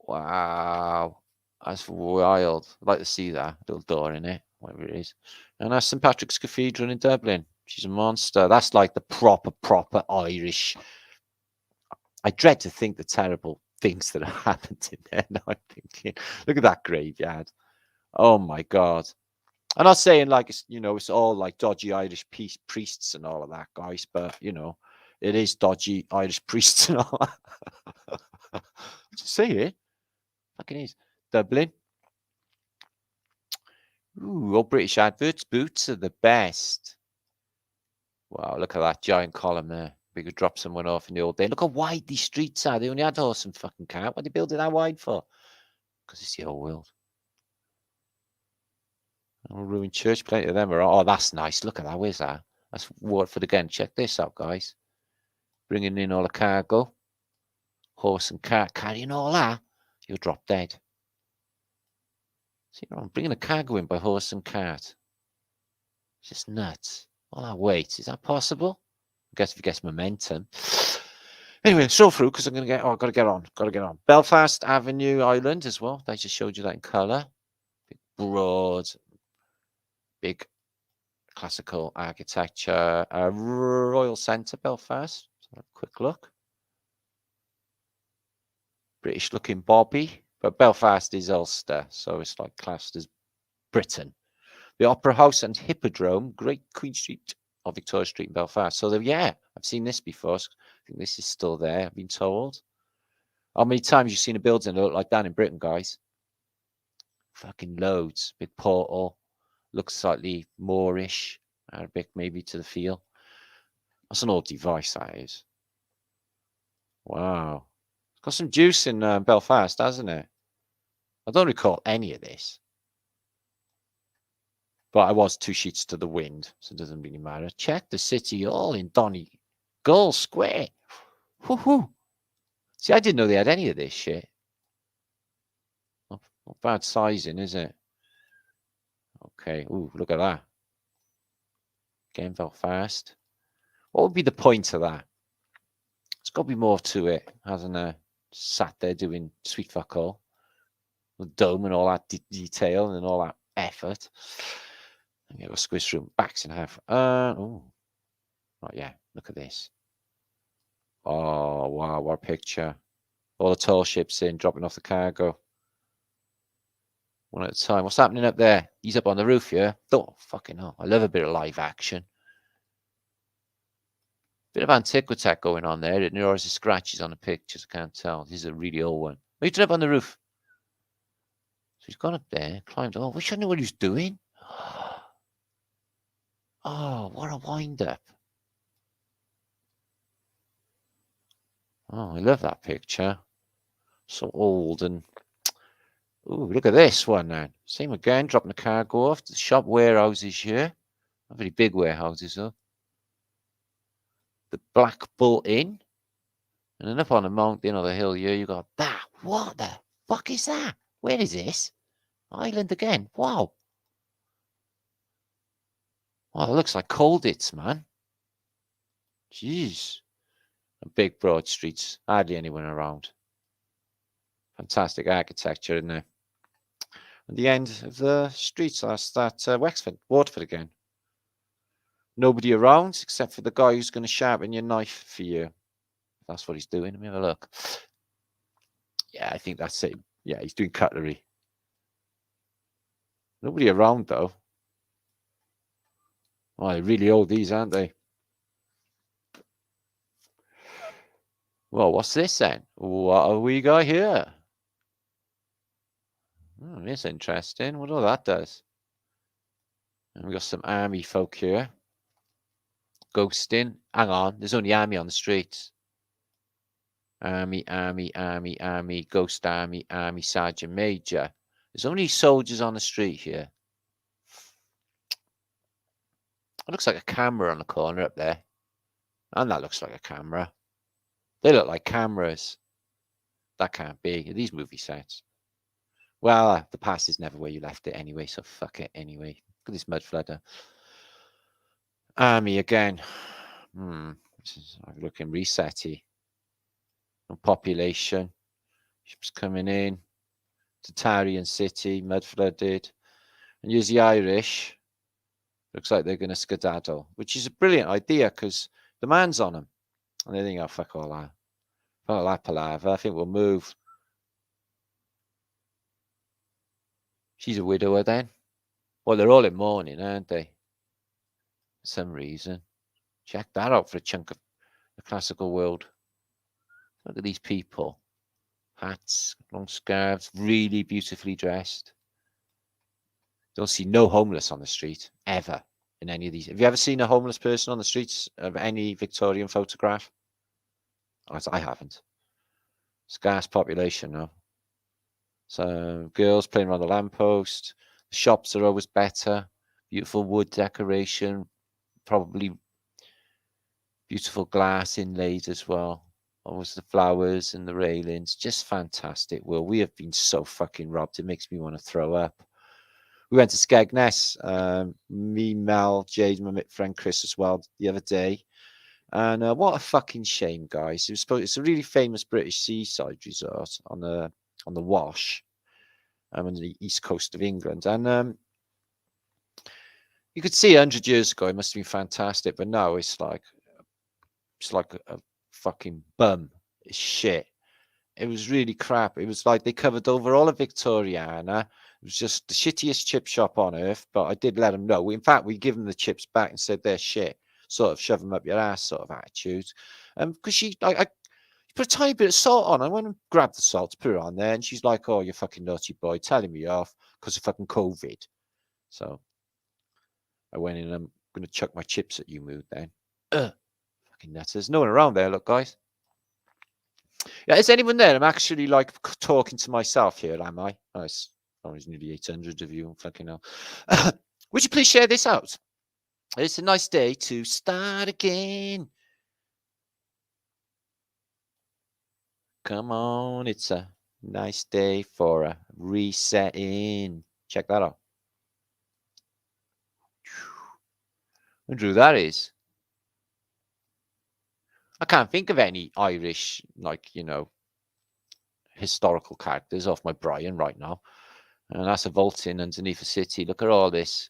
[SPEAKER 1] Wow. That's wild. I'd like to see that little door in it, whatever it is. And that's St. Patrick's Cathedral in Dublin. She's a monster. That's like the proper Irish. I dread to think the terrible things that have happened in there. Now I'm thinking, look at that graveyard. Oh my God. I'm not saying like it's all like dodgy Irish priests and all of that, guys, but it is dodgy Irish priests and all that. Just say it. Fucking is. Dublin. Ooh, all British adverts. Boots are the best. Wow, look at that giant column there. We could drop someone off in the old day. Look how wide these streets are. They only had horse and fucking cart. What they build it that wide for? Because it's the old world. Oh, ruined church, plenty of them are. Oh, that's nice. Look at that. Where's that? That's Waterford again. Check this out, guys. Bringing in all the cargo. Horse and cart carrying all that. You'll drop dead. See, I'm bringing a cargo in by horse and cart. It's just nuts. All that weight. Is that possible? I guess if you get momentum. Anyway, stroll through because I'm going to get. Oh, I've got to get on. Got to get on. Belfast Avenue Island as well. They just showed you that in colour. Big, broad, big classical architecture. Royal Centre, Belfast. Let's have a quick look. British looking Bobby, but Belfast is Ulster, so it's like classed as Britain. The Opera House and Hippodrome, Great Queen Street or Victoria Street in Belfast. So yeah, I've seen this before. I think this is still there, I've been told. How many times you've seen a building that look like that in Britain, guys? Fucking loads. Big portal. Looks slightly Moorish, Arabic maybe to the feel. That's an old device, that is. Wow. It's got some juice in Belfast, hasn't it? I don't recall any of this. But I was 2 sheets to the wind, so it doesn't really matter. Check the city hall in Donegal Square. Woohoo! See, I didn't know they had any of this shit. Not bad sizing, is it? Okay. Ooh, look at that. Again, Belfast. What would be the point of that? got to be more to it, hasn't there? Sat there doing sweet fuck all. The dome and all that detail and all that effort. And you got squish through backs in half. Oh, right, yeah. Look at this. Oh, wow, what a picture. All the tall ships in, dropping off the cargo. One at a time. What's happening up there? He's up on the roof, yeah? Oh, fucking hell. I love a bit of live action. Bit of antiquity going on there. There are scratches on the pictures. I can't tell. This is a really old one. He's up on the roof. So he's gone up there, climbed. Oh, I wish I knew what he was doing. Oh, what a wind-up. Oh, I love that picture. So old and... Ooh, look at this one now. Same again, dropping the cargo off. The shop warehouses here. Not very big warehouses, though. The Black Bull Inn. And then up on the mountain or the hill here, you got that. What the fuck is that? Where is this? Island again. Wow. Oh, it looks like Colditz, man. Jeez. Big broad streets. Hardly anyone around. Fantastic architecture, isn't there? At the end of the streets, that's that Wexford, Waterford again. Nobody around except for the guy who's going to sharpen your knife for you. That's what he's doing. Let me have a look. Yeah, I think that's it. Yeah, he's doing cutlery. Nobody around, though. Oh, they're really old, these, aren't they? Well, what's this then? What have we got here? Oh, that's interesting. What all that does. And we got some army folk here. Ghosting. Hang on, there's only army on the streets. Army, ghost army, sergeant major. There's only soldiers on the street here. It looks like a camera on the corner up there. And that looks like a camera. They look like cameras. That can't be. Are these movie sets? Well, the past is never where you left it anyway, so fuck it anyway. Look at this mud flooder. Army again. This is looking resetty. No population. Ships coming in. Tatarian city, mud flooded. And here's the Irish. Looks like they're going to skedaddle, which is a brilliant idea because the man's on them. And they think, oh, fuck all that. Fuck all that palaver. I think we'll move. She's a widower then. Well, they're all in mourning, aren't they? For some reason. Check that out for a chunk of the classical world. Look at these people. Hats, long scarves, really beautifully dressed. Don't see no homeless on the street, ever, in any of these. Have you ever seen a homeless person on the streets of any Victorian photograph? I haven't. Scarce population, no. So girls playing around the lamppost. The shops are always better. Beautiful wood decoration. Probably beautiful glass inlaid as well. Always the flowers and the railings. Just fantastic. Well, we have been so fucking robbed. It makes me want to throw up. We went to Skegness. Me, Mel, Jade, my friend Chris as well the other day. And what a fucking shame, guys. It's a really famous British seaside resort on the Wash, on the east coast of England. And you could see 100 years ago, it must have been fantastic. But now it's like a fucking bum. It's shit. It was really crap. It was like they covered over all of Victoriana. It was just the shittiest chip shop on earth. But I did let them know. In fact, we give them the chips back and said they're shit. Sort of shove them up your ass sort of attitude. Because I put a tiny bit of salt on. I went and grabbed the salt, put it on there, and she's like, "Oh, you fucking naughty boy, telling me off because of fucking COVID." So I went in. I'm going to chuck my chips at you, mood then. Fucking nuts. There's no one around there. Look, guys. Yeah, is anyone there? I'm actually like talking to myself here, am I? Nice. Oh, there's nearly 800 of you. Fucking hell. Would you please share this out? It's a nice day to start again. Come on, it's a nice day for a resetting. Check that out. I wonder who that is. I can't think of any Irish, like, you know, historical characters off my Brian right now. And that's a vaulting underneath a city. Look at all this.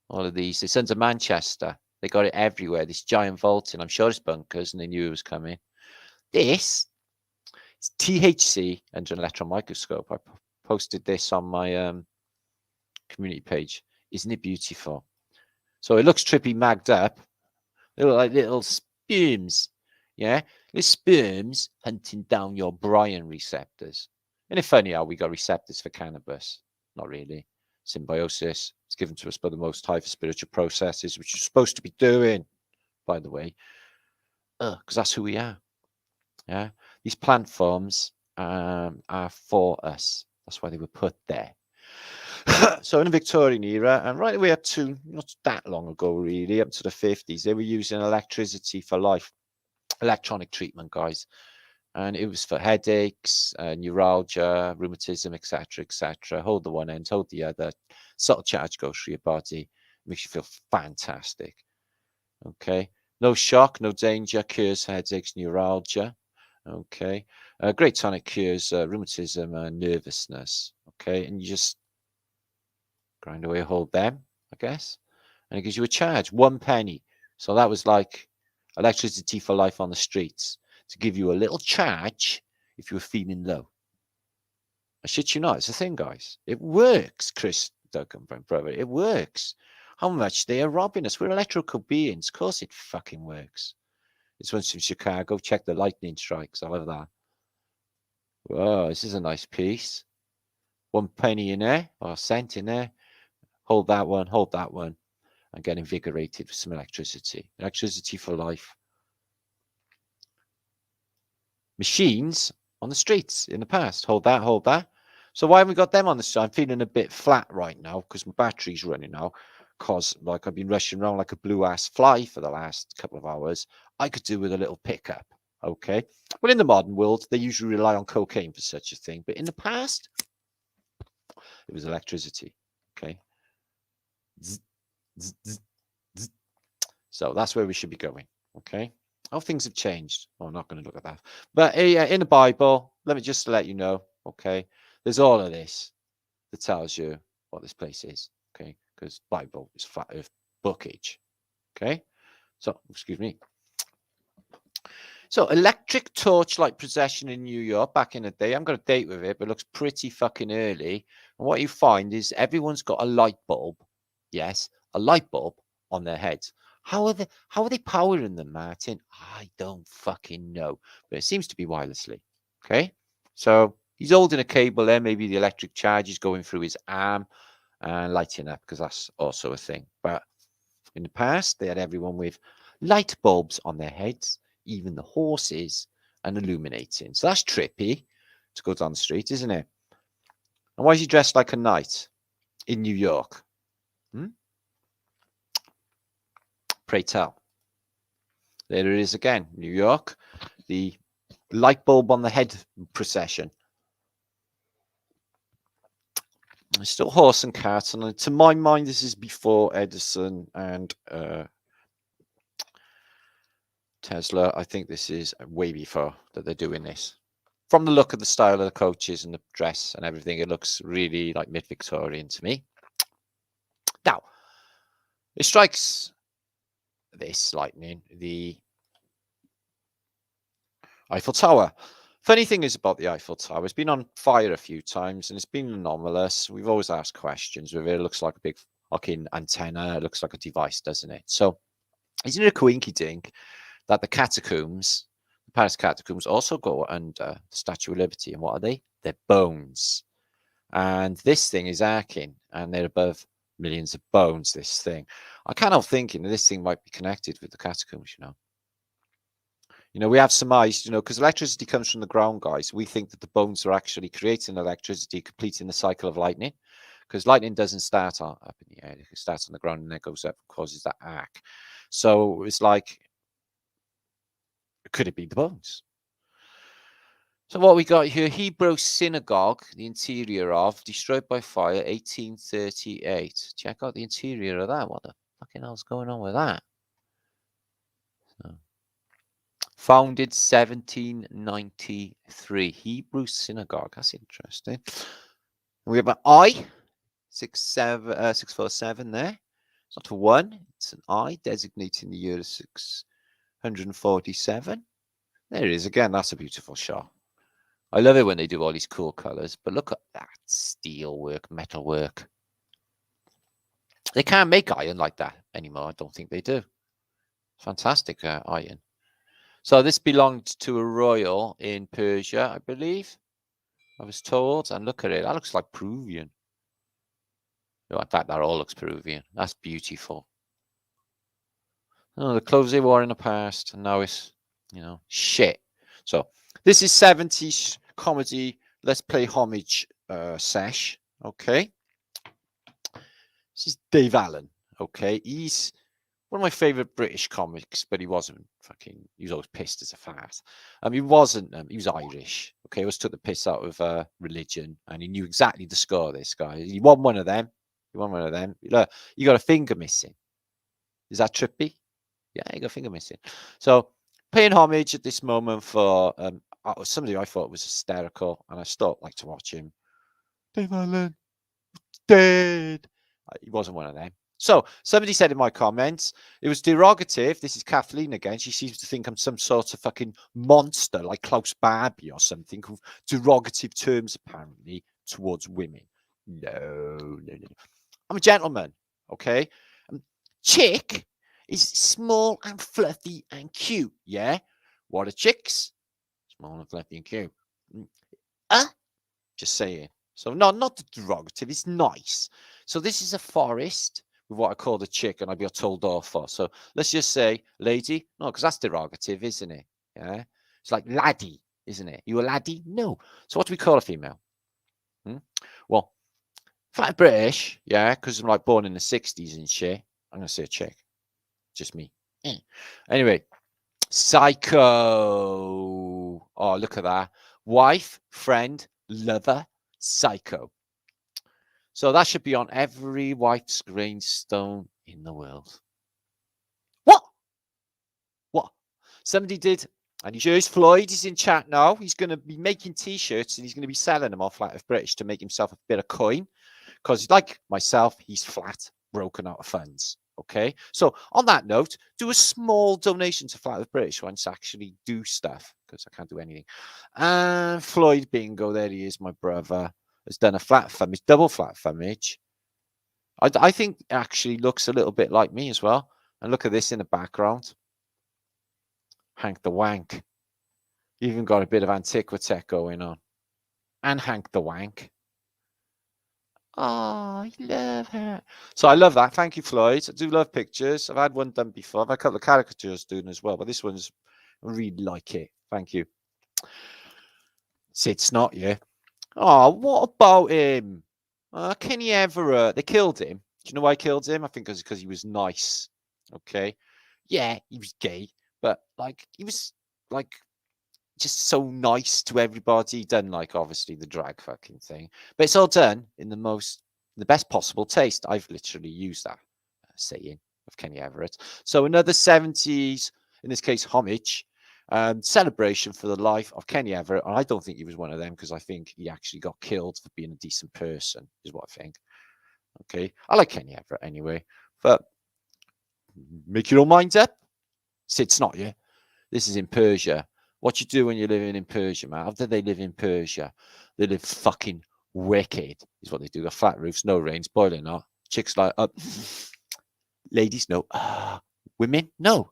[SPEAKER 1] All of these. The Sons of Manchester. They got it everywhere. This giant vaulting. I'm sure it's bunkers and they knew it was coming. This is THC under an electron microscope. I posted this on my community page. Isn't it beautiful? So it looks trippy magged up. They look like little sperms. Yeah? Little sperms hunting down your Brian receptors. And it's funny how we got receptors for cannabis. Not really. Symbiosis. It's given to us by the Most High for spiritual processes, which you're supposed to be doing, by the way. Because that's who we are. Yeah? These plant forms are for us. That's why they were put there. So in the Victorian era, and right away up to not that long ago, really, up to the 50s, they were using electricity for life, electronic treatment, guys. And it was for headaches, neuralgia, rheumatism, etc., etc. Hold the one end, hold the other. Subtle charge goes through your body, makes you feel fantastic. Okay, no shock, no danger, cures headaches, neuralgia. Okay, great tonic cures rheumatism and nervousness. Okay, and you just grind away, hold them, I guess, and it gives you a charge, 1 penny. So that was like electricity for life on the streets, to give you a little charge if you were feeling low. I shit you not, it's a thing, guys. It works, Chris Duncan, brother. It works. How much they are robbing us? We're electrical beings. Of course it fucking works. This one's from Chicago. Check the lightning strikes. I love that. Whoa, this is a nice piece. 1 penny in there, or a cent in there. Hold that one, and get invigorated with some electricity. Electricity for life. Machines on the streets in the past. Hold that. So why haven't we got them on the street? I'm feeling a bit flat right now because my battery's running out. Because like I've been rushing around like a blue ass fly for the last couple of hours. I could do with a little pickup. Okay. Well, in the modern world, they usually rely on cocaine for such a thing. But in the past, it was electricity. Okay. Zzz, zzz, zzz, zzz. So that's where we should be going. Okay. How things have changed. Oh, I'm not going to look at that. But in the Bible, let me just let you know. Okay. There's all of this that tells you what this place is. Okay. Because Bible is flat earth bookage. Okay. So, excuse me. So, electric torchlight procession in New York back in the day. I'm going to date with it, but it looks pretty fucking early. And what you find is everyone's got a light bulb. Yes, a light bulb on their heads. How are they powering them, Martin? I don't fucking know. But it seems to be wirelessly. Okay. So he's holding a cable there. Maybe the electric charge is going through his arm and lighting up, because that's also a thing. But in the past, they had everyone with light bulbs on their heads, even the horses, and illuminating. So that's trippy to go down the street, isn't it? And why is he dressed like a knight in New York? Pray tell. There it is again, New York, the light bulb on the head procession. It's still horse and cart, and to my mind, this is before Edison and Tesla. I think this is way before that they're doing this. From the look of the style of the coaches and the dress and everything, it looks really like mid-Victorian to me. Now, it strikes this lightning, the Eiffel Tower. Funny thing is about the Eiffel Tower, it's been on fire a few times and it's been anomalous. We've always asked questions with it. It looks like a big fucking antenna. It looks like a device, doesn't it? So, isn't it a coinky-dink that the catacombs, the Paris catacombs, also go under the Statue of Liberty? And what are they? They're bones. And this thing is arcing, and they're above millions of bones, this thing. I can't help thinking that this thing might be connected with the catacombs, you know. You know, we have surmised, you know, because electricity comes from the ground, guys. We think that the bones are actually creating electricity, completing the cycle of lightning, because lightning doesn't start up in the air. It starts on the ground and then goes up, causes that arc. So it's like, could it be the bones? So what we got here, Hebrew synagogue, the interior of, destroyed by fire, 1838. Check out the interior of that. What the fucking hell's going on with that? So, Founded 1793. Hebrew synagogue. That's interesting. We have an I, 647 there. It's not a 1, it's an I, designating the year 647. There it is again. That's a beautiful shot. I love it when they do all these cool colors, but look at that steel work, metal work. They can't make iron like that anymore. I don't think they do. Fantastic iron. So this belonged to a royal in Persia, I believe. I was told. And look at it. That looks like Peruvian. No, in fact, that all looks Peruvian. That's beautiful. Oh, the clothes they wore in the past, and now it's, you know, shit. So this is 70s comedy. Let's play homage sesh. Okay. This is Dave Allen. Okay. He's one of my favorite British comics, but he wasn't fucking, he was always pissed as a fart. He wasn't, he was Irish. Okay. He always took the piss out of religion, and he knew exactly the score, this guy. He won one of them. He won one of them. Look, you got a finger missing. Is that trippy? Yeah, you got a finger missing. So paying homage at this moment for somebody I thought was hysterical, and I still like to watch him. Dave Allen, dead. He wasn't one of them. So somebody said in my comments, it was derogative. This is Kathleen again. She seems to think I'm some sort of fucking monster like Klaus Barbie or something. Derogative terms apparently towards women. No. I'm a gentleman, okay? Chick is small and fluffy and cute, yeah? What are chicks? Small and fluffy and cute. Just saying. So not the derogative, it's nice. So this is a forest with what I call the chick, and I'd be told off for. So let's just say lady. No, because that's derogative, isn't it? Yeah. It's like laddie, isn't it? You a laddie? No. So what do we call a female? Well, if I'm British, yeah, because I'm like born in the 60s and shit, I'm going to say a chick. Just me. Anyway, psycho. Oh, look at that. Wife, friend, lover, psycho. So that should be on every wife's gravestone in the world. What? Somebody did, and here's Floyd. He's in chat now. He's going to be making T-shirts, and he's going to be selling them off Flat of British to make himself a bit of coin. Because like myself, he's flat, broken out of funds. Okay. So on that note, do a small donation to Flat of British once actually do stuff, because I can't do anything. And Floyd Bingo, there he is, my brother, has done a flat thumbage, double flat thumbage. I think it actually looks a little bit like me as well. And look at this in the background. Hank the Wank. Even got a bit of Antiquitech going on. And Hank the Wank. Oh, I love her. So I love that. Thank you, Floyd. I do love pictures. I've had one done before. I've had a couple of caricatures doing as well, but this one's, I really like it. Thank you. Sid Snot, yeah. Oh, what about him? Kenny Everett. They killed him. Do you know why I killed him? I think because he was nice. Okay. Yeah, he was gay, but like he was like just so nice to everybody. Done like obviously the drag fucking thing, but it's all done in the best possible taste. I've literally used that saying of Kenny Everett. So another 70s, in this case, homage, celebration for the life of Kenny Everett. And I don't think he was one of them, because I think he actually got killed for being a decent person, is what I think. Okay, I like Kenny Everett anyway, but make your own minds up. Sid Snot, yeah. This is in Persia. What you do when you're living in Persia, man? How do they live in Persia? They live fucking wicked, is what they do. The flat roofs, no rains, boiling hot. Chicks like, ladies, no. Women, no.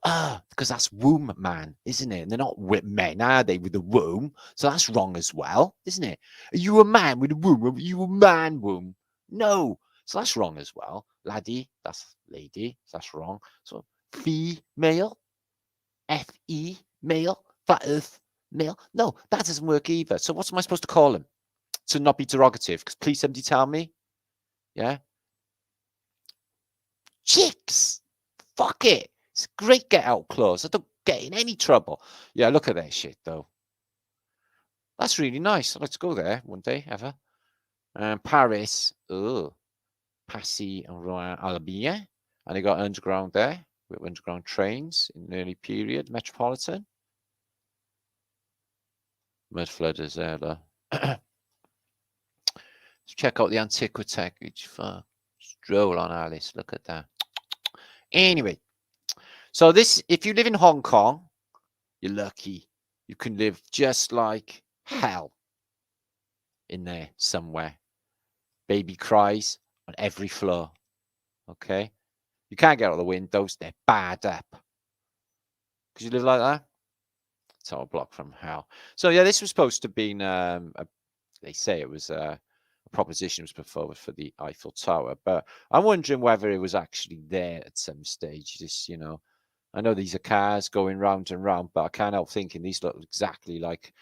[SPEAKER 1] Because that's womb man, isn't it? And they're not men, are they, with a womb? So that's wrong as well, isn't it? Are you a man with a womb? Are you a man womb? No. So that's wrong as well. Laddie, that's lady. So that's wrong. So female, F-E, male, flat earth, male. No, that doesn't work either. So what am I supposed to call him to not be derogative? Because please somebody tell me. Yeah. Chicks. Fuck it. It's a great get out clause. I don't get in any trouble. Yeah, look at that shit though. That's really nice. I'd like to go there one day ever. Paris. Oh. Passy and Rouen Albion. And they got underground there with underground trains in the early period, Metropolitan. Mud flooders there, though. Check out the Antiquitech. Stroll on Alice. Look at that. Anyway, so this, if you live in Hong Kong, you're lucky. You can live just like hell in there somewhere. Baby cries on every floor. Okay? You can't get out of the windows. They're barred up. Because you live like that? It's all block from hell. So, yeah, this was supposed to be, they say it was a proposition was put forward for the Eiffel Tower. But I'm wondering whether it was actually there at some stage. Just, you know, I know these are cars going round and round, but I can't help thinking these look exactly like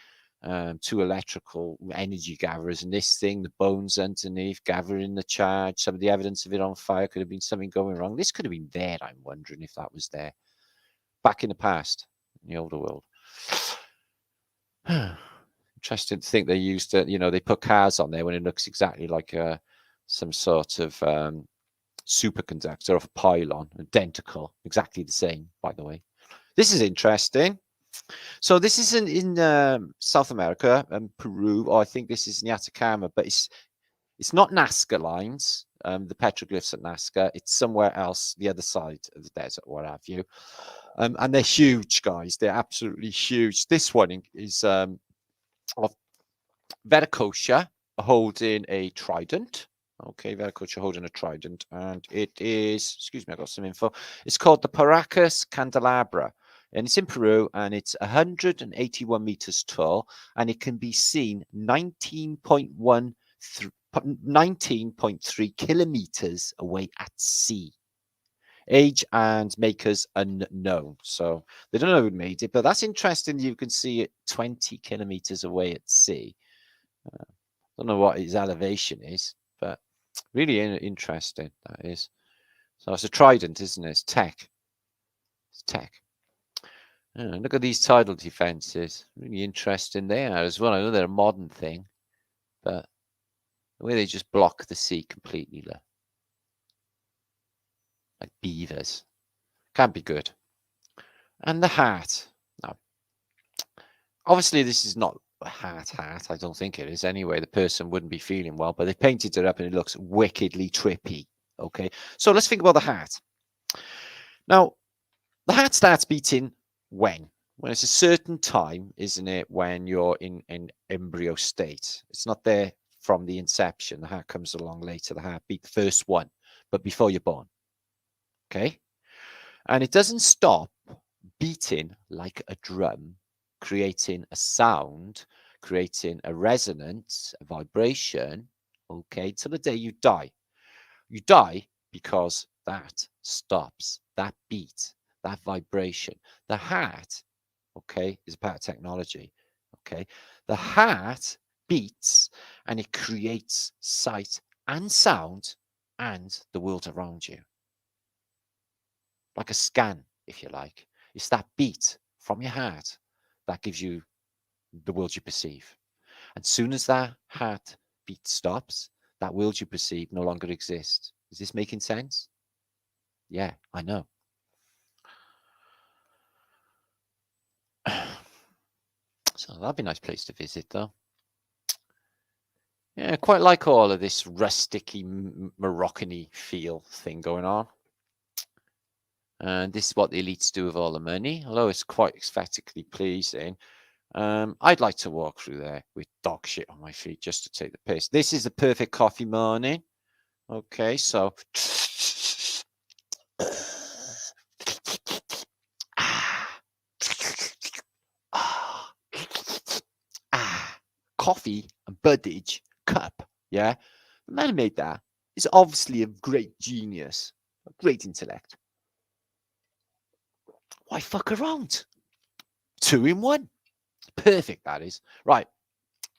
[SPEAKER 1] two electrical energy gatherers, and this thing, the bones underneath, gathering the charge. Some of the evidence of it on fire could have been something going wrong. This could have been there. I'm wondering if that was there back in the past, in the older world. Interesting to think they used it. You know, they put cars on there when it looks exactly like some sort of superconductor off a pylon, identical, exactly the same. By the way, this is interesting. So this is in South America and Peru, or I think this is in the Atacama, but it's not Nazca lines, the petroglyphs at Nazca. It's somewhere else, the other side of the desert, what have you. And they're huge, guys. They're absolutely huge. This one is of Veracocha holding a trident. Okay, Veracocha holding a trident, and it is, excuse me, I got some info. It's called the Paracas Candelabra. And it's in Peru, and it's 181 meters tall, and it can be seen 19.3 kilometers away at sea. Age and makers unknown. So they don't know who made it, but that's interesting. You can see it 20 kilometers away at sea. Don't know what its elevation is, but really interesting, that is. So it's a trident, isn't it? It's tech. It's tech. Look at these tidal defenses. Really interesting they are as well. I know they're a modern thing, but the way they just block the sea completely, like beavers. Can't be good. And the hat. Now, obviously, this is not a hat. I don't think it is anyway. The person wouldn't be feeling well, but they painted it up and it looks wickedly trippy. Okay, so let's think about the hat. Now, the hat starts beating when? When it's a certain time, isn't it, when you're in an embryo state? It's not there from the inception. The heart comes along later. The heartbeat, the first one, but before you're born. Okay? And it doesn't stop beating like a drum, creating a sound, creating a resonance, a vibration, okay, till the day you die. You die because that stops, that beat, that vibration. The heart, okay, is a part of technology, okay? The heart beats and it creates sight and sound and the world around you. Like a scan, if you like. It's that beat from your heart that gives you the world you perceive. And soon as that heart beat stops, that world you perceive no longer exists. Is this making sense? Yeah, I know. So that'd be a nice place to visit, though. Yeah, quite like all of this rusticy, Moroccan-y feel thing going on. And this is what the elites do with all the money, although it's quite aesthetically pleasing. I'd like to walk through there with dog shit on my feet just to take the piss. This is the perfect coffee morning. Okay, so coffee and buddage cup. Yeah, the man who made that is obviously a great genius, a great intellect. Why fuck around? 2 in 1. Perfect, that is. Right.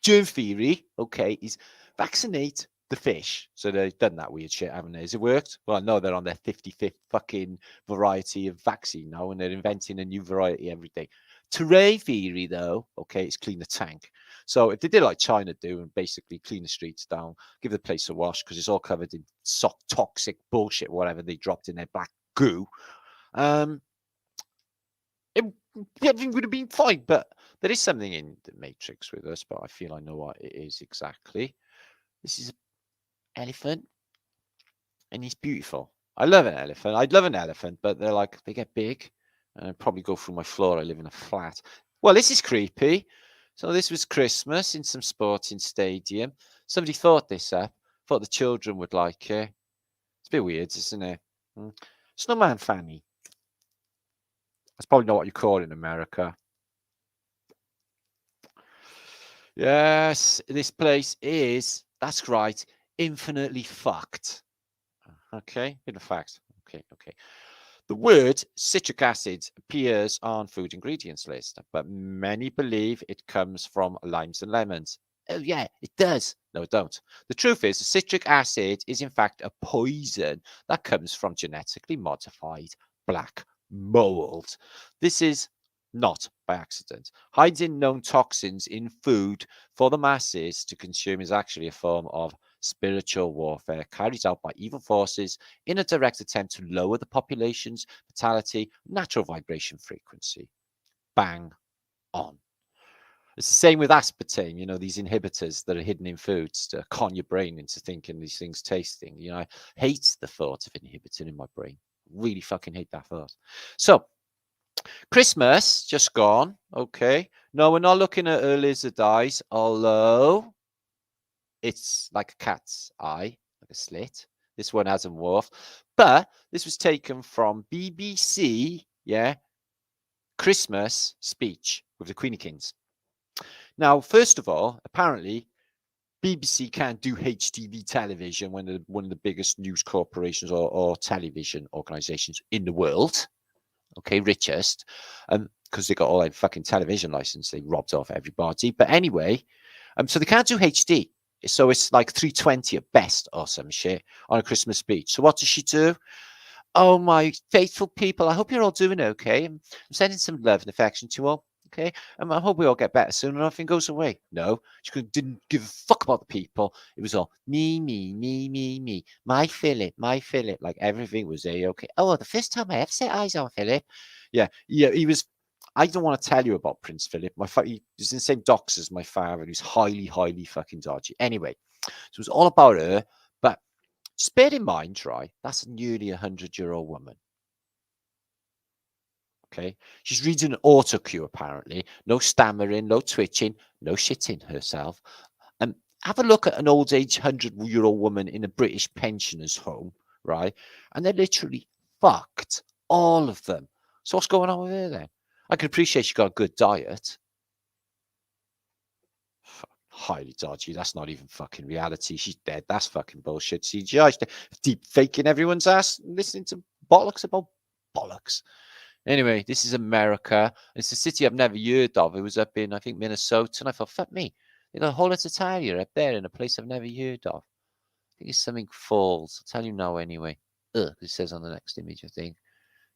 [SPEAKER 1] Germ theory, okay, is vaccinate the fish. So they've done that weird shit, haven't they? Has it worked? Well, no, they're on their 55th fucking variety of vaccine now, and they're inventing a new variety every day. Terrain theory, though, okay, it's clean the tank. So if they did like China do and basically clean the streets down, give the place a wash because it's all covered in toxic bullshit, whatever they dropped in their black goo, everything would have been fine. But There is something in the Matrix with us, but I feel I know what it is exactly. This is an elephant, and he's beautiful. I love an elephant. I'd love an elephant, but they get big, and I'd probably go through my floor. I live in a flat. Well, this is creepy. So this was Christmas in some sporting stadium. Somebody thought this up. Thought the children would like it. It's a bit weird, isn't it? Snowman Fanny. That's probably not what you call it in America. Yes, this place is, that's right, infinitely fucked. Okay, in fact. Okay. The word citric acid appears on food ingredients list, but many believe it comes from limes and lemons. Oh yeah, it does. No, it don't. The truth is, citric acid is in fact a poison that comes from genetically modified black mold. This is not by accident. Hiding known toxins in food for the masses to consume is actually a form of spiritual warfare carried out by evil forces in a direct attempt to lower the population's vitality, natural vibration frequency. Bang on. It's the same with aspartame, these inhibitors that are hidden in foods to con your brain into thinking these things tasting. I hate the thought of inhibitor in my brain. Really fucking hate that thought. So, Christmas just gone. Okay. No, we're not looking at her lizard eyes, although it's like a cat's eye, like a slit. This one hasn't morphed, but this was taken from BBC, Christmas speech with the Queen of Kings. Now, first of all, apparently, BBC can't do HTV television when one of the biggest news corporations or television organizations in the world. Okay, richest, because they got all that fucking television license they robbed off everybody. But anyway, so they can't do HD. So it's like 320 at best or some shit on a Christmas speech. So what does she do? Oh, my faithful people, I hope you're all doing okay. I'm sending some love and affection to you all. Okay, I hope we all get better soon and nothing goes away. No, she didn't give a fuck about the people. It was all me. My Philip. Like everything was okay. Oh, the first time I ever set eyes on Philip. Yeah, he was. I don't want to tell you about Prince Philip. He was in the same docks as my father. He's highly fucking dodgy. Anyway, so it was all about her. But just bear in mind, right? That's a nearly 100-year-old woman. Okay, she's reading an autocue apparently. No stammering, no twitching, no shitting herself. Have a look at an old age 100-year-old woman in a British pensioner's home, right? And they're literally fucked, all of them. So what's going on with her then? I can appreciate she got a good diet. Highly dodgy. That's not even fucking reality. She's dead. That's fucking bullshit. CGI. She's deep faking everyone's ass, listening to bollocks about bollocks. Anyway, this is America. It's a city I've never heard of. It was up in, I think, Minnesota. And I thought, fuck me. They got a whole lot of Italia up there in a place I've never heard of. I think it's something Falls. I'll tell you now anyway. It says on the next image, I think.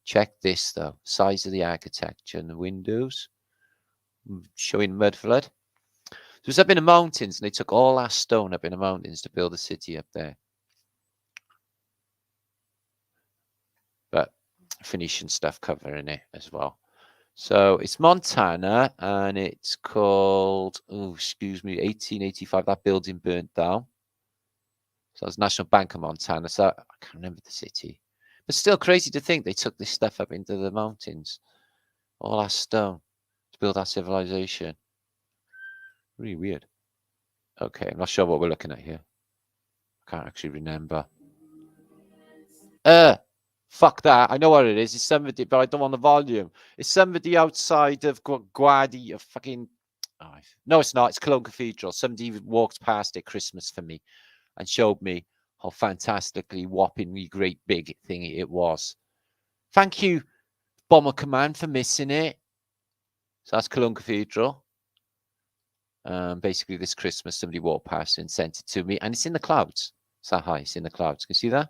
[SPEAKER 1] Check this, though. Size of the architecture and the windows. Showing mud flood. So it's up in the mountains, and they took all that stone up in the mountains to build a city up there. But Phoenician stuff covering it as well. So it's Montana, and it's called, 1885. That building burnt down. So it's National Bank of Montana. So I can't remember the city. But still crazy to think they took this stuff up into the mountains. All that stone to build that civilization. Really weird. Okay, I'm not sure what we're looking at here. I can't actually remember. Fuck that. I know what it is. It's somebody, but I don't want the volume. It's somebody outside of Guadi, of fucking... Oh, no, it's not. It's Cologne Cathedral. Somebody walked past it Christmas for me and showed me how fantastically, whoppingly great big thing it was. Thank you, Bomber Command, for missing it. So that's Cologne Cathedral. Basically, this Christmas, somebody walked past and sent it to me, and it's in the clouds. It's that high. It's in the clouds. Can you see that?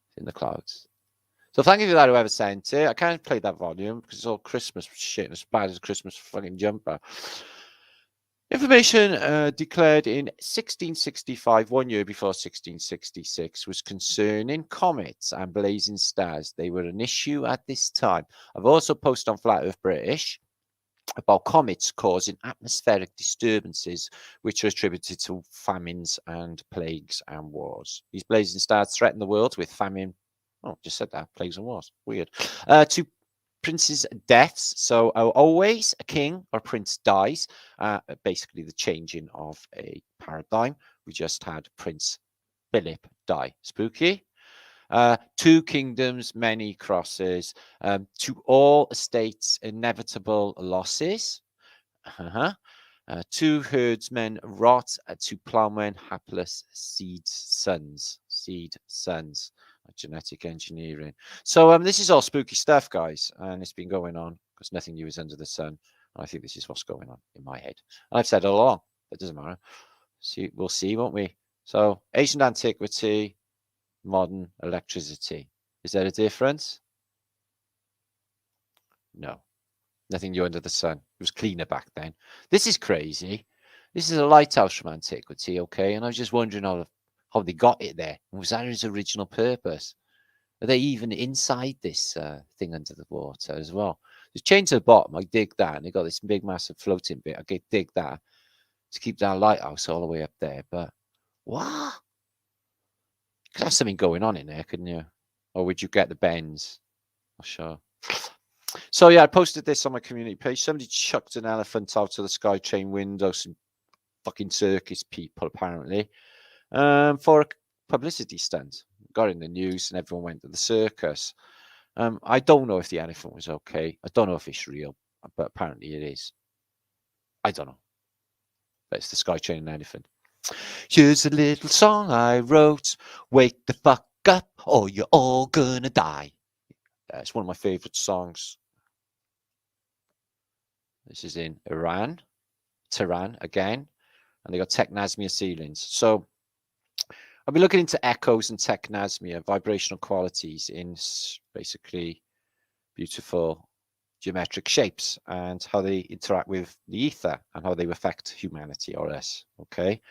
[SPEAKER 1] It's in the clouds. So thank you for that, whoever sent it. I can't play that volume because it's all Christmas shit. As bad as a Christmas fucking jumper. Information declared in 1665, 1 year before 1666, was concerning comets and blazing stars. They were an issue at this time. I've also posted on Flat Earth British. about comets causing atmospheric disturbances, which are attributed to famines and plagues and wars. These blazing stars threaten the world with famine. Oh, just said that. Plagues and wars. Weird. Two princes' deaths. So always a king or prince dies. Basically, the changing of a paradigm. We just had Prince Philip die. Spooky. Two kingdoms, many crosses. To all estates, inevitable losses. Two herdsmen rot. Two plowmen, hapless seed sons. Genetic engineering. So this is all spooky stuff, guys, and it's been going on because nothing new is under the sun. I think this is what's going on in my head. And I've said it all along. It doesn't matter. We'll see, won't we? So ancient antiquity, modern electricity. Is there a difference? No. Nothing new under the sun. It was cleaner back then. This is crazy. This is a lighthouse from antiquity, okay? And I was just wondering how they got it there. Was that its original purpose? Are they even inside this thing under the water as well? There's chain to the bottom. I dig that. And they got this big, massive floating bit. I dig that to keep that lighthouse all the way up there. But what? You could have something going on in there, couldn't you? Or would you get the bends? Not sure. So yeah, I posted this on my community page. Somebody chucked an elephant out of the SkyTrain window. Some fucking circus people, apparently, for a publicity stunt. Got in the news and everyone went to the circus. I don't know if the elephant was okay. I don't know if it's real, but apparently it is. I don't know. But it's the SkyTrain elephant. Here's a little song I wrote. Wake the fuck up or you're all gonna die. It's one of my favorite songs. This is in Iran, Tehran again, and they got technasmia ceilings. So I've been looking into echoes and technasmia, vibrational qualities in basically beautiful geometric shapes and how they interact with the ether and how they affect humanity or us. Okay.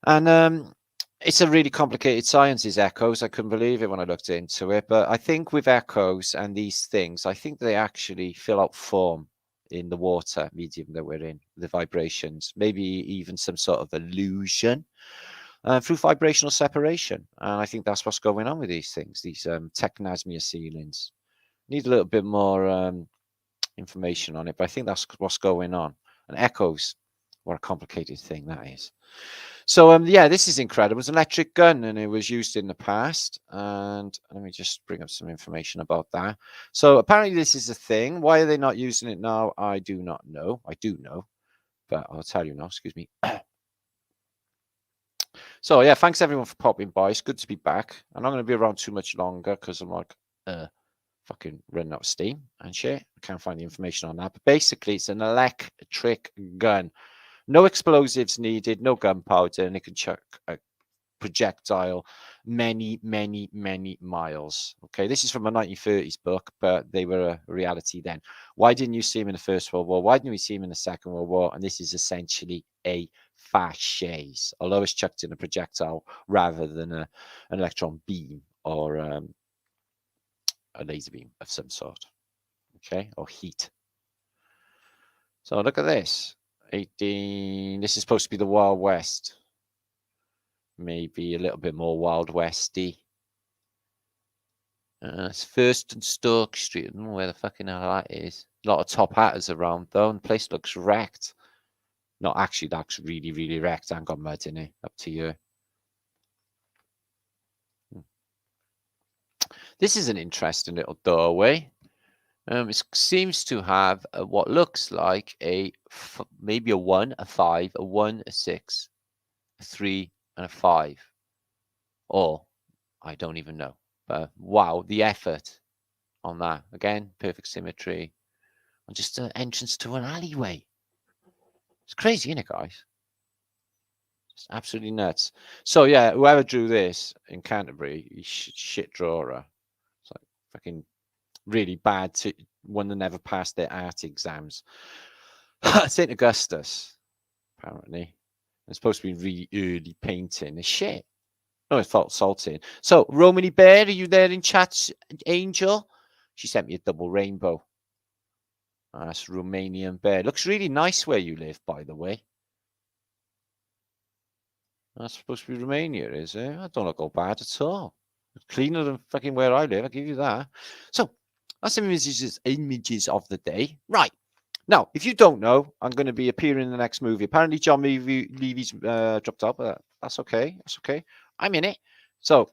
[SPEAKER 1] And it's a really complicated science, these echoes. I couldn't believe it when I looked into it. But I think with echoes and these things, I think they actually fill out form in the water medium that we're in, the vibrations, maybe even some sort of illusion through vibrational separation. And I think that's what's going on with these things, these technasmia ceilings. Need a little bit more information on it, but I think that's what's going on. And echoes, what a complicated thing that is. So yeah, this is incredible. It's an electric gun and it was used in the past. And let me just bring up some information about that. So apparently this is a thing. Why are they not using it now? I do not know. I do know, but I'll tell you now. Excuse me. So yeah, thanks everyone for popping by. It's good to be back. I'm not going to be around too much longer because I'm like fucking running out of steam and shit. I can't find the information on that. But basically, it's an electric gun. No explosives needed, no gunpowder, and it can chuck a projectile many, many, many miles. Okay, this is from a 1930s book, but they were a reality then. Why didn't you see him in the First World War? Why didn't we see him in the Second World War? And this is essentially a fasces, although it's chucked in a projectile rather than an electron beam or a laser beam of some sort. Okay, or heat. So look at this. 18. This is supposed to be the Wild West. Maybe a little bit more Wild Westy. It's First and Stoke Street. I don't know where the fucking hell that is. A lot of top hatters around though, and the place looks wrecked. No, actually, that's really, really wrecked. I ain't got mud in it. Up to you. This is an interesting little doorway. It seems to have what looks like maybe a 1, a 5, a 1, a 6, a 3, and a 5. Or I don't even know. But wow, the effort on that. Again, perfect symmetry. And just an entrance to an alleyway. It's crazy, isn't it, guys? It's absolutely nuts. So yeah, whoever drew this in Canterbury, he's shit drawer. It's like fucking really bad to one that never passed their art exams. St. Augustus, apparently. It's supposed to be really early painting. It's shit. No, it's fault salting. So, Romany Bear, are you there in chat, Angel? She sent me a double rainbow. That's Romanian bear. Looks really nice where you live, by the way. That's supposed to be Romania, is it? I don't look all bad at all. Cleaner than fucking where I live, I'll give you that. So, that's some images of the day. Right. Now, if you don't know, I'm going to be appearing in the next movie. Apparently, John Levy's dropped out, but that's okay. That's okay. I'm in it. So,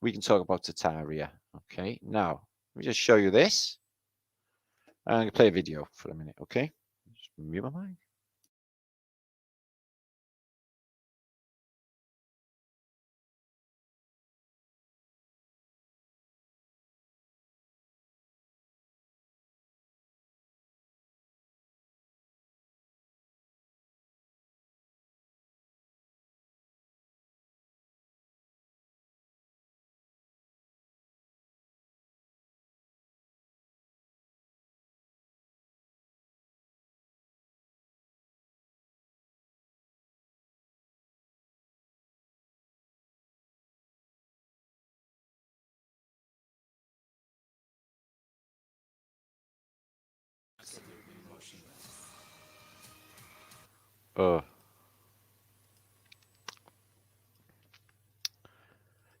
[SPEAKER 1] we can talk about Tataria. Okay. Now, let me just show you this. I'm going to play a video for a minute. Okay. Just mute my mic.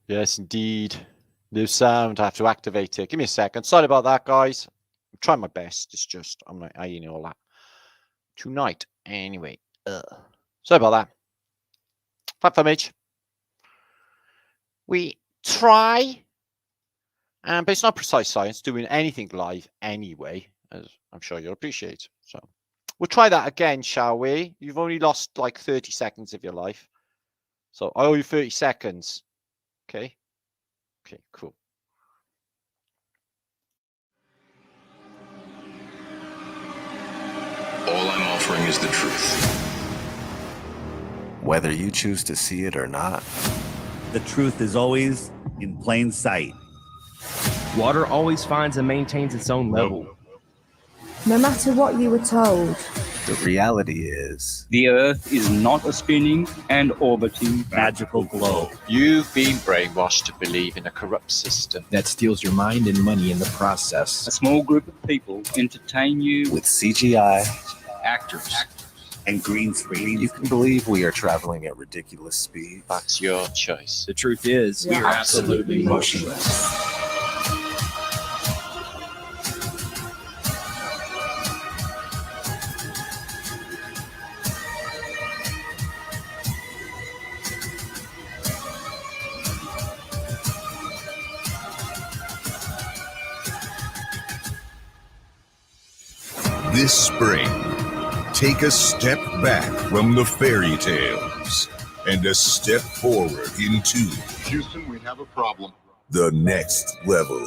[SPEAKER 1] Yes, indeed. New sound. I have to activate it. Give me a second. Sorry about that, guys. I'm trying my best. It's just I'm not eyeing all that tonight. Anyway, sorry about that. Platform image. We try, but it's not precise science doing anything live anyway, as I'm sure you'll appreciate. So we'll try that again, shall we? You've only lost like 30 seconds of your life. So I owe you 30 seconds. Okay. Okay, cool.
[SPEAKER 2] All I'm offering is the truth.
[SPEAKER 3] Whether you choose to see it or not.
[SPEAKER 4] The truth is always in plain sight.
[SPEAKER 5] Water always finds and maintains its own level.
[SPEAKER 6] No matter what you were told.
[SPEAKER 3] The reality is,
[SPEAKER 7] the Earth is not a spinning and orbiting
[SPEAKER 4] magical globe.
[SPEAKER 1] You've been brainwashed to believe in a corrupt system
[SPEAKER 8] that steals your mind and money in the process.
[SPEAKER 7] A small group of people entertain you
[SPEAKER 3] with CGI,
[SPEAKER 7] actors,
[SPEAKER 4] and green screen.
[SPEAKER 3] You can believe we are traveling at ridiculous speed.
[SPEAKER 1] That's your choice.
[SPEAKER 5] The truth is,
[SPEAKER 6] we
[SPEAKER 5] are absolutely
[SPEAKER 6] motionless.
[SPEAKER 2] This spring, take a step back from the fairy tales and a step forward into
[SPEAKER 9] Houston, we have a problem.
[SPEAKER 2] The next level.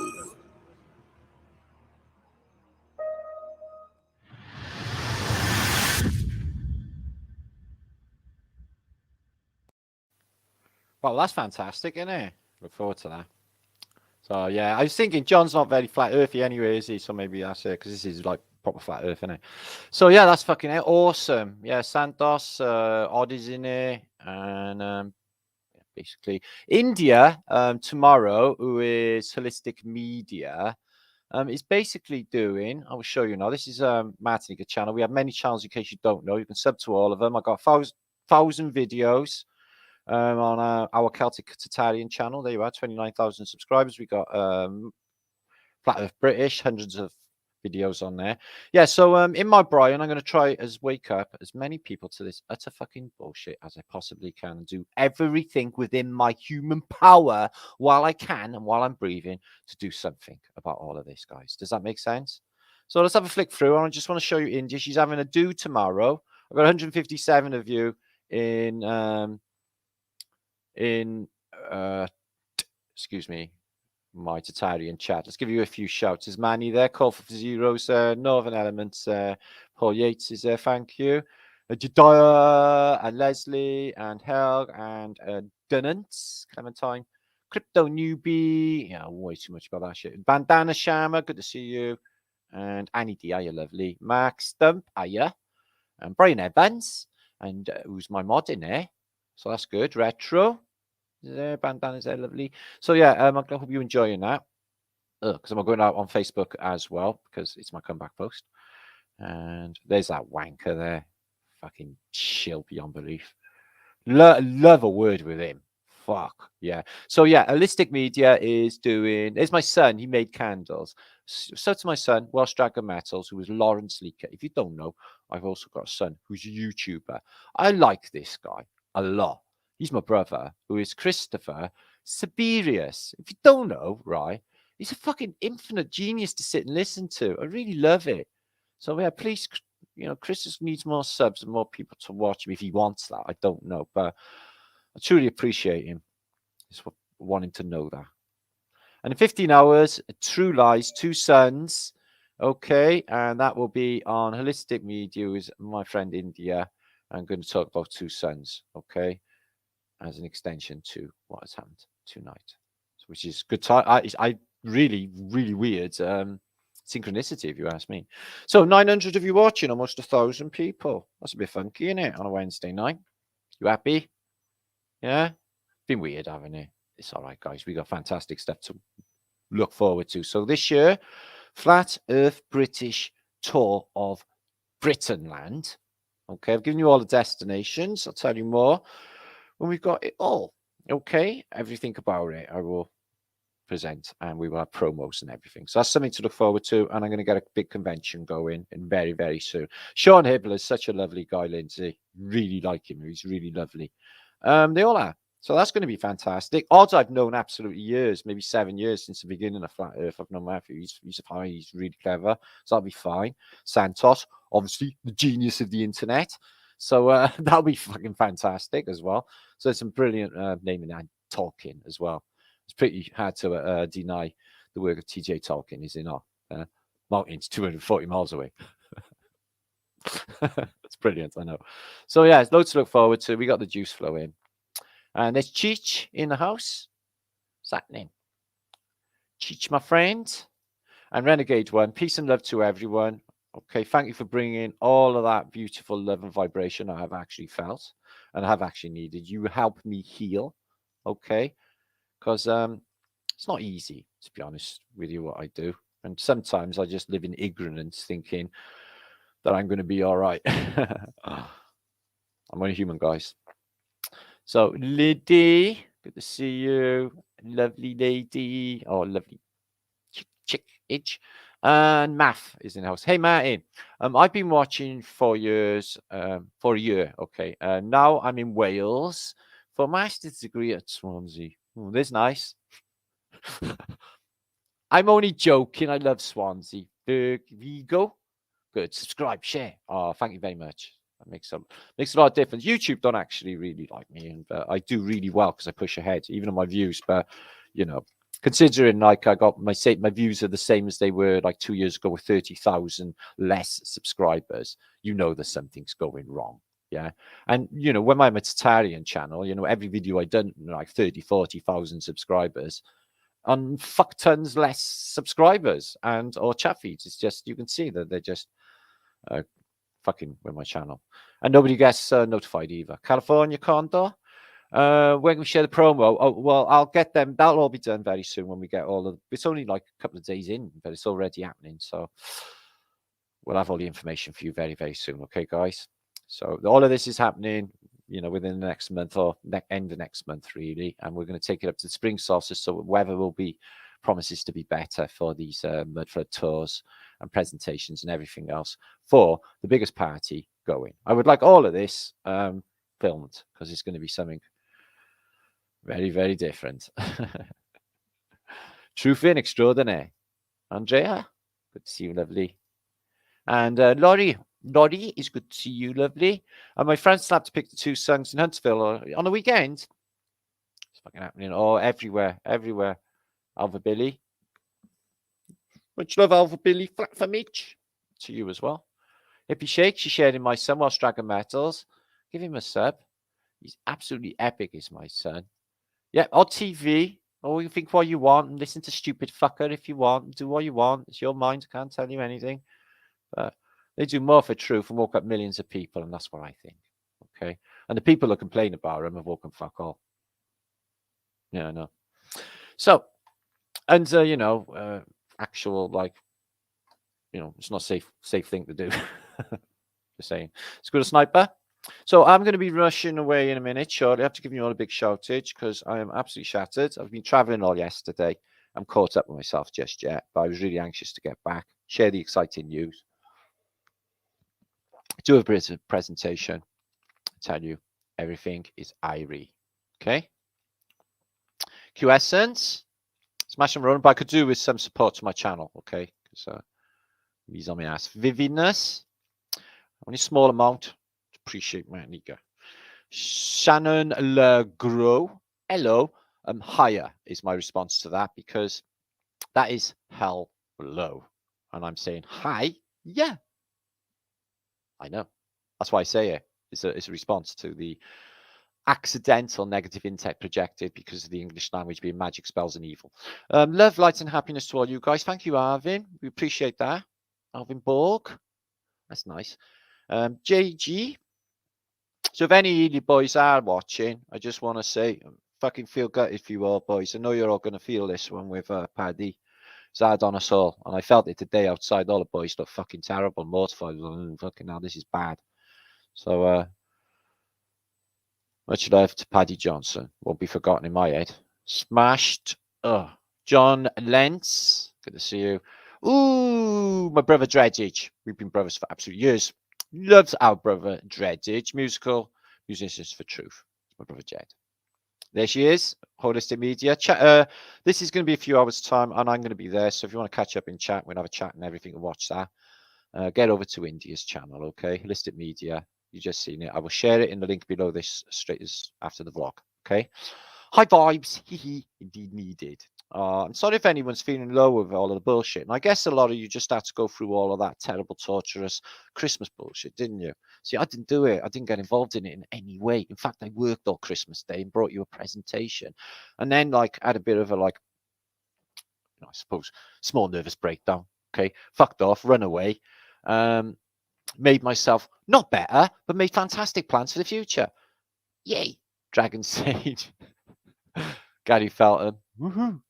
[SPEAKER 1] Well, that's fantastic, isn't it? Look forward to that. So, yeah, I was thinking John's not very flat earthy anyway, is he? So maybe that's it, because this is like proper flat earth, isn't it? So, yeah, that's fucking awesome. Yeah, Santos, Odd is in it, and basically India tomorrow, who is Holistic Media, is basically doing, I will show you now, this is martinliedtke channel. We have many channels in case you don't know. You can sub to all of them. I got 1,000 videos on our Celtic Tatarian channel. There you are, 29,000 subscribers. We got Flat Earth British, hundreds of videos on there. Yeah, so in my Brian, I'm going to try as wake up as many people to this utter fucking bullshit as I possibly can and do everything within my human power while I can and while I'm breathing to do something about all of this, guys. Does that make sense? So let's have a flick through. I just want to show you India. She's having a do tomorrow. I've got 157 of you in excuse me, my Tatarian chat. Let's give you a few shouts. Is Manny there? Call for Zeros, Northern Elements, Paul Yates is there, thank you. Jediah and Leslie and Helg and Dunant, Clementine, Crypto Newbie. Yeah, way too much about that shit. Bandana Shama, good to see you. And Annie D, are you lovely? Mark Stump, are you? And Brian Evans, and who's my mod in there? So that's good. Retro. Is there bandana's there, lovely. So yeah, I hope you're enjoying that. Because I'm going out on Facebook as well because it's my comeback post. And there's that wanker there. Fucking shill beyond belief. Love a word with him. Fuck yeah. So yeah, Holistic Media is doing. There's my son. He made candles. So to my son, Welsh Dragon Metals, who is Lawrence Leaker. If you don't know, I've also got a son who's a YouTuber. I like this guy a lot. He's my brother, who is Christopher Siberius. If you don't know, right, he's a fucking infinite genius to sit and listen to. I really love it. So yeah, please, Chris just needs more subs and more people to watch him if he wants that. I don't know, but I truly appreciate him. Just wanting to know that. And in 15 hours, True Lies, Two Sons. Okay, and that will be on Holistic Media with my friend India. I'm going to talk about Two Sons, okay, as an extension to what has happened tonight, which is good time. I really, really weird synchronicity, if you ask me. So 900 of you watching, almost 1,000 people. That's a bit funky, isn't it, on a Wednesday night? You happy? Yeah? Been weird, haven't it? It's all right, guys. We got fantastic stuff to look forward to. So this year, Flat Earth British Tour of Britainland. Okay, I've given you all the destinations. I'll tell you more when we've got it all. Okay, everything about it I will present, and we will have promos and everything. So that's something to look forward to, and I'm going to get a big convention going in very, very soon. Sean Hibble is such a lovely guy, Lindsay. Really like him. He's really lovely. They all are. So that's going to be fantastic. Odds I've known absolutely years, maybe 7 years since the beginning of Flat Earth. I've known Matthew. He's really clever. So that'll be fine. Santos, obviously the genius of the internet. So that'll be fucking fantastic as well. So there's some brilliant naming and Tolkien as well. It's pretty hard to deny the work of TJ Tolkien. He's in our mountains 240 miles away. That's brilliant, I know. So yeah, it's loads to look forward to. We got the juice flowing. And there's Cheech in the house. What's happening? Cheech, my friend. And Renegade One. Peace and love to everyone. Okay, thank you for bringing all of that beautiful love and vibration I have actually felt and have actually needed. You help me heal. Okay. Because it's not easy, to be honest with you, what I do. And sometimes I just live in ignorance thinking that I'm going to be all right. I'm only human, guys. So, Liddy, good to see you. Lovely lady. Oh, lovely chick itch. And Math is in the house. Hey, Martin. I've been watching for years, for a year. Okay. Now I'm in Wales for a master's degree at Swansea. Oh, that's nice. I'm only joking. I love Swansea. Vigo. Good. Subscribe, share. Oh, thank you very much. That makes a lot of difference. YouTube don't actually really like me, and I do really well because I push ahead, even on my views. But considering like I got my views are the same as they were like 2 years ago with 30,000 less subscribers, there's something's going wrong. Yeah. And when my Mediterranean channel, every video I done like 30, 40,000 subscribers on fuck tons less subscribers or chat feeds. It's just, you can see that they're just fucking with my channel, and nobody gets notified either. California Condor, when we share the promo, well, I'll get them. That'll all be done very soon when we get all of. It's only like a couple of days in, but it's already happening. So we'll have all the information for you very, very soon. Okay, guys. So all of this is happening, within the next month or end of next month, really, and we're going to take it up to the spring solstice. So weather will be promises to be better for these mud flood tours and presentations and everything else for the biggest party going. I would like all of this filmed because it's going to be something very, very different. Truth in extraordinaire. Andrea, good to see you, lovely. And Laurie is good to see you, lovely. And my friend slapped to pick the two songs in Huntsville on the weekend. It's fucking happening everywhere. Alva Billy. Much love, Alva Billy. Flat for Mitch. To you as well. Hippie Shake, she shared in my son whilst Dragon Metals. Give him a sub. He's absolutely epic, is my son. Yeah, Odd TV. Oh, you think what you want and listen to stupid fucker if you want. Do what you want. It's your mind. I can't tell you anything. But they do more for truth and woke up millions of people, and that's what I think. Okay. And the people that complain about them have woken fuck all. Yeah, I know. So, and actual like you know, it's not safe thing to do. Just saying. Let's go to Sniper. So I'm going to be rushing away in a minute. Shortly, I have to give you all a big shoutage because I am absolutely shattered. I've been traveling all yesterday. I'm caught up with myself just yet, but I was really anxious to get back, share the exciting news, do a bit of presentation, tell you everything is Irie. Okay. Q-Essence, smash and run, but I could do with some support to my channel. Okay. Because he's on my ass. Vividness, only a small amount. Appreciate my nigga. Shannon LeGros, hello. Higher is my response to that because that is hell low. And I'm saying, hi, yeah. I know. That's why I say it. It's a response to the accidental negative intake projected because of the English language being magic spells and evil. Love, light, and happiness to all you guys. Thank you, Arvin. We appreciate that. Alvin Borg. That's nice. JG. So if any of you boys are watching, I just want to say, fucking feel gutted for you all, boys. I know you're all going to feel this one with Paddy. It's hard on us all. And I felt it today outside. All the boys look fucking terrible, mortified. Fucking hell, this is bad. So, much love to Paddy Johnson. Won't be forgotten in my head. Smashed. John Lentz. Good to see you. Ooh, my brother Dredgage. We've been brothers for absolute years. Loves our brother Dredgage. Musical musicians for truth. My brother Jed. There she is. Holistic Media. This is going to be a few hours time and I'm going to be there. So if you want to catch up in chat, we'll have a chat and everything and watch that. Get over to India's channel, okay? Holistic Media. You just seen it. I will share it in the link below this straight as after the vlog, okay? High vibes. Indeed needed. I'm sorry if anyone's feeling low with all of the bullshit. And I guess a lot of you just had to go through all of that terrible, torturous Christmas bullshit, didn't you? See, I didn't do it. I didn't get involved in it in any way. In fact, I worked all Christmas Day and brought you a presentation. And then, like, had a bit of a, like, you know, I suppose, small nervous breakdown. Okay, fucked off, run away. Made myself not better, but made fantastic plans for the future. Yay. Dragon Sage. Gary Felton. Woohoo.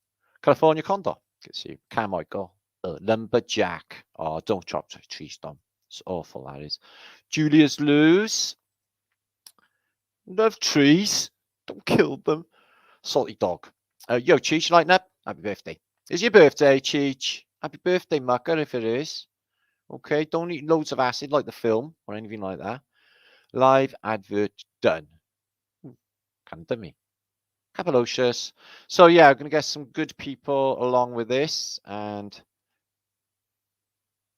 [SPEAKER 1] California Condor. Good to see you. Carmichael. Lumberjack. Oh, don't drop the trees down. It's awful, that is. Julius Lewis. Love trees. Don't kill them. Salty Dog. Yo, Cheech, lighten up. Happy birthday. It's your birthday, Cheech. Happy birthday, mucker, if it is. Okay, don't eat loads of acid like the film or anything like that. Live advert done. Can't do me. Capalocious. So yeah, I'm going to get some good people along with this and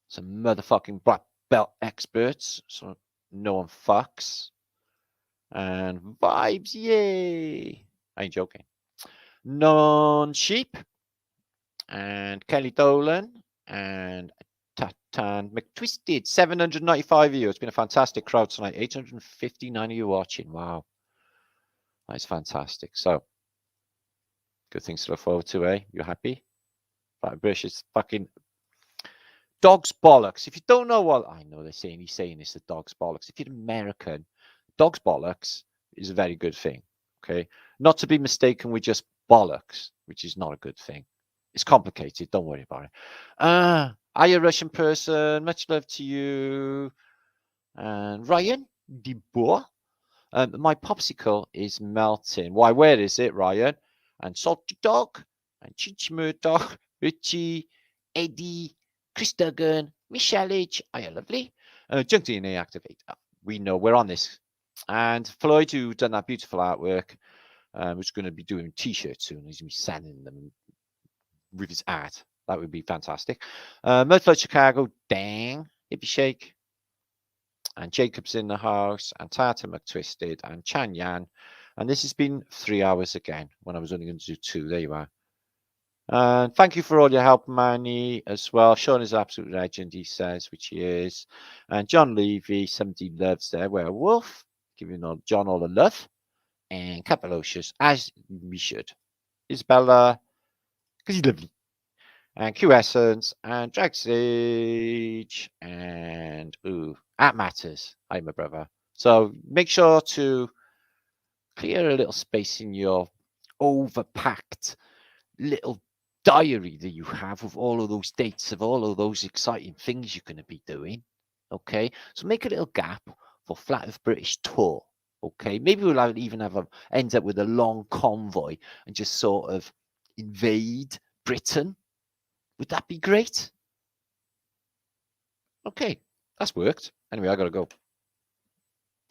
[SPEAKER 1] some motherfucking black belt experts. So no one fucks. And vibes, yay. I ain't joking. Non-sheep. And Kelly Dolan. And Tatan McTwisted. 795 of you. It's been a fantastic crowd tonight. 859 of you watching. Wow. That's fantastic. So, good things to look forward to, eh? You happy? British is fucking dog's bollocks. If you don't know what I know, he's saying this the dog's bollocks. If you're American, dog's bollocks is a very good thing. Okay, not to be mistaken with just bollocks, which is not a good thing. It's complicated. Don't worry about it. Are you a Russian person? Much love to you. And Ryan DeBoer. My popsicle is melting. Why? Where is it, Ryan? And Salty Dog, and Chichi Murdoch, Richie, Eddie, Chris Duggan, Michelle H. Are you lovely? Junk DNA activate. We know we're on this. And Floyd, who done that beautiful artwork, who's going to be doing t-shirts soon. He's going to be sending them with his art. That would be fantastic. Mudflood Chicago, dang, hippie shake. And Jacob's in the house, and Tata McTwisted, and Chan Yan. And this has been 3 hours again, when I was only going to do 2. There you are. And thank you for all your help, Manny, as well. Sean is an absolute legend, he says, which he is. And John Levy, somebody loves their werewolf. Giving John all the love. And Capalocious, as we should. Isabella, because he's lovely. And Q Essence, and Drag Sage, and At Matters. Hi, my brother. So make sure to clear a little space in your overpacked little diary that you have with all of those dates of all of those exciting things you're going to be doing. Okay, so make a little gap for Flat Earth British Tour. Okay, maybe we'll even end up with a long convoy and just sort of invade Britain. Would that be great? Okay, that's worked. Anyway, I gotta go.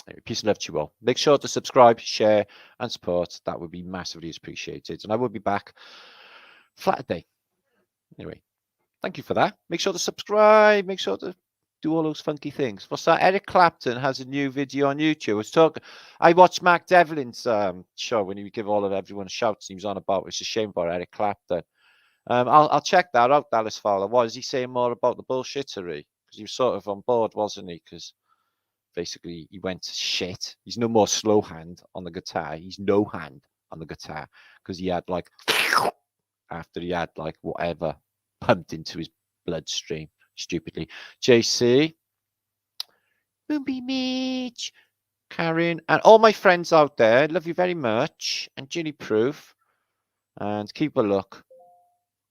[SPEAKER 1] Anyway, peace and love to you all. Make sure to subscribe, share, and support. That would be massively appreciated. And I will be back flat a day. Anyway, thank you for that. Make sure to subscribe. Make sure to do all those funky things. What's that? Eric Clapton has a new video on YouTube. I watched Mark Devlin's show when he would give everyone a shout. He was on about it's a shame about Eric Clapton. I'll check that out, Dallas Fowler. What is he saying more about the bullshittery? Because he was sort of on board, wasn't he? Because basically he went to shit. He's no more slow hand on the guitar. He's no hand on the guitar because he had like after he had like whatever pumped into his bloodstream. Stupidly. JC, Boomby Mitch, Karen, and all my friends out there, love you very much. And Ginny Proof. And keep a look,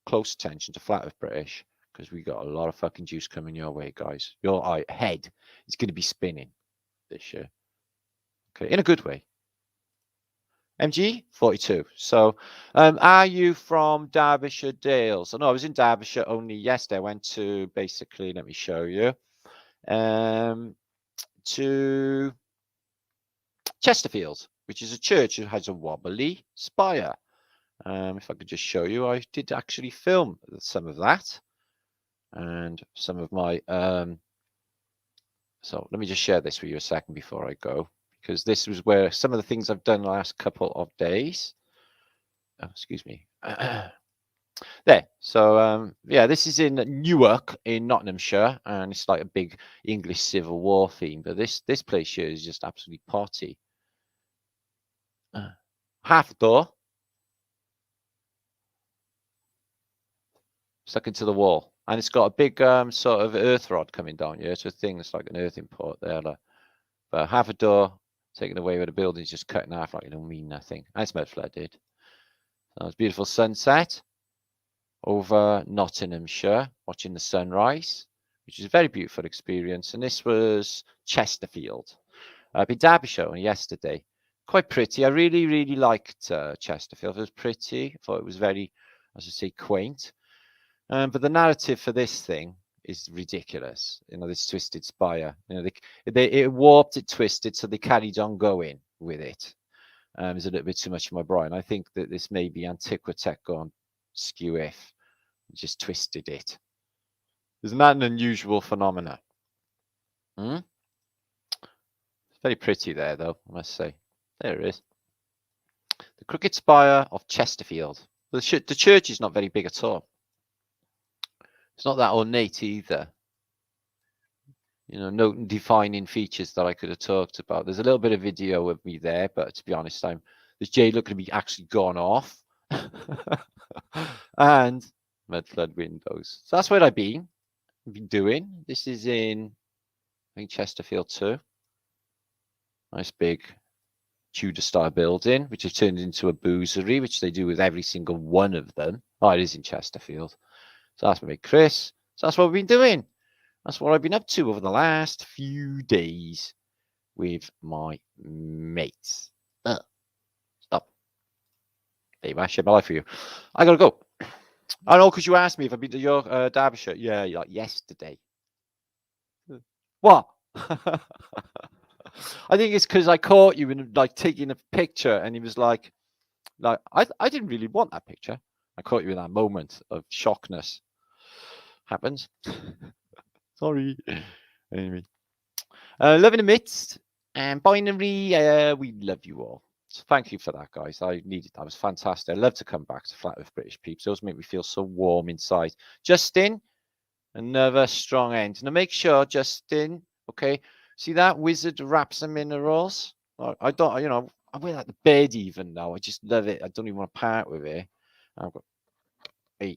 [SPEAKER 1] close attention to Flat Earth British, because we got a lot of fucking juice coming your way, guys. Your head is going to be spinning this year. Okay, in a good way. MG 42. So, are you from Derbyshire Dales? No, I was in Derbyshire only yesterday. I went to basically, let me show you, to Chesterfield, which is a church that has a wobbly spire. If I could just show you, I did actually film some of that and some of my. So let me just share this with you a second before I go. Because this was where some of the things I've done the last couple of days. Oh, excuse me. There. So, yeah, this is in Newark in Nottinghamshire, and it's like a big English Civil War theme. But this place here is just absolutely potty. Half door stuck into the wall, and it's got a big sort of earth rod coming down here. So a thing that's like an earth import there. But half a door taken away where the building's just cut in half like it don't mean nothing. And it's mud flooded. So it's beautiful sunset over Nottinghamshire, watching the sunrise, which is a very beautiful experience. And this was Chesterfield. I've been Derbyshire only yesterday. Quite pretty. I really, really liked Chesterfield. It was pretty. I thought it was very, as I say, quaint. But the narrative for this thing is ridiculous. You know, this twisted spire. You know, it warped, it twisted, so they carried on going with it. It's a little bit too much for my brain. I think that this may be Antiquitech gone skew if just twisted it. Isn't that an unusual phenomena? It's very pretty there, though, I must say. There it is. The crooked spire of Chesterfield. The church is not very big at all. It's not that ornate either. You know, no defining features that I could have talked about. There's a little bit of video of me there, but to be honest, this J looking to be actually gone off. And mud flood windows. So that's what I've been doing. This is in, I think, Chesterfield too. Nice big Tudor style building, which has turned into a boozery, which they do with every single one of them. Oh, it is in Chesterfield. So that's my mate Chris. So that's what we've been doing. That's what I've been up to over the last few days with my mates. Stop. There you are. I share my life for you. I gotta go. I know, because you asked me if I've been to your Derbyshire. Yeah, like yesterday. What? I think it's because I caught you in like taking a picture, and he was like I didn't really want that picture. I caught you in that moment of shockness. Happens. Sorry. Anyway. Love in the midst and binary. We love you all. So thank you for that, guys. I needed that. It was fantastic. I love to come back to Flat Earth British peeps. Those make me feel so warm inside. Justin, another strong end. Now make sure, Justin, okay, see that wizard wraps and minerals? I don't, you know, I wear that the bed even now. I just love it. I don't even want to part with it. I've got a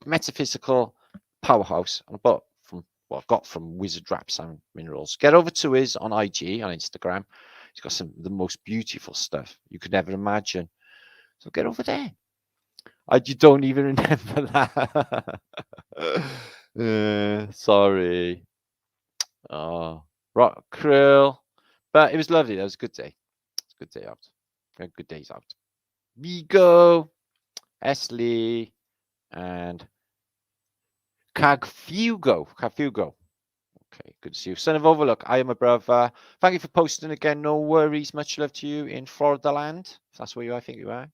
[SPEAKER 1] metaphysical powerhouse I got from Wizard Wraps and Minerals. Get over to his on IG, on Instagram. He's got some of the most beautiful stuff you could ever imagine. So get over there. You don't even remember that. Sorry. Oh, rock krill. But it was lovely. That was a good day. It's a good day out. Good days out. Vigo, Esley, and Cagfugo. Okay, good to see you. Son of Overlook, I am a brother. Thank you for posting again. No worries. Much love to you in Florida land. If that's where you are, I think you are.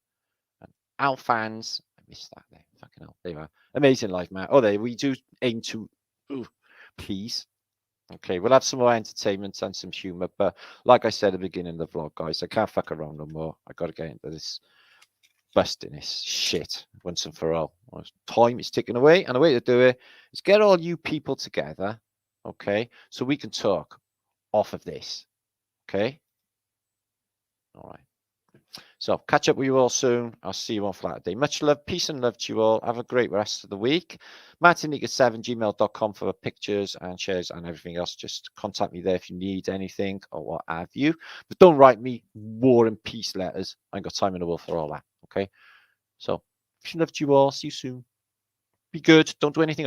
[SPEAKER 1] And Alfans, I missed that there. Fucking hell. There you are. Amazing life, man. Oh, there we do aim to please. Okay, we'll have some more entertainment and some humor. But like I said at the beginning of the vlog, guys, I can't fuck around no more. I got to get into this busting this shit once and for all. Time is ticking away, and the way to do it is get all you people together, okay, so we can talk off of this. Okay, all right. So catch up with you all soon. I'll see you on Saturday. Much love, peace and love to you all. Have a great rest of the week. martinliedtke7gmail.com for pictures and shares and everything else. Just contact me there if you need anything or what have you. But don't write me war and peace letters. I ain't got time in the world for all that. Okay. So, love to you all. See you soon. Be good. Don't do anything